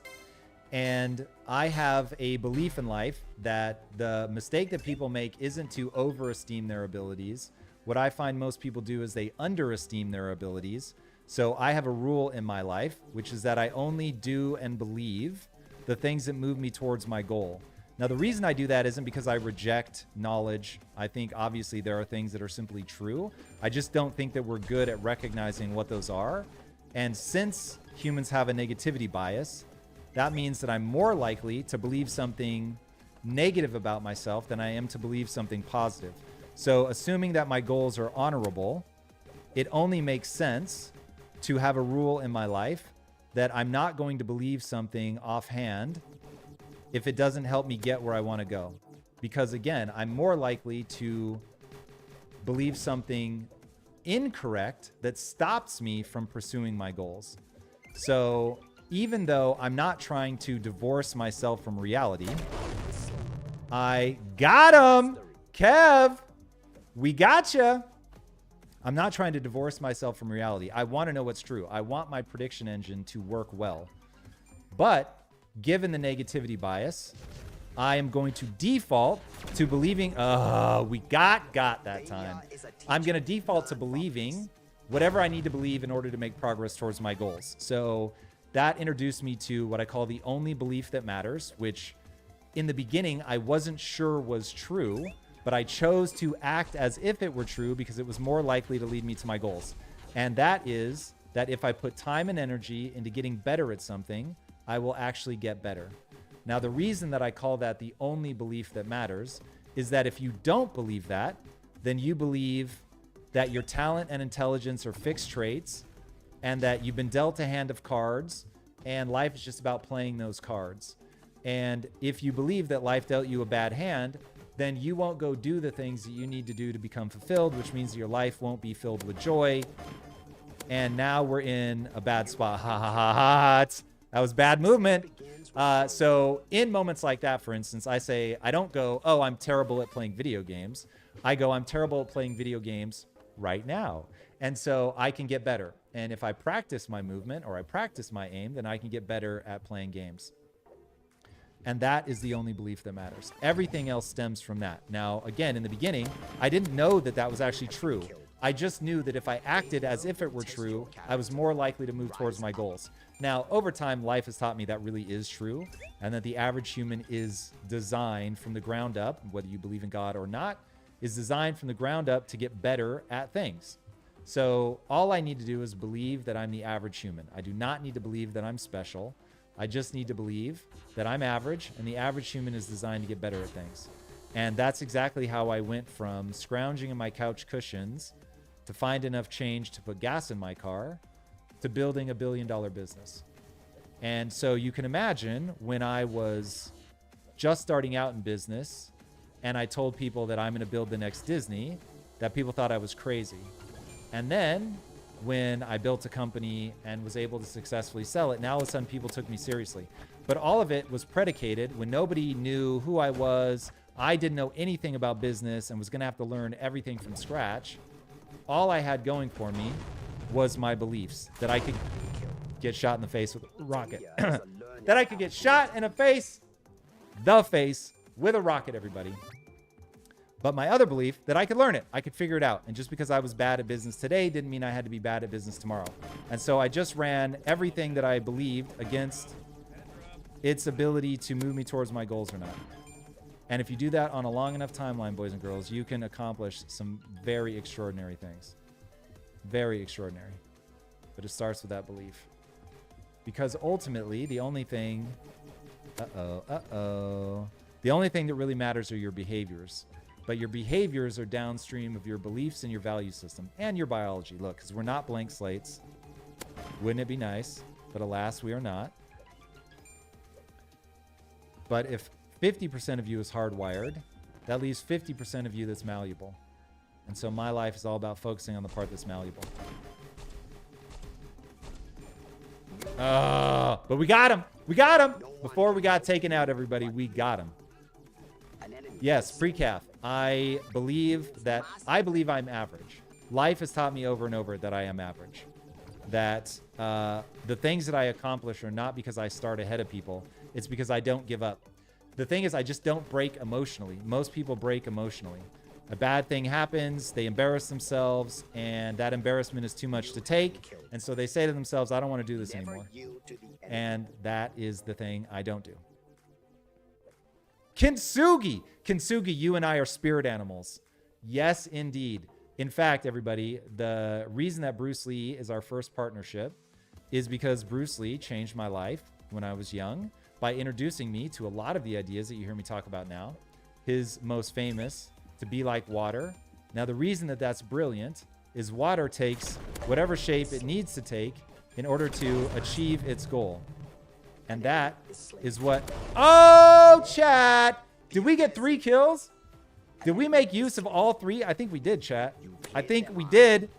And I have a belief in life that the mistake that people make isn't to overesteem their abilities. What I find most people do is they underesteem their abilities. So I have a rule in my life, which is that I only do and believe the things that move me towards my goal. Now, the reason I do that isn't because I reject knowledge. I think obviously there are things that are simply true. I just don't think that we're good at recognizing what those are. And since humans have a negativity bias, that means that I'm more likely to believe something negative about myself than I am to believe something positive. So assuming that my goals are honorable, it only makes sense to have a rule in my life that I'm not going to believe something offhand if it doesn't help me get where I want to go. Because again, I'm more likely to believe something incorrect that stops me from pursuing my goals. So even though I'm not trying to divorce myself from reality, I got him, Kev. We gotcha. I'm not trying to divorce myself from reality. I want to know what's true. I want my prediction engine to work well. But given the negativity bias, I am going to default to believing, we got that time. I'm going to default to believing whatever I need to believe in order to make progress towards my goals. So that introduced me to what I call the only belief that matters, which in the beginning, I wasn't sure was true, but I chose to act as if it were true because it was more likely to lead me to my goals. And that is that if I put time and energy into getting better at something, I will actually get better. Now, the reason that I call that the only belief that matters is that if you don't believe that, then you believe that your talent and intelligence are fixed traits and that you've been dealt a hand of cards and life is just about playing those cards. And if you believe that life dealt you a bad hand, then you won't go do the things that you need to do to become fulfilled, which means your life won't be filled with joy. And now we're in a bad spot. Ha ha ha ha. That was bad movement. So in moments like that, for instance, I say, I don't go, oh, I'm terrible at playing video games. I go, I'm terrible at playing video games right now. And so I can get better. And if I practice my movement or I practice my aim, then I can get better at playing games. And that is the only belief that matters. Everything else stems from that. Now, again, in the beginning, I didn't know that that was actually true. I just knew that if I acted as if it were true, I was more likely to move towards my goals. Now, over time, life has taught me that really is true, and that the average human is designed from the ground up, whether you believe in God or not, is designed from the ground up to get better at things. So all I need to do is believe that I'm the average human. I do not need to believe that I'm special. I just need to believe that I'm average, and the average human is designed to get better at things. And that's exactly how I went from scrounging in my couch cushions to find enough change to put gas in my car to building $1 billion business. And so you can imagine when I was just starting out in business and I told people that I'm going to build the next Disney, that people thought I was crazy. And then when I built a company and was able to successfully sell it, now all of a sudden people took me seriously. But all of it was predicated when nobody knew who I was. I didn't know anything about business and was going to have to learn everything from scratch. All I had going for me was my beliefs that I could get shot in the face with a rocket. That I could get shot in the face with a rocket, everybody. But my other belief that I could learn it, I could figure it out. And just because I was bad at business today didn't mean I had to be bad at business tomorrow. And so I just ran everything that I believed against its ability to move me towards my goals or not. And if you do that on a long enough timeline, boys and girls, you can accomplish some very extraordinary things. Very extraordinary. But it starts with that belief. Because ultimately, the only thing... The only thing that really matters are your behaviors. But your behaviors are downstream of your beliefs and your value system and your biology. Look, because we're not blank slates. Wouldn't it be nice? But alas, we are not. But if 50% of you is hardwired, that leaves 50% of you that's malleable. And so my life is all about focusing on the part that's malleable. But we got him. We got him. Before we got taken out, everybody, we got him. Yes, pre-calf. I believe I'm average. Life has taught me over and over that I am average. That the things that I accomplish are not because I start ahead of people. It's because I don't give up. The thing is, I just don't break emotionally. Most people break emotionally. A bad thing happens, they embarrass themselves, and that embarrassment is too much to take. And so they say to themselves, I don't want to do this anymore. And that is the thing I don't do. Kintsugi! Kintsugi, you and I are spirit animals. Yes, indeed. In fact, everybody, the reason that Bruce Lee is our first partnership is because Bruce Lee changed my life when I was young by introducing me to a lot of the ideas that you hear me talk about now. His most famous, to be like water. Now, the reason that that's brilliant is water takes whatever shape it needs to take in order to achieve its goal. And that is what... Oh, chat! Did we get 3 kills? Did we make use of all 3? I think we did, chat. I think we did.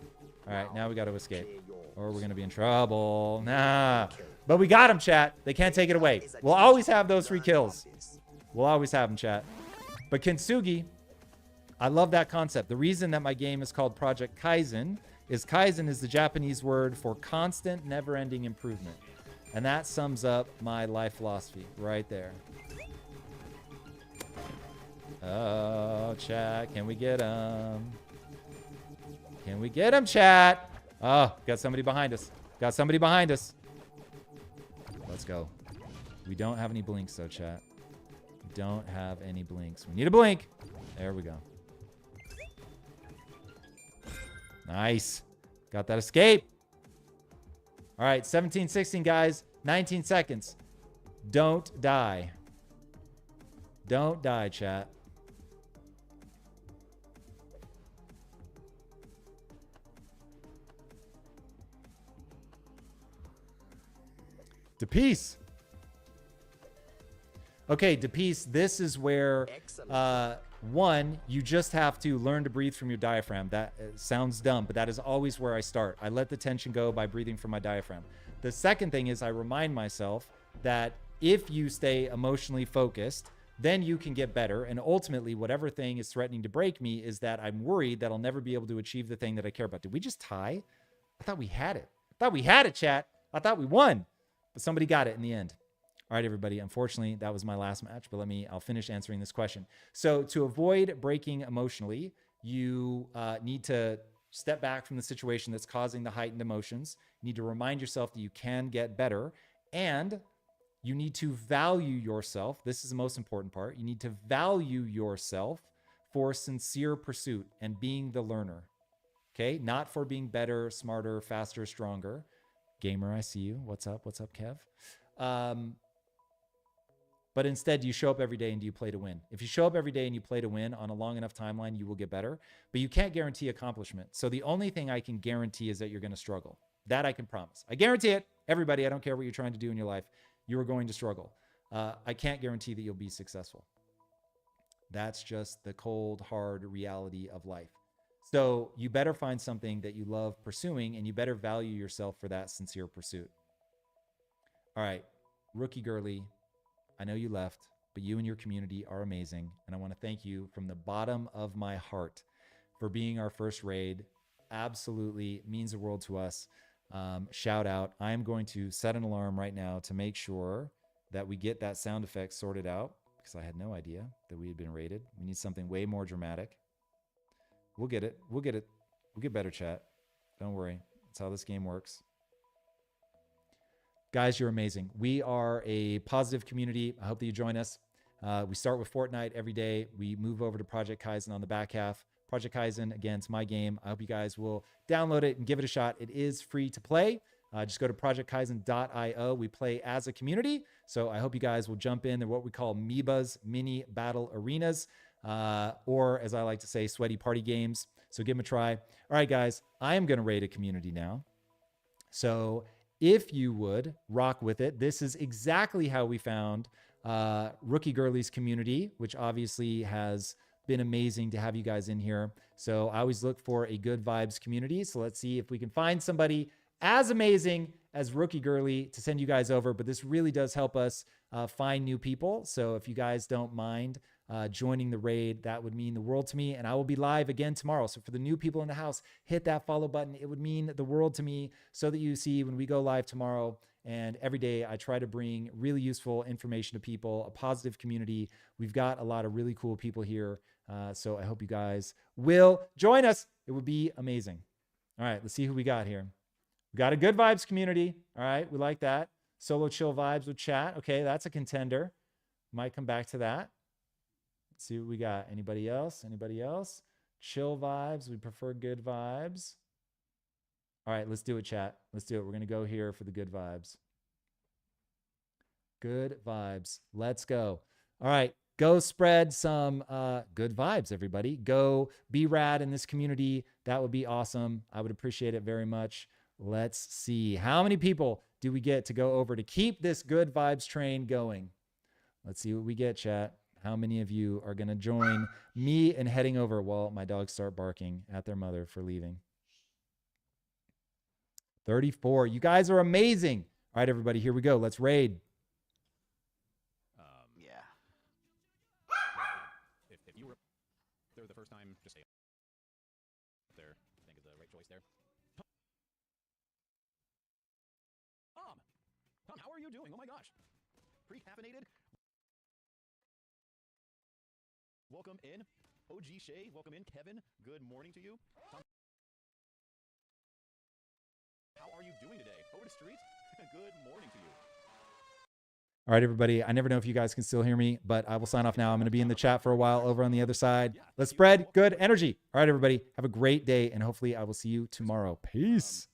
All right, now we got to escape. Or we're going to be in trouble. Nah. But we got him, chat. They can't take it away. We'll always have those 3 kills. We'll always have them, chat. But Kintsugi, I love that concept. The reason that my game is called Project Kyzen is Kyzen is the Japanese word for constant, never-ending improvement. And that sums up my life philosophy right there. Oh, chat, can we get him? Can we get him, chat? Oh, got somebody behind us. Got somebody behind us. Let's go. We don't have any blinks, though, chat. We don't have any blinks. We need a blink. There we go. Nice. Got that escape. All right, 17-16, guys. 19 seconds. Don't die. Don't die, chat. DePeace. Okay, DePeace, this is where, one, you just have to learn to breathe from your diaphragm. That sounds dumb, but that is always where I start. I let the tension go by breathing from my diaphragm. The second thing is I remind myself that if you stay emotionally focused, then you can get better. And ultimately, whatever thing is threatening to break me is that I'm worried that I'll never be able to achieve the thing that I care about. Did we just tie? I thought we had it. I thought we had it, chat. I thought we won. But somebody got it in the end. All right, everybody. Unfortunately, that was my last match, but I'll finish answering this question. So to avoid breaking emotionally, you need to step back from the situation that's causing the heightened emotions. You need to remind yourself that you can get better, and you need to value yourself. This is the most important part. You need to value yourself for sincere pursuit and being the learner. Okay? Not for being better, smarter, faster, stronger. Gamer, I see you. What's up? What's up, Kev? But instead, do you show up every day and do you play to win? If you show up every day and you play to win on a long enough timeline, you will get better. But you can't guarantee accomplishment. So the only thing I can guarantee is that you're going to struggle. That I can promise. I guarantee it. Everybody, I don't care what you're trying to do in your life. You are going to struggle. I can't guarantee that you'll be successful. That's just the cold, hard reality of life. So you better find something that you love pursuing, and you better value yourself for that sincere pursuit. All right, Rookie Girly, I know you left, but you and your community are amazing. And I want to thank you from the bottom of my heart for being our first raid. Absolutely means the world to us. Shout out. I'm going to set an alarm right now to make sure that we get that sound effect sorted out, because I had no idea that we had been raided. We need something way more dramatic. We'll get it. We'll get it. We'll get better, chat. Don't worry. That's how this game works. Guys, you're amazing. We are a positive community. I hope that you join us. We start with Fortnite every day. We move over to Project Kyzen on the back half. Project Kyzen, again, it's my game. I hope you guys will download it and give it a shot. It is free to play. Just go to projectkyzen.io. We play as a community. So I hope you guys will jump in. They're what we call MIBAs, mini battle arenas, or as I like to say, sweaty party games. So give them a try. All right, guys, I am going to raid a community now. So if you would rock with it, this is exactly how we found Rookie Girlies community, which obviously has been amazing to have you guys in here. So I always look for a good vibes community. So let's see if we can find somebody as amazing as Rookie Girly to send you guys over. But this really does help us find new people. So if you guys don't mind joining the raid, that would mean the world to me. And I will be live again tomorrow. So for the new people in the house, hit that follow button. It would mean the world to me so that you see when we go live tomorrow. And every day I try to bring really useful information to people, a positive community. We've got a lot of really cool people here. So I hope you guys will join us. It would be amazing. All right, let's see who we got here. We got a good vibes community. All right, we like that. Solo chill vibes with chat. Okay, that's a contender. Might come back to that. Let's see what we got. Anybody else? Anybody else? Chill vibes. We prefer good vibes. All right, let's do it, chat. Let's do it. We're going to go here for the good vibes. Good vibes. Let's go. All right, go spread some good vibes, everybody. Go be rad in this community. That would be awesome. I would appreciate it very much. Let's see. How many people do we get to go over to keep this good vibes train going? Let's see what we get, chat. How many of you are going to join me in heading over while my dogs start barking at their mother for leaving? 34. You guys are amazing. All right, everybody, here we go. Let's raid. Yeah. If you were there the first time, just stay up there. I think is the right choice there. Tom, how are you doing? Oh my gosh. Pre-caffeinated? Welcome in. OG Shay, welcome in. Kevin, good morning to you. Tom, how are you doing today? Over the street? Good morning to you. All right, everybody. I never know if you guys can still hear me, but I will sign off now. I'm going to be in the chat for a while over on the other side. Let's spread good energy. All right, everybody. Have a great day, and hopefully I will see you tomorrow. Peace.